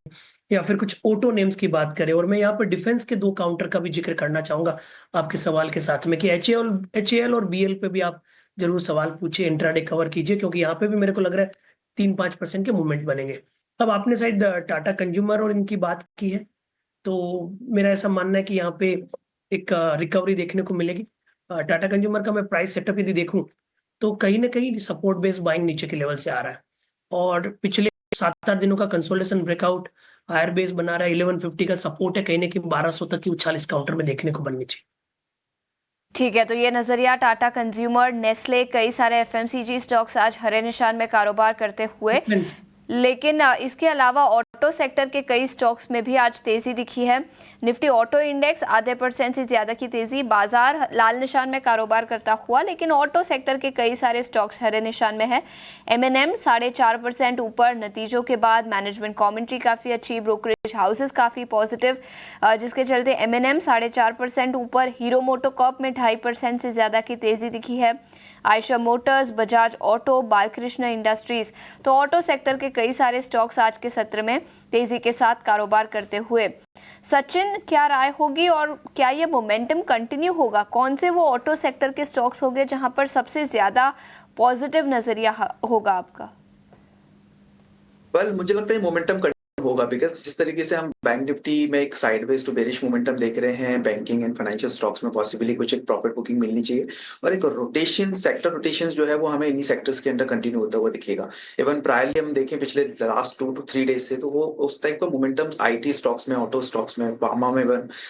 या फिर कुछ ऑटो नेम्स की बात करें। और मैं यहाँ पर डिफेंस के दो काउंटर का भी जिक्र करना चाहूंगा आपके सवाल के साथ में कि HAL और BL पे भी आप जरूर सवाल पूछिए, इंट्राडे कवर कीजिए, क्योंकि यहाँ पे भी मेरे को लग रहा है 3-5% के मूवमेंट बनेंगे। अब आपने शायद टाटा कंज्यूमर और इनकी बात की है, तो मेरा ऐसा मानना है कि यहाँ पे एक रिकवरी देखने को मिलेगी। टाटा कंज्यूमर का मैं प्राइस सेटअप यदि देखूं तो कहीं ना कहीं सपोर्ट बेस बाइंग नीचे के लेवल से आ रहा है और पिछले 7-8 दिनों का कंसोलिडेशन ब्रेकआउट हायर बेस बना रहा है। 1150 का सपोर्ट है, कहीं ना कहीं 1200 तक की उछाल इस काउंटर में देखने को बननी चाहिए। ठीक है, तो ये नजरिया टाटा कंज्यूमर, नेस्ले, कई सारे FMCG स्टॉक्स आज हरे निशान में कारोबार करते हुए, लेकिन इसके अलावा ऑटो सेक्टर के कई स्टॉक्स में भी आज तेजी दिखी है। निफ्टी ऑटो इंडेक्स आधे % से ज्यादा की तेजी, बाजार लाल निशान में कारोबार करता हुआ, लेकिन ऑटो सेक्टर के कई सारे स्टॉक्स हरे निशान में है। M&M 4.5% ऊपर नतीजों के बाद, मैनेजमेंट कमेंट्री काफी अच्छी, ब्रोकरेज हाउसेस काफी पॉजिटिव, जिसके चलते M&M 4.5% ऊपर। हीरो मोटोकॉर्प में 2.5% से ज्यादा की तेजी दिखी है। Eicher Motors, Bajaj auto, Balkrishna industries, तो ऑटो सेक्टर के कई सारे स्टॉक्स आज के सत्र में तेजी के साथ कारोबार करते हुए। सचिन, क्या राय होगी और क्या ये मोमेंटम कंटिन्यू होगा? कौन से वो ऑटो सेक्टर के स्टॉक्स होंगे जहां पर सबसे ज्यादा पॉजिटिव नजरिया होगा आपका? मुझे लगता है मोमेंटम होगा, बिकॉज जिस तरीके से हम बैंक निफ्टी में एक साइडवेज टू बेरिश मोमेंटम देख रहे हैं, बैंकिंग एंड फाइनेंशियल स्टॉक्स में पॉसिबली कुछ एक प्रॉफिट बुकिंग मिलनी चाहिए और एक रोटेशन, सेक्टर रोटेशन जो है वो हमें इन्हीं सेक्टर्स के अंदर कंटिन्यू होता हुआ दिखेगा। इवन प्रायरली हम देखें पिछले लास्ट 2 to 3 डेज से, तो वो उस टाइप का मोमेंटम IT स्टॉक्स में, ऑटो स्टॉक्स में, बामा में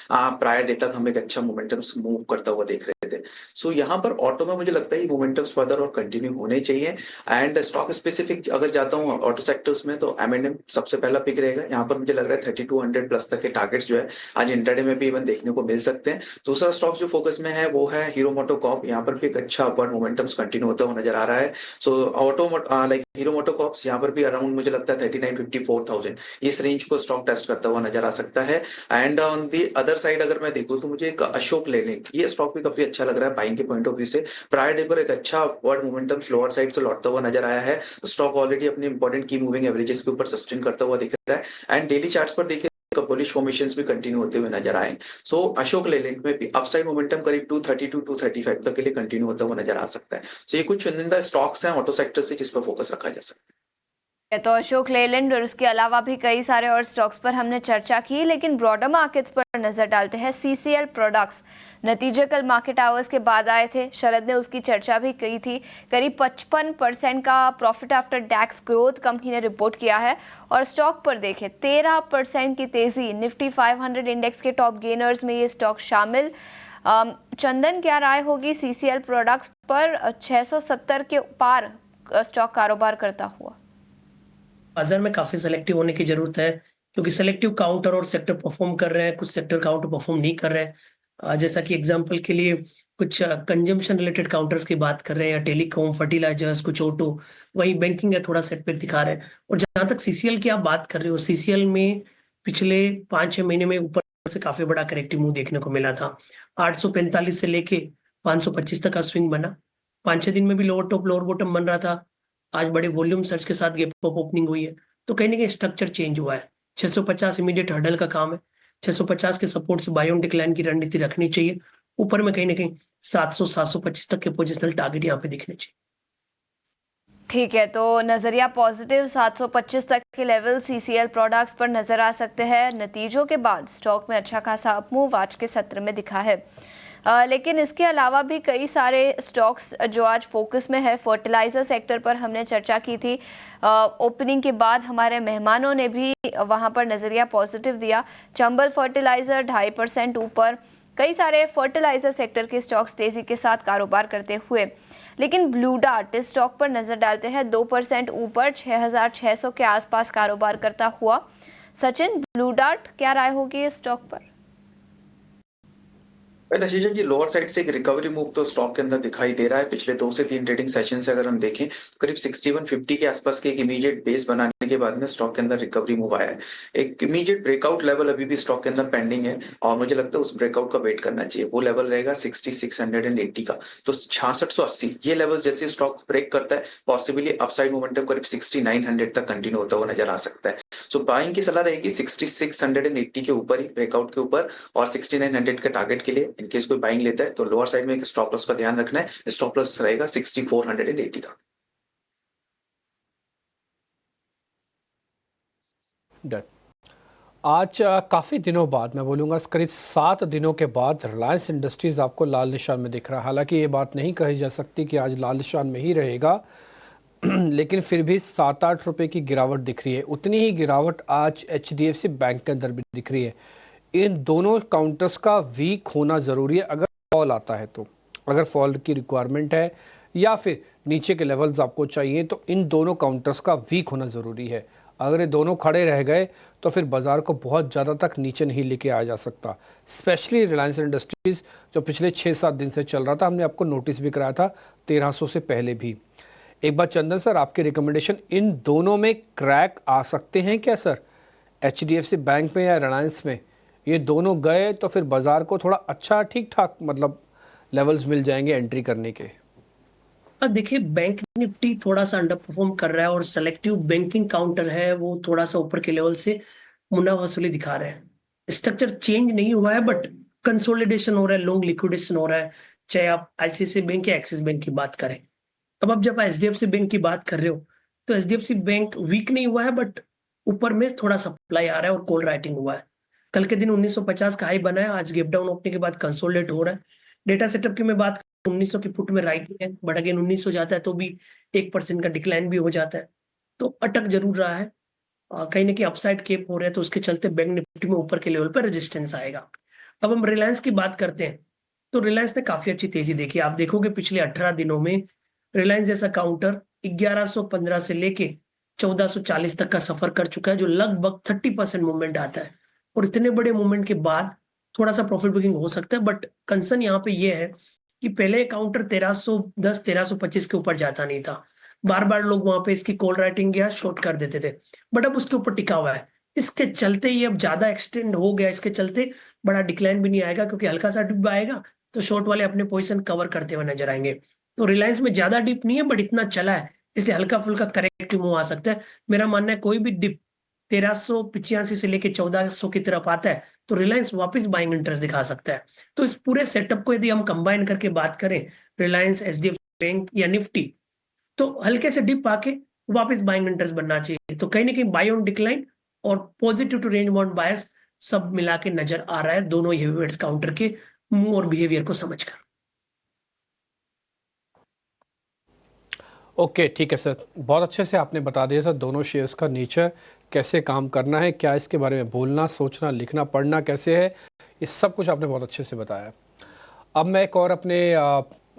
प्रायर डे तक हम एक अच्छा मोमेंटम मूव करता हुआ देख रहे थे। सो यहाँ पर ऑटो में मुझे लगता है मोमेंटम्स फर्दर और कंटिन्यू होने चाहिए। एंड स्टॉक स्पेसिफिक अगर जाता हूँ ऑटो सेक्टर्स में, तो M&M सबसे पहला पिक रहेगा। यहाँ पर मुझे लग रहा है 3200 प्लस तक के टारगेट्स जो है आज इंट्राडे में भी इवन देखने को मिल सकते हैं। दूसरा स्टॉक जो फोकस में है वो है हीरो मोटोकॉर्प। यहाँ पर भी एक अच्छा अपवर्ड मोमेंटम्स कंटिन्यू होता हुआ नजर आ रहा है। सो ऑटो लाइक हीरो मोटोकॉर्प्स यहाँ पर भी अराउंड मुझे लगता है 3950 4000 इस रेंज को स्टॉक टेस्ट करता हुआ नजर आ सकता है। And on the other side अगर मैं देखूँ तो मुझे एक अशोक लेलैंड, ये स्टॉक भी काफी अच्छा लग रहा है बाइंग के पॉइंट ऑफ व्यू से। प्रायर डे पर एक अच्छा अपवर्ड मोमेंटम लोअर साइड से लौटता हुआ नजर आया है। स्टॉक ऑलरेडी अपने इंपॉर्टेंट की मूविंग एवरेजेस के ऊपर सस्टेन करता हुआ दिख रहा है एंड डेली चार्ट्स पर देखिए बुलिश फॉर्मेशंस भी कंटिन्यू होते हुए नजर आए। सो अशोक लेलैंड में भी अपसाइड मोमेंटम करीब 232 235 तक के लिए कंटिन्यू होता हुआ नजर आ सकता है। सो ये कुछ चुनिंदा स्टॉक्स हैं ऑटो सेक्टर से जिस पर फोकस रखा जा सकता है। तो अशोक लेलैंड और उसके अलावा भी कई सारे और स्टॉक्स पर हमने चर्चा की, लेकिन ब्रॉडर मार्केट्स पर नजर डालते हैं। CCL प्रोडक्ट्स, नतीजे कल मार्केट आवर्स के बाद आए थे, शरद ने उसकी चर्चा भी की थी। करीब 55% का profit after tax growth company ने रिपोर्ट किया है और स्टॉक पर देखें 13% की तेजी। निफ्टी 500 इंडेक्स के टॉप गेनर्स में ये स्टॉक शामिल। चंदन, क्या राय होगी CCL प्रोडक्ट्स पर? 670 के पार स्टॉक कारोबार करता हुआ। बाजार में काफी सेलेक्टिव होने की जरूरत है, क्योंकि सेलेक्टिव काउंटर और सेक्टर परफॉर्म कर रहे हैं, कुछ सेक्टर काउंटर परफॉर्म नहीं कर रहे हैं। जैसा कि एग्जांपल के लिए कुछ कंजम्पशन रिलेटेड काउंटर्स की बात कर रहे हैं, या टेलीकॉम, फर्टिलाइजर्स, कुछ ऑटो, वही बैंकिंग है थोड़ा सेटबैक दिखा रहे हैं। और जहां तक सीसीएल की आप बात कर रहे हो, सीसीएल में पिछले 5-6 महीने में ऊपर से काफी बड़ा करेक्टिव मूव देखने को मिला था। 845 से लेके 525 तक का स्विंग बना। 5-6 दिन में भी लोअर टॉप लोअर बॉटम बन रहा था। आज बड़े वॉल्यूम सर्च के साथ गैप अप ओपनिंग हुई है, तो कहीं ना कहीं स्ट्रक्चर चेंज हुआ है। 650 इमीडिएट हर्डल का काम है। 650 के सपोर्ट से बाय ऑन डिक्लाइन की रणनीति रखनी चाहिए। ऊपर में कहीं ना कहीं 700-725 तक के पोजिशनल टारगेट यहाँ पे दिखने चाहिए। ठीक है, तो नजरिया पॉजिटिव 725 तक के लेवल सीसीएल प्रोडक्ट्स पर नजर आ सकते हैं। नतीजों के बाद स्टॉक में अच्छा खासा अपमूव आज के सत्र में दिखा है। लेकिन इसके अलावा भी कई सारे स्टॉक्स जो आज फोकस में है। फर्टिलाइजर सेक्टर पर हमने चर्चा की थी। ओपनिंग के बाद हमारे मेहमानों ने भी वहां पर नजरिया पॉजिटिव दिया। चंबल फर्टिलाइजर 2.5% ऊपर। कई सारे फर्टिलाइजर सेक्टर के स्टॉक्स तेजी के साथ कारोबार करते हुए, लेकिन ब्लू डार्ट इस स्टॉक पर नजर डालते हैं 2% ऊपर 6,600 के आसपास कारोबार करता हुआ। सचिन, ब्लू डार्ट क्या राय होगी इस स्टॉक पर? आशीष जी, लोअर साइड से एक रिकवरी मूव तो स्टॉक के अंदर दिखाई दे रहा है। पिछले 2 से 3 ट्रेडिंग सेशन से अगर हम देखें तो करीब 6150 के आसपास के एक इमीडिएट बेस बनाने के बाद में स्टॉक के अंदर रिकवरी मूव आया है। एक इमीडिएट ब्रेकआउट लेवल अभी भी स्टॉक के अंदर पेंडिंग है और मुझे लगता है उस ब्रेकआउट का वेट करना चाहिए। वो लेवल रहेगा 6680 का। तो 6680 ये लेवल जैसे स्टॉक ब्रेक करता है, पॉसिबली अपसाइड मोमेंटम करीब 6900 तक कंटिन्यू होता हुआ नजर आ सकता है। सो बाइंग की सलाह रहेगी 6680 के ऊपर ही, ब्रेकआउट के ऊपर, और 6900 के टारगेट के लिए इनकेस कोई बाइंग लेता है तो लोअर साइड में एक स्टॉप लॉस का ध्यान रखना है। स्टॉप लॉस रहेगा 6480 का। डन। आज काफ़ी दिनों बाद, मैं बोलूँगा करीब 7 दिनों के बाद रिलायंस इंडस्ट्रीज़ आपको लाल निशान में दिख रहा है। हालांकि ये बात नहीं कही जा सकती कि आज लाल निशान में ही रहेगा, लेकिन फिर भी 7-8 रुपये की गिरावट दिख रही है। उतनी ही गिरावट आज HDFC बैंक के अंदर भी दिख रही है। इन दोनों काउंटर्स का वीक होना ज़रूरी है अगर फॉल आता है तो। अगर फॉल की रिक्वायरमेंट है या फिर नीचे के लेवल्स आपको चाहिए तो इन दोनों काउंटर्स का वीक होना ज़रूरी है। अगर ये दोनों खड़े रह गए तो फिर बाज़ार को बहुत ज़्यादा तक नीचे नहीं लेके आया जा सकता। स्पेशली रिलायंस इंडस्ट्रीज़ जो पिछले 6-7 दिन से चल रहा था, हमने आपको नोटिस भी कराया था 1300 से पहले भी। एक बार चंदन सर, आपकी रिकमेंडेशन, इन दोनों में क्रैक आ सकते हैं क्या सर? HDFC बैंक में या रिलायंस में? ये दोनों गए तो फिर बाजार को थोड़ा अच्छा ठीक ठाक मतलब लेवल्स मिल जाएंगे एंट्री करने के। अब देखिए, बैंक निफ्टी थोड़ा सा अंडर परफॉर्म कर रहा है और सेलेक्टिव बैंकिंग काउंटर है वो थोड़ा सा ऊपर के लेवल से मुनाफा वसूली दिखा रहे हैं। स्ट्रक्चर चेंज नहीं हुआ है बट कंसोलिडेशन हो रहा है, लॉन्ग लिक्विडेशन हो रहा है, चाहे आप ICICI बैंक या एक्सिस बैंक की बात करें। अब आप जब HDFC बैंक की बात कर रहे हो तो HDFC बैंक वीक नहीं हुआ है बट ऊपर में थोड़ा सप्लाई आ रहा है और कॉल राइटिंग हुआ है। कल के दिन 1950 का हाई बना है, आज गैप डाउन ओपनिंग के बाद कंसोलिडेट हो रहा है। डेटा सेटअप की मैं बात करूं 1900 की पुट में राइटिंग है, बट अगेन 1900 जाता है तो भी 1% का डिक्लाइन भी हो जाता है, तो अटक जरूर रहा है। कहीं ना कहीं अपसाइड केप हो रहे हैं, तो उसके चलते बैंक निफ्टी में ऊपर के लेवल पर रेजिस्टेंस आएगा। अब हम रिलायंस की बात करते हैं तो रिलायंस ने काफी अच्छी तेजी देखी। आप देखोगे पिछले 18 दिनों में रिलायंस जैसा काउंटर 1115 से लेके 1440 तक का सफर कर चुका है, जो लगभग 30% मूवमेंट आता है। और इतने बड़े मूवमेंट के बाद थोड़ा सा प्रॉफिट बुकिंग हो सकता है, बट कंसर्न यहाँ पे ये है कि पहले काउंटर 1310 1325 के ऊपर जाता नहीं था। बार बार लोग वहां पे इसकी कॉल राइटिंग या शॉर्ट कर देते थे, बट अब उसके ऊपर टिका हुआ है। इसके चलते ये अब ज्यादा एक्सटेंड हो गया, इसके चलते बड़ा डिक्लाइन भी नहीं आएगा, क्योंकि हल्का सा डिप आएगा तो शॉर्ट वाले अपने पोजीशन कवर करते हुए नजर आएंगे। तो रिलायंस में ज्यादा डिप नहीं है बट इतना चला है, इसलिए हल्का फुल्का करेक्टिव मूव आ सकता है। मेरा मानना है कोई भी डिप 1385 से लेके 1400 की तरफ आता है तो रिलायंस वापस बाइंग इंटरेस्ट दिखा सकता है। तो इस पूरे सेटअप को यदि हम कंबाइन करके बात करें, रिलायंस, HDFC बैंक या निफ्टी, तो हल्के से डिप आके वापस बाइंग इंटरेस्ट बनना चाहिए। तो कहीं ना कहीं बाय ऑन डिक्लाइन और पॉजिटिव टू रेंज बाउंड बायस सब मिला के नजर आ रहा है दोनों हेवीवेट्स काउंटर के मूव और बिहेवियर को समझकर। ओके, ठीक है सर, बहुत अच्छे से आपने बता दिया सर दोनों शेयर्स का नेचर, कैसे काम करना है, क्या इसके बारे में बोलना, सोचना, लिखना, पढ़ना कैसे है, ये सब कुछ आपने बहुत अच्छे से बताया। अब मैं एक और अपने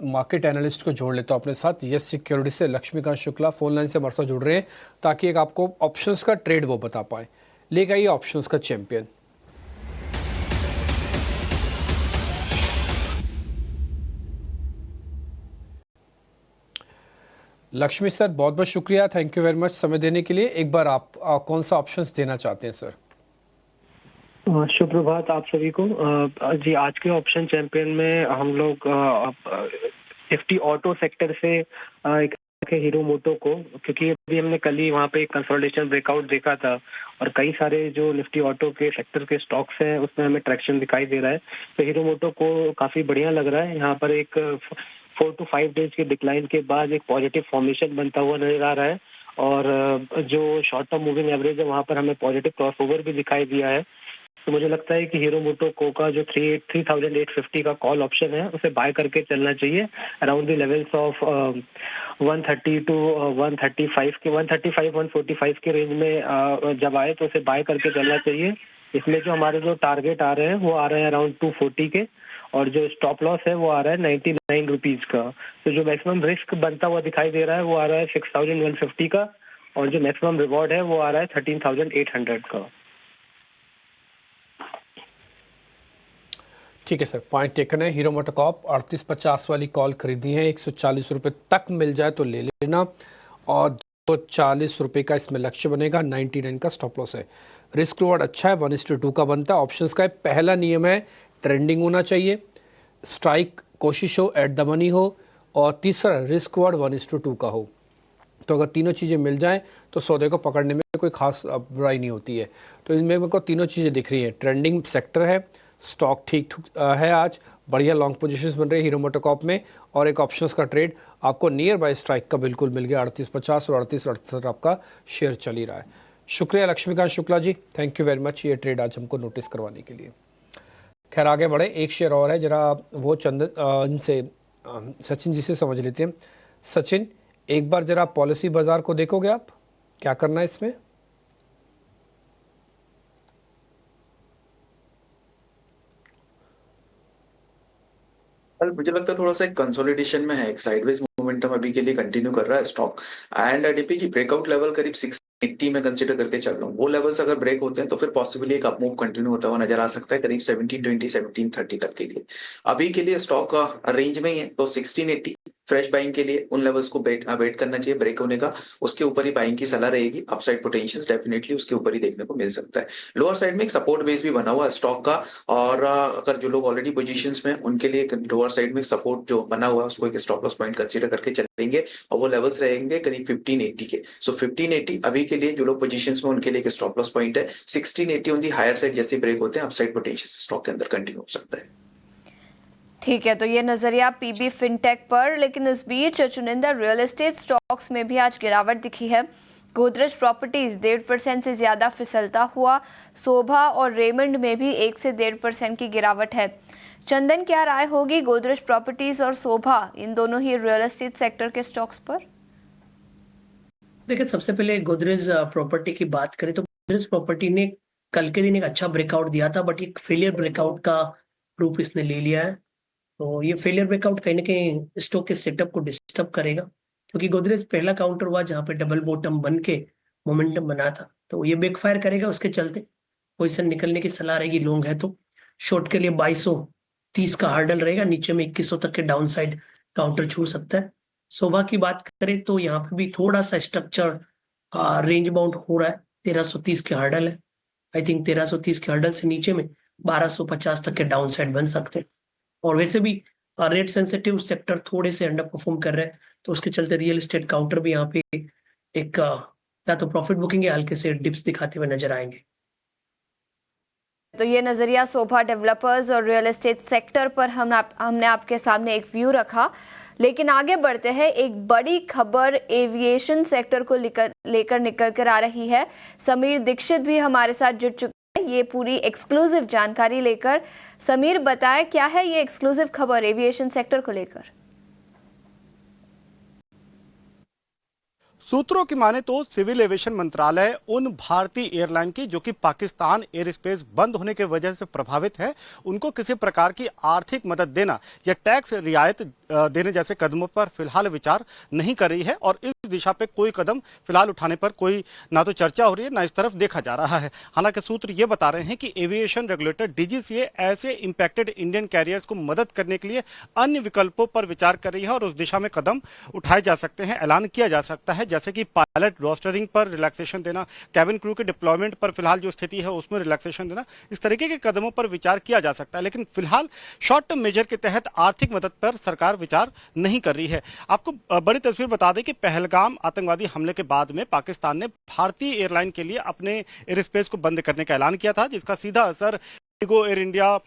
मार्केट एनालिस्ट को जोड़ लेता हूँ अपने साथ। यस सिक्योरिटी से लक्ष्मीकांत शुक्ला फोन लाइन से हमारे साथ जुड़ रहे हैं ताकि एक आपको ऑप्शंस का ट्रेड वो बता पाए। लेके आइए ऑप्शंस का चैंपियन। लक्ष्मी सर, बहुत बहुत शुक्रिया, थैंक यू वेरी मच समय देने के लिए। एक बार आप कौन सा ऑप्शंस देना चाहते हैं सर? शुभ प्रभात आप सभी को। जी, आज के ऑप्शन चैंपियन में हम लोग निफ्टी ऑटो सेक्टर से हीरो मोटो को, क्योंकि अभी हमने कल ही वहाँ पे एक कंसोलिडेशन ब्रेकआउट देखा था और कई सारे जो निफ्टी ऑटो के सेक्टर के स्टॉक्स हैं उसमें हमें ट्रैक्शन दिखाई दे रहा है। तो हीरो मोटो को काफी बढ़िया लग रहा है। यहाँ पर एक 4 to 5 डेज के डिक्लाइन के बाद एक पॉजिटिव फॉर्मेशन बनता हुआ नजर आ रहा है और जो शॉर्ट टर्म मूविंग एवरेज है वहाँ पर हमें पॉजिटिव क्रॉसओवर भी दिखाई दिया है। तो मुझे लगता है कि हीरो मोटो को का जो 3850 का कॉल ऑप्शन है उसे बाय करके चलना चाहिए around the levels of 130 to 135 के 145 के रेंज में जब आए तो उसे बाय करके चलना चाहिए। इसमें जो हमारे जो टारगेट आ रहे हैं वो आ रहे हैं अराउंड 240 के और जो स्टॉप लॉस है वो आ रहा है 99 रुपीज का। तो जो मैक्सिमम रिस्क बनता हुआ दिखाई दे रहा है वो आ रहा है 6150 का और जो मैक्सिमम रिवॉर्ड है वो आ रहा है 13800 का। ठीक है सर, पॉइंट टेकन है। हीरो मोटोकॉर्प 3850 वाली कॉल खरीदी है, 140 रुपये तक मिल जाए तो ले लेना और 240 रुपये का इसमें लक्ष्य बनेगा। 99 का स्टॉप लॉस है। रिस्क रिवॉर्ड अच्छा है, 1:2 का बनता है। ऑप्शंस का पहला नियम है ट्रेंडिंग होना चाहिए, स्ट्राइक कोशिश हो, एट द मनी हो और तीसरा रिस्क रिवॉर्ड 1:2 का हो। तो अगर तीनों चीज़ें मिल जाएं तो सौदे को पकड़ने में कोई खास बुराई नहीं होती है। तो इनमें मेरे को तीनों चीज़ें दिख रही हैं। ट्रेंडिंग सेक्टर है, स्टॉक ठीक है, आज बढ़िया लॉन्ग पोजीशंस बन रही है हीरो मोटोकॉर्प में और एक ऑप्शंस का ट्रेड आपको नियर बाय स्ट्राइक का बिल्कुल मिल गया। 3850 और 3868 आपका शेयर चल ही रहा है। शुक्रिया Laxmikant Shukla ji, thank you very much ये ट्रेड आज हमको नोटिस करवाने के लिए। खैर आगे बढ़े, एक शेयर और है, जरा वो इनसे सचिन जी से समझ लेते हैं। सचिन, एक बार जरा पॉलिसी बाजार को देखोगे आप, क्या करना है इसमें? मुझे लगता है थोड़ा सा एक कंसोलिडेशन में है, एक साइडवेज मोमेंटम अभी के लिए कंटिन्यू कर रहा है स्टॉक एंड डीपी की ब्रेकआउट लेवल करीब 680 में कंसीडर करके चल रहा हूँ। वो लेवल्स अगर ब्रेक होते हैं तो फिर पॉसिबली एक अपमूव कंटिन्यू होता हुआ नजर आ सकता है करीब 1720 1730 तक के लिए। अभी के लिए स्टॉक रेंज में ही है तो 1680 फ्रेश बाइंग के लिए उन लेवल्स को वेट करना चाहिए ब्रेक होने का, उसके ऊपर ही बाइंग की सलाह रहेगी। अपसाइड पोटेंशियल डेफिनेटली उसके ऊपर ही देखने को मिल सकता है। लोअर साइड में एक सपोर्ट बेस भी बना हुआ है स्टॉक का और अगर जो लोग ऑलरेडी पोजीशंस में उनके लिए लोअर साइड में सपोर्ट जो बना हुआ है उसको एक स्टॉप लॉस पॉइंट कंसीडर करके चलेंगे और वो लेवल्स रहेंगे करीब 1580 के। सो 1580 अभी के लिए जो लोग पोजीशंस में उनके लिए एक स्टॉप लॉस पॉइंट है। 1680 ऑन दी हायर साइड जैसे ब्रेक होते हैं अपसाइड पोटेंशियल स्टॉक के अंदर कंटिन्यू हो सकता है। ठीक है, तो ये नजरिया पीबी फिनटेक पर। लेकिन इस बीच चुनिंदा रियल एस्टेट स्टॉक्स में भी आज गिरावट दिखी है। गोदरेज प्रॉपर्टीज 1.5% से ज्यादा फिसलता हुआ, शोभा और रेमंड में भी 1 से 1.5% की गिरावट है। चंदन, क्या राय होगी गोदरेज प्रॉपर्टीज और शोभा, इन दोनों ही रियल एस्टेट सेक्टर के स्टॉक्स पर? देखिए, सबसे पहले गोदरेज प्रॉपर्टी की बात करें तो गोदरेज प्रॉपर्टी ने कल के दिन एक अच्छा ब्रेकआउट दिया था, बट एक फेलियर ब्रेकआउट का रूप इसने ले लिया है। तो ये फेलियर ब्रेकआउट कहीं ना कहीं स्टॉक के सेटअप को डिस्टर्ब करेगा, क्योंकि गोदरेज पहला काउंटर हुआ जहां पे डबल बॉटम बन के मोमेंटम बना था, तो ये बैकफायर करेगा। उसके चलते पोजीशन निकलने की सलाह रहेगी। लॉन्ग है तो शॉर्ट के लिए 2230 का हार्डल रहेगा, नीचे में 2100 तक के डाउन साइड काउंटर छू सकता है। शोभा की बात करें तो यहाँ पे भी थोड़ा सा स्ट्रक्चर रेंज बाउंड हो रहा है। 1330 के हार्डल है। आई थिंक 1330 के हार्डल से नीचे में 1250 तक के डाउन साइड बन सकते हैं। और वैसे भी रेट सेंसिटिव सेक्टर थोड़े से अंडर परफॉर्म कर रहे हैं, तो उसके चलते रियल एस्टेट काउंटर भी यहाँ पे एक या तो प्रॉफिट बुकिंग या हल्के से डिप्स दिखाते हुए नजर आएंगे। तो ये नजरिया शोभा डेवलपर्स और रियल एस्टेट सेक्टर पर हमने आपके सामने एक व्यू रखा। लेकिन आगे बढ़ते हैं, एक बड़ी खबर एविएशन सेक्टर को लेकर निकल कर आ रही है। समीर दीक्षित भी हमारे साथ जुड़ चुके हैं ये पूरी एक्सक्लूसिव जानकारी लेकर। समीर, बताए क्या है ये एक्सक्लूसिव खबर एविएशन सेक्टर को लेकर? सूत्रों की माने तो सिविल एविएशन मंत्रालय उन भारतीय एयरलाइन की जो कि पाकिस्तान एयर स्पेस बंद होने की वजह से प्रभावित है, उनको किसी प्रकार की आर्थिक मदद देना या टैक्स रियायत देने जैसे कदमों पर फिलहाल विचार नहीं कर रही है और इस दिशा पे कोई कदम फिलहाल उठाने पर कोई ना तो चर्चा हो रही है ना इस तरफ देखा जा रहा है। हालांकि सूत्र ये बता रहे हैं कि एविएशन रेगुलेटर डीजीसीए ऐसे इंपैक्टेड इंडियन कैरियर्स को मदद करने के लिए अन्य विकल्पों पर विचार कर रही है और उस दिशा में कदम उठाए जा सकते हैं, ऐलान किया जा सकता है, जैसे कि पायलट रोस्टरिंग पर रिलैक्सेशन देना, कैबिन क्रू के डिप्लॉयमेंट पर फिलहाल जो स्थिति है उसमें रिलैक्सेशन देना, इस तरीके के कदमों पर विचार किया जा सकता है। लेकिन फिलहाल शॉर्ट टर्म मेजर के तहत आर्थिक मदद पर सरकार विचार नहीं कर रही है। आपको बड़ी तस्वीर बता दें कि पहलगाम आतंकवादी हमले के बाद में पाकिस्तान ने भारतीय एयरलाइन के लिए अपने एयर स्पेस को बंद करने का ऐलान किया था, जिसका सीधा असर इंडिगो, एयर इंडिया,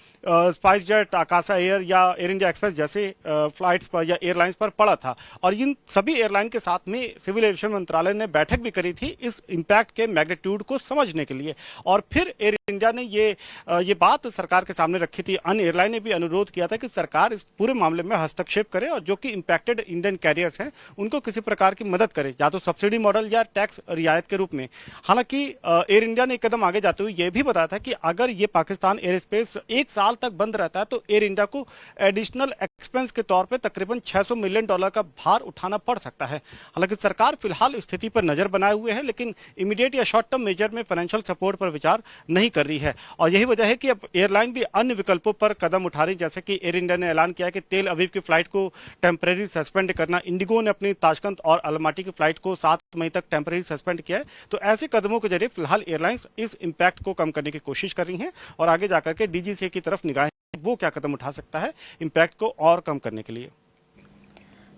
स्पाइस जेट, आकाशा एयर या एयर इंडिया एक्सप्रेस जैसे फ्लाइट्स पर या एयरलाइंस पर पड़ा था। और इन सभी एयरलाइन के साथ में सिविल एविएशन मंत्रालय ने बैठक भी करी थी इस इम्पैक्ट के मैग्नीट्यूड को समझने के लिए। और फिर एयर इंडिया ने ये बात सरकार के सामने रखी थी। अन्य एयरलाइन ने भी अनुरोध किया था कि सरकार इस पूरे मामले में हस्तक्षेप करे और जो कि इम्पैक्टेड इंडियन कैरियर्स हैं उनको किसी प्रकार की मदद करे, या तो सब्सिडी मॉडल या टैक्स रियायत के रूप में। हालांकि एयर इंडिया ने एक कदम आगे जाते हुए यह भी बताया था कि अगर ये पाकिस्तान एयर स्पेस 1 साल तक बंद रहता है तो एयर इंडिया को एडिशनल एक्सपेंस के तौर पे तकरीबन $600 मिलियन का भार उठाना पड़ सकता है। हालांकि सरकार फिलहाल स्थिति पर नजर बनाए हुए है, लेकिन इमीडिएट या शॉर्ट टर्म मेजर में फाइनेंशियल सपोर्ट पर विचार नहीं कर रही है। और यही वजह है कि अब एयरलाइन भी अन्य विकल्पों पर कदम उठा रही, जैसे कि एयर इंडिया ने ऐलान किया है कि तेल अवीव की फ्लाइट को टेम्परेरी सस्पेंड करना, इंडिगो ने अपनी ताशकंद और अलमाटी की फ्लाइट को 7 मई तक टेम्परेरी सस्पेंड किया है। तो ऐसे कदमों के जरिए फिलहाल एयरलाइंस इस इम्पैक्ट को कम करने की कोशिश कर रही हैं और आगे जाकर के डीजीसीए की तरफ निगाहें वो क्या कदम उठा सकता है इम्पैक्ट को और कम करने के लिए।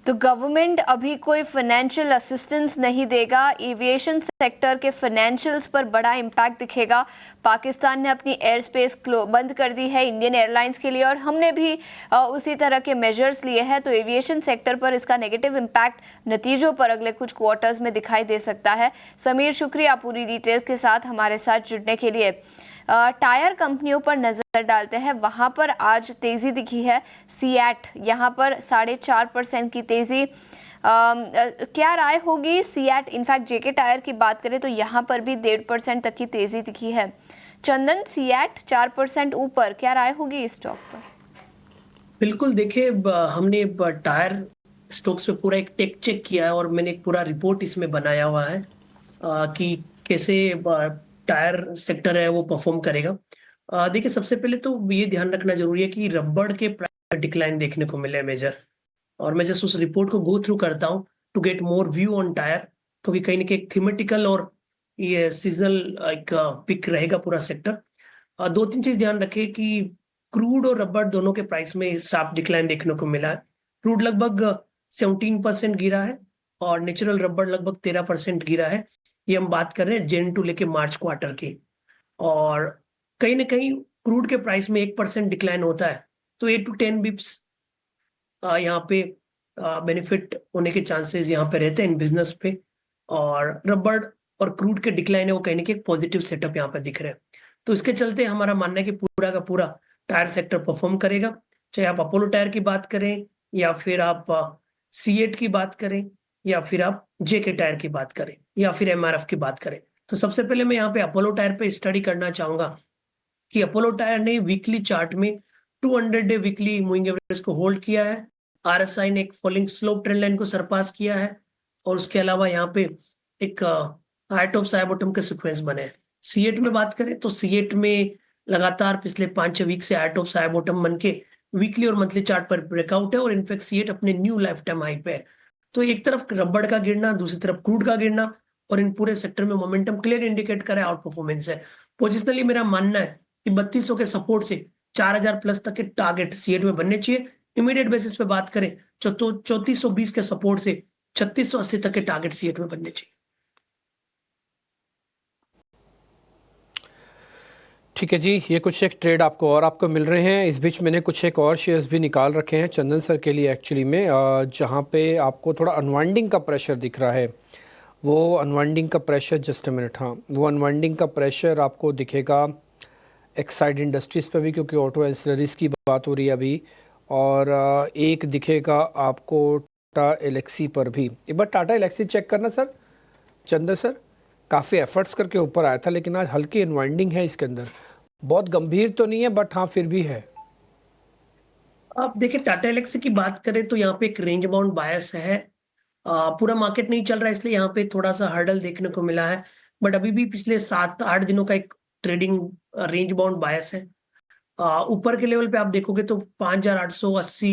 तो गवर्नमेंट अभी कोई फाइनेंशियल असिस्टेंस नहीं देगा, एविएशन सेक्टर के फाइनेंशियल्स पर बड़ा इम्पैक्ट दिखेगा। पाकिस्तान ने अपनी एयर स्पेस बंद कर दी है इंडियन एयरलाइंस के लिए और हमने भी उसी तरह के मेजर्स लिए हैं। तो एविएशन सेक्टर पर इसका नेगेटिव इम्पैक्ट नतीजों पर अगले कुछ क्वार्टर्स में दिखाई दे सकता है। समीर, शुक्रिया पूरी डिटेल्स के साथ हमारे साथ जुड़ने के लिए। टायर कंपनियों पर नजर डालते हैं, वहां पर आज तेजी दिखी है। सीएट यहां पर 4.5% की तेजी। क्या राय होगी सीएट, इनफैक्ट जेके टायर की बात करें तो यहां पर भी 1.5% तक की तेजी दिखी है। चंदन, सीएट 4% ऊपर, क्या राय होगी इस स्टॉक पर? बिल्कुल, देखिए हमने टायर स्टॉक्स पे पूरा एक टेक चेक किया है और मैंने एक पूरा रिपोर्ट इसमें बनाया हुआ है कि कैसे टायर सेक्टर है वो परफॉर्म करेगा। देखिए, सबसे पहले तो ये ध्यान रखना जरूरी है कि रबड़ के प्राइस डिक्लाइन देखने को मिले मेजर, और मैं जस्ट उस रिपोर्ट को गो थ्रू करता हूँ to get more view on tyre, क्योंकि कहीं ना कहीं एक थीमेटिकल और ये सीजनल एक पिक रहेगा पूरा सेक्टर। 2-3 चीज ध्यान रखें कि क्रूड और रबड़ दोनों के प्राइस में शार्प डिक्लाइन देखने को मिला है। क्रूड लगभग 17% गिरा है और नेचुरल रबड़ लगभग 13% गिरा है। ये हम बात कर रहे हैं जन टू लेके मार्च क्वार्टर की। और कहीं ना कहीं क्रूड के प्राइस में 1% डिक्लाइन होता है तो 8 to 10 बिप्स यहाँ पे बेनिफिट होने के चांसेस यहाँ पे रहते हैं इन बिजनेस पे। और रबड़ और क्रूड के डिक्लाइन है वो कहीं ना कहीं पॉजिटिव सेटअप यहाँ पे दिख रहे हैं। तो इसके चलते हमारा मानना है कि पूरा का पूरा टायर सेक्टर परफॉर्म करेगा, चाहे आप अपोलो टायर की बात करें या फिर आप सीएट की बात करें या फिर आप जेके टायर की बात करें या फिर एमआरएफ की बात करें। तो सबसे पहले मैं यहाँ पे अपोलो टायर पे स्टडी करना चाहूंगा कि अपोलो टायर ने वीकली चार्ट में 200 डे वीकली मूविंग एवरेज को होल्ड किया है। आरएसआई ने एक फॉलिंग स्लोप ट्रेंड लाइन को सरपास किया है और उसके अलावा यहाँ पे एक हाई टॉप साई बॉटम के सीक्वेंस बने हैं। सीएट में बात करें तो सीएट में लगातार पिछले 5-6 वीक से हाई टॉप साई बॉटम बन के वीकली और मंथली चार्ट पर ब्रेकआउट है और इनफैक्ट सीएट अपने न्यू लाइफ टाइम हाई पे है। तो एक तरफ रबड़ का गिरना, दूसरी तरफ क्रूड का गिरना और इन पूरे सेक्टर में मोमेंटम क्लियर इंडिकेट करे आउट परफॉर्मेंस है। पोजिशनली मेरा मानना है कि 3200 के सपोर्ट से 4000 प्लस तक के टारगेट सीएट में बनने चाहिए। इमीडिएट बेसिस पे बात करें तो 3420 के सपोर्ट से 3680 तक के टारगेट सीएट में बनने चाहिए। ठीक है जी, ये कुछ एक ट्रेड आपको मिल रहे हैं। इस बीच मैंने कुछ एक और शेयर्स भी निकाल रखे हैं चंदन सर के लिए एक्चुअली में, जहाँ पे आपको थोड़ा अनवाइंडिंग का प्रेशर दिख रहा है। वो अनवाइंडिंग का प्रेशर, जस्ट अ मिनट, हाँ, वो अनवाइंडिंग का प्रेशर आपको दिखेगा एक्साइड इंडस्ट्रीज़ पे भी, क्योंकि ऑटो एंसिलरीज की बात हो रही है अभी, और एक दिखेगा आपको टाटा एलेक्सी पर भी। एक बार टाटा एलेक्सी चेक करना सर, चंदन सर, काफ़ी एफर्ट्स करके ऊपर आया था लेकिन आज हल्की अनवाइंडिंग है इसके अंदर, बहुत गंभीर तो नहीं है बट हाँ फिर भी है। आप देखिए टाटा एलेक्सी की बात करें तो यहाँ पे एक रेंज बाउंड बायस है। पूरा मार्केट नहीं चल रहा है इसलिए यहाँ पे थोड़ा सा हर्डल देखने को मिला है, बट अभी भी पिछले 7-8 दिनों का एक ट्रेडिंग रेंज बाउंड बायस है। ऊपर के लेवल पे आप देखोगे तो 5880,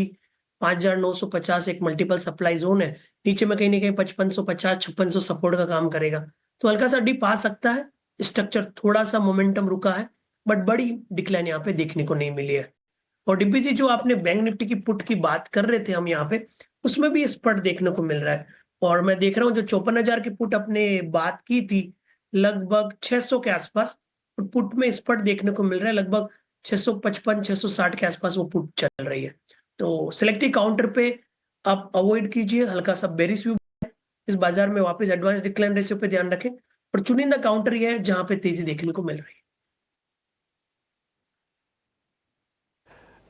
5950 एक मल्टीपल सप्लाई जोन है। नीचे में कहीं ना कहीं 5550, 5600 सपोर्ट का काम करेगा, तो हल्का सा डिप आ सकता है। स्ट्रक्चर थोड़ा सा मोमेंटम रुका है, बट बड़ी डिक्लाइन यहाँ पे देखने को नहीं मिली है। और डीपीसी जो आपने बैंक निफ्टी की पुट की बात कर रहे थे हम यहाँ पे, उसमें भी स्पर्ट देखने को मिल रहा है। और मैं देख रहा हूँ जो 54,000 की पुट अपने बात की थी, लगभग 600 के आसपास पुट में स्पर्ट देखने को मिल रहा है। लगभग 655, 660 के आसपास वो पुट चल रही है। तो सिलेक्टिव काउंटर पे आप अवॉइड कीजिए, हल्का सा बेरिश व्यू इस बाजार में वापस एडवांस डिक्लाइन रेशियो पे ध्यान रखें, और चुनिंदा काउंटर ये है जहां पे तेजी देखने को मिल रही है।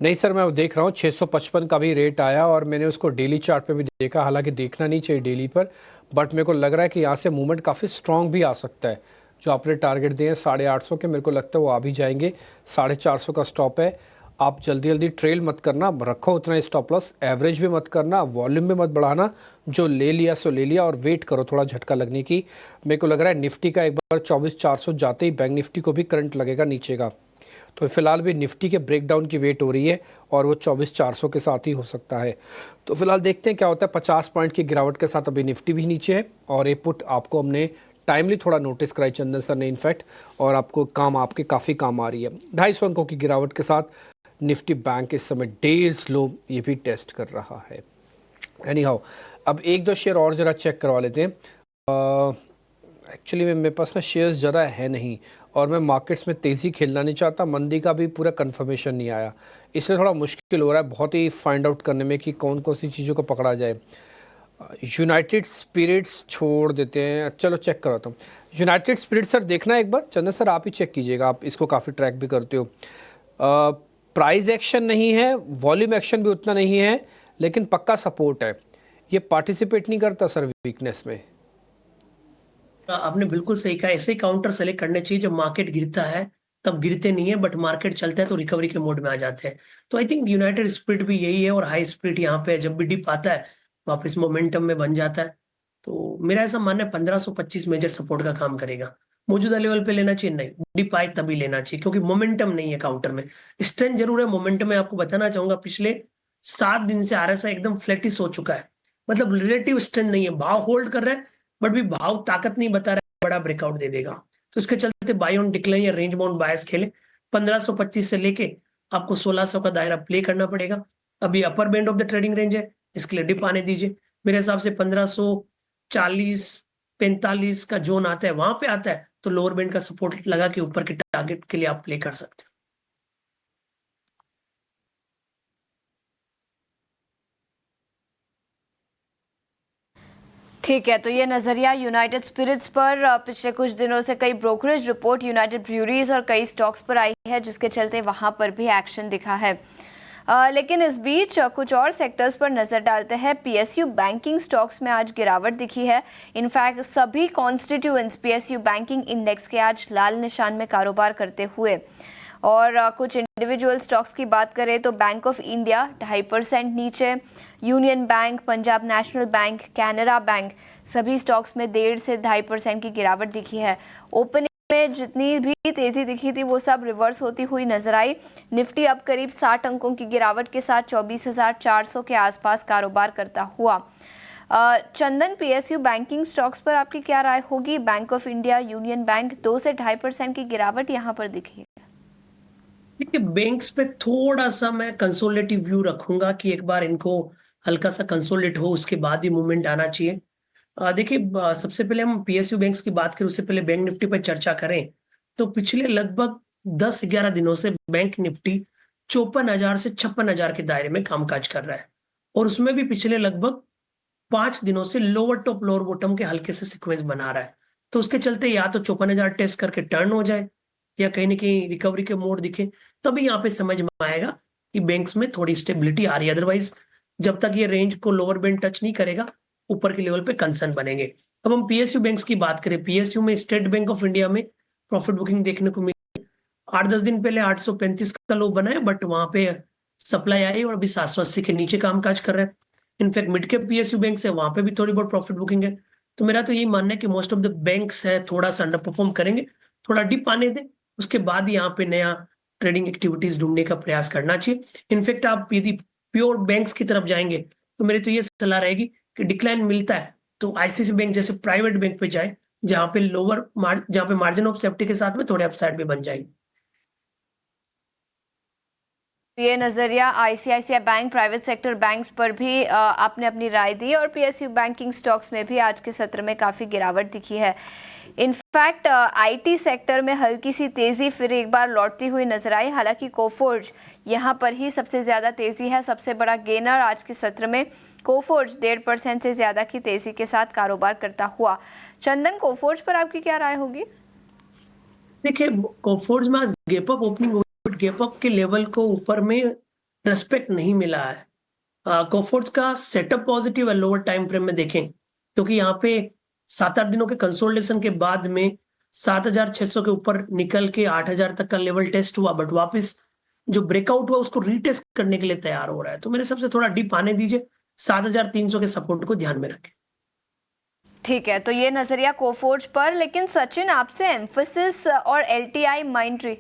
नहीं सर, मैं देख रहा हूँ 655 का भी रेट आया और मैंने उसको डेली चार्ट पे भी देखा, हालांकि देखना नहीं चाहिए डेली पर, बट मेरे को लग रहा है कि यहाँ से मूवमेंट काफ़ी स्ट्रांग भी आ सकता है। जो आपने टारगेट दिए हैं 850 के, मेरे को लगता है वो आ भी जाएंगे। 450 का स्टॉप है। आप जल्दी जल्दी ट्रेल मत करना, रखो उतना स्टॉप लॉस, एवरेज भी मत करना, वॉल्यूम भी मत बढ़ाना। जो ले लिया सो ले लिया और वेट करो थोड़ा झटका लगने की। मेरे को लग रहा है निफ्टी का एक बार 24,400 जाते ही बैंक निफ्टी को भी करंट लगेगा नीचे का। तो फिलहाल भी निफ्टी के ब्रेकडाउन की वेट हो रही है और वो 24,400 के साथ ही हो सकता है। तो फिलहाल देखते हैं क्या होता है। 50 पॉइंट की गिरावट के साथ अभी निफ्टी भी नीचे है और ये पुट आपको हमने टाइमली थोड़ा नोटिस कराई चंदन सर ने इनफैक्ट, और आपको आपके काफ़ी काम आ रही है। 250 अंकों की गिरावट के साथ निफ्टी बैंक इस समय डेज लो ये भी टेस्ट कर रहा है। एनी हाउ, अब एक दो शेयर और ज़रा चेक करवा लेते हैं। एक्चुअली मेरे पास ना शेयर्स ज़्यादा है नहीं और मैं मार्केट्स में तेज़ी खेलना नहीं चाहता। मंदी का भी पूरा कंफर्मेशन नहीं आया, इसलिए थोड़ा मुश्किल हो रहा है बहुत ही फाइंड आउट करने में कि कौन कौन सी चीज़ों को पकड़ा जाए। यूनाइटेड स्पिरिट्स छोड़ देते हैं, चलो चेक कराता हूँ। यूनाइटेड स्पिरिट्स सर देखना एक बार, चंदन सर आप ही चेक कीजिएगा, आप इसको काफ़ी ट्रैक भी करते हो। प्राइस एक्शन नहीं है, वॉल्यूम एक्शन भी उतना नहीं है, लेकिन पक्का सपोर्ट है। ये पार्टिसिपेट नहीं करता सर वीकनेस में। आपने बिल्कुल सही कहा, ऐसे ही काउंटर सेलेक्ट करने चाहिए। जब मार्केट गिरता है तब गिरते नहीं है, बट मार्केट चलता है तो रिकवरी के मोड में आ जाते हैं। तो आई थिंक यूनाइटेड स्पिरिट भी यही है, और हाई स्पिरिट यहाँ पे जब भी डिप आता है वापस मोमेंटम में बन जाता है। तो मेरा ऐसा मानना है 1525 मेजर सपोर्ट का काम करेगा। मौजूदा लेवल पे लेना चाहिए नहीं, डिप आए तभी लेना चाहिए, क्योंकि मोमेंटम नहीं है काउंटर में। स्ट्रेंथ जरूर है, मोमेंटम में आपको बताना चाहूंगा पिछले 7 दिन से आरएसआई एकदम फ्लैटिश हो चुका है। मतलब रिलेटिव स्ट्रेंथ नहीं है, भाव होल्ड कर रहा है बट भी भाव ताकत नहीं बता रहा है, बड़ा ब्रेकआउट दे देगा। तो इसके चलते बाय ऑन डिक्लाइन या रेंज बाउंड बायस खेले। 1525 से लेके आपको 1600 का दायरा प्ले करना पड़ेगा। अभी upper band of the trading range है, इसके लिए डिप आने दीजिए। मेरे हिसाब से 1540, 45 का जोन आता है, वहां पे आता है तो लोअर बैंड का सपोर्ट लगा के ऊपर के टारगेट के लिए आप प्ले कर सकते हो। ठीक है, तो ये नज़रिया यूनाइटेड स्पिरिट्स पर पिछले कुछ दिनों से कई ब्रोकरेज रिपोर्ट यूनाइटेड ब्रूअरीज और कई स्टॉक्स पर आई है, जिसके चलते वहां पर भी एक्शन दिखा है। लेकिन इस बीच कुछ और सेक्टर्स पर नज़र डालते हैं। पीएसयू बैंकिंग स्टॉक्स में आज गिरावट दिखी है। इनफैक्ट सभी कॉन्स्टिट्यूएंट्स पीएसयू बैंकिंग इंडेक्स के आज लाल निशान में कारोबार करते हुए। और कुछ इंडिविजुअल स्टॉक्स की बात करें तो बैंक ऑफ इंडिया 2.5% नीचे, union bank, Punjab national bank, Canara bank, सभी स्टॉक्स में 1.5 से 2.5% की गिरावट दिखी है। ओपनिंग में जितनी भी तेजी दिखी थी वो सब रिवर्स होती हुई नजर आई। निफ्टी अब करीब 60 अंकों की गिरावट के साथ 24,400 के आसपास कारोबार करता हुआ। चंदन, पीएसयू बैंकिंग स्टॉक्स पर आपकी क्या राय होगी? Bank of India, union bank, 2 से 2.5% की गिरावट यहाँ पर दिखी है। देखिए, बैंक्स पे थोड़ा सा मैं कंसोलिडेटिव व्यू रखूंगा कि एक बार इनको हल्का सा कंसोलिडेट हो, उसके बाद ही मूवमेंट आना चाहिए। देखिए, सबसे पहले हम पीएसयू बैंक्स की बात करें उससे पहले बैंक निफ्टी पर चर्चा करें तो पिछले लगभग 10-11 दिनों से बैंक निफ्टी 54,000 से 56,000 के दायरे में कामकाज कर रहा है, और उसमें भी पिछले लगभग 5 दिनों से लोअर टॉप लोअर बॉटम के हल्के से सीक्वेंस बना रहा है। तो उसके चलते या तो 54,000 टेस्ट करके टर्न हो जाए या कहीं ना कहीं रिकवरी के मोड दिखे, तभी यहाँ पे समझ में आएगा कि बैंक्स में थोड़ी स्टेबिलिटी आ रही है। अदरवाइज जब तक ये रेंज को लोअर बैंड टच नहीं करेगा, ऊपर के लेवल पे कंसर्न बनेंगे। अब हम पीएसयू बैंक्स की बात करें, पीएसयू में स्टेट बैंक ऑफ इंडिया में प्रॉफिट बुकिंग देखने को मिली। 8-10 दिन पहले 835 का लो बना है, बट वहां पे सप्लाई आई और अभी 780 के नीचे कामकाज कर रहे हैं। In fact mid cap PSU bank है, वहां पे भी थोड़ी बहुत प्रॉफिट बुकिंग है। तो मेरा तो यही मानना है कि मोस्ट ऑफ द बैंक्स है थोड़ा सा अंडर परफॉर्म करेंगे, थोड़ा डिप आने दें, उसके बाद यहाँ पे नया ट्रेडिंग एक्टिविटीज ढूंढने का प्रयास करना चाहिए। इनफैक्ट आप यदि प्योर बैंक्स की तरफ जाएंगे तो मेरी तो ये सलाह रहेगी कि डिक्लाइन मिलता है तो आईसीआईसी बैंक जैसे प्राइवेट बैंक पे जाए, जहां पे जहां पे मार्जिन ऑफ सेफ्टी के साथ में थोड़े अपसाइड भी बन जाएंगे। ये नजरिया ICICI bank, private sector banks पर भी आपने अपनी राय दी और पीएसयू बैंकिंग स्टॉक्स में भी आज के सत्र में काफी गिरावट दिखी है। इनफैक्ट आईटी सेक्टर में हल्की सी तेजी फिर एक बार लौटती हुई नजर आई। हालांकि कोफोर्ज यहां पर ही सबसे ज्यादा तेजी है, सबसे बड़ा गेनर आज के सत्र में कोफोर्ज 1.5% से ज्यादा की तेजी के साथ कारोबार करता हुआ। चंदन, कोफोर्ज पर आपकी क्या राय होगी? देखिए, कोफोर्ज में आज गैप अप ओपनिंग हुई, बट गैप अप के लेवल को ऊपर में रेस्पेक्ट नहीं मिला है। कोफोर्ज का सेटअप पॉजिटिव है लोअर टाइम फ्रेम में देखें, क्योंकि यहाँ पे 7-8 दिनों के कंसोलिडेशन के बाद में 7,600 के ऊपर निकल के 8,000 तक का लेवल टेस्ट हुआ, बट वापस जो ब्रेकआउट हुआ उसको रीटेस्ट करने के लिए तैयार हो रहा है। तो मेरे सबसे थोड़ा डीप आने दीजिए, 7,300 के सपोर्ट को ध्यान में रखें। ठीक है, तो ये नजरिया कोफोर्ज पर। लेकिन सचिन, आपसे एम्फोसिस और एलटीआई माइंडट्री,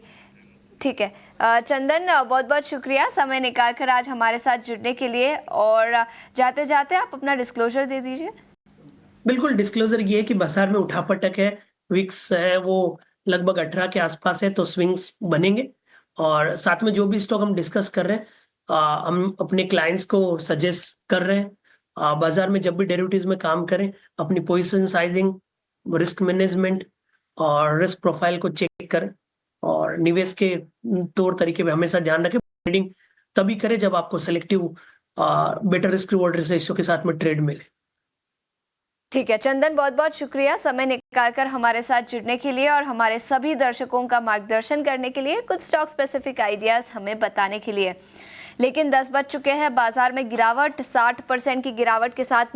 ठीक है। चंदन, बहुत बहुत शुक्रिया समय निकालकर आज हमारे साथ जुड़ने के लिए, और जाते जाते आप अपना डिस्क्लोजर दे दीजिए। बिल्कुल, डिस्क्लोजर ये है कि बाजार में उठापटक है, विक्स है वो लगभग 18 के आसपास है, तो स्विंग्स बनेंगे। और साथ में जो भी स्टॉक हम डिस्कस कर रहे हैं, हम अपने क्लाइंट्स को सजेस्ट कर रहे हैं बाजार में जब भी डेरिवेटिव्स में काम करें, अपनी पोजीशन साइजिंग, रिस्क मैनेजमेंट और रिस्क प्रोफाइल को चेक करें, और निवेश के तौर तरीके पे हमेशा ध्यान रखें। ट्रेडिंग तभी करें जब आपको selective better risk reward ratio के साथ में ट्रेड मिले। ठीक है चंदन, बहुत बहुत शुक्रिया समय निकालकर हमारे साथ जुड़ने के लिए और हमारे सभी दर्शकों का मार्गदर्शन करने के लिए, कुछ स्टॉक स्पेसिफिक आइडियाज हमें बताने के लिए। लेकिन 10 बज चुके हैं, बाजार में गिरावट 60% की गिरावट के साथ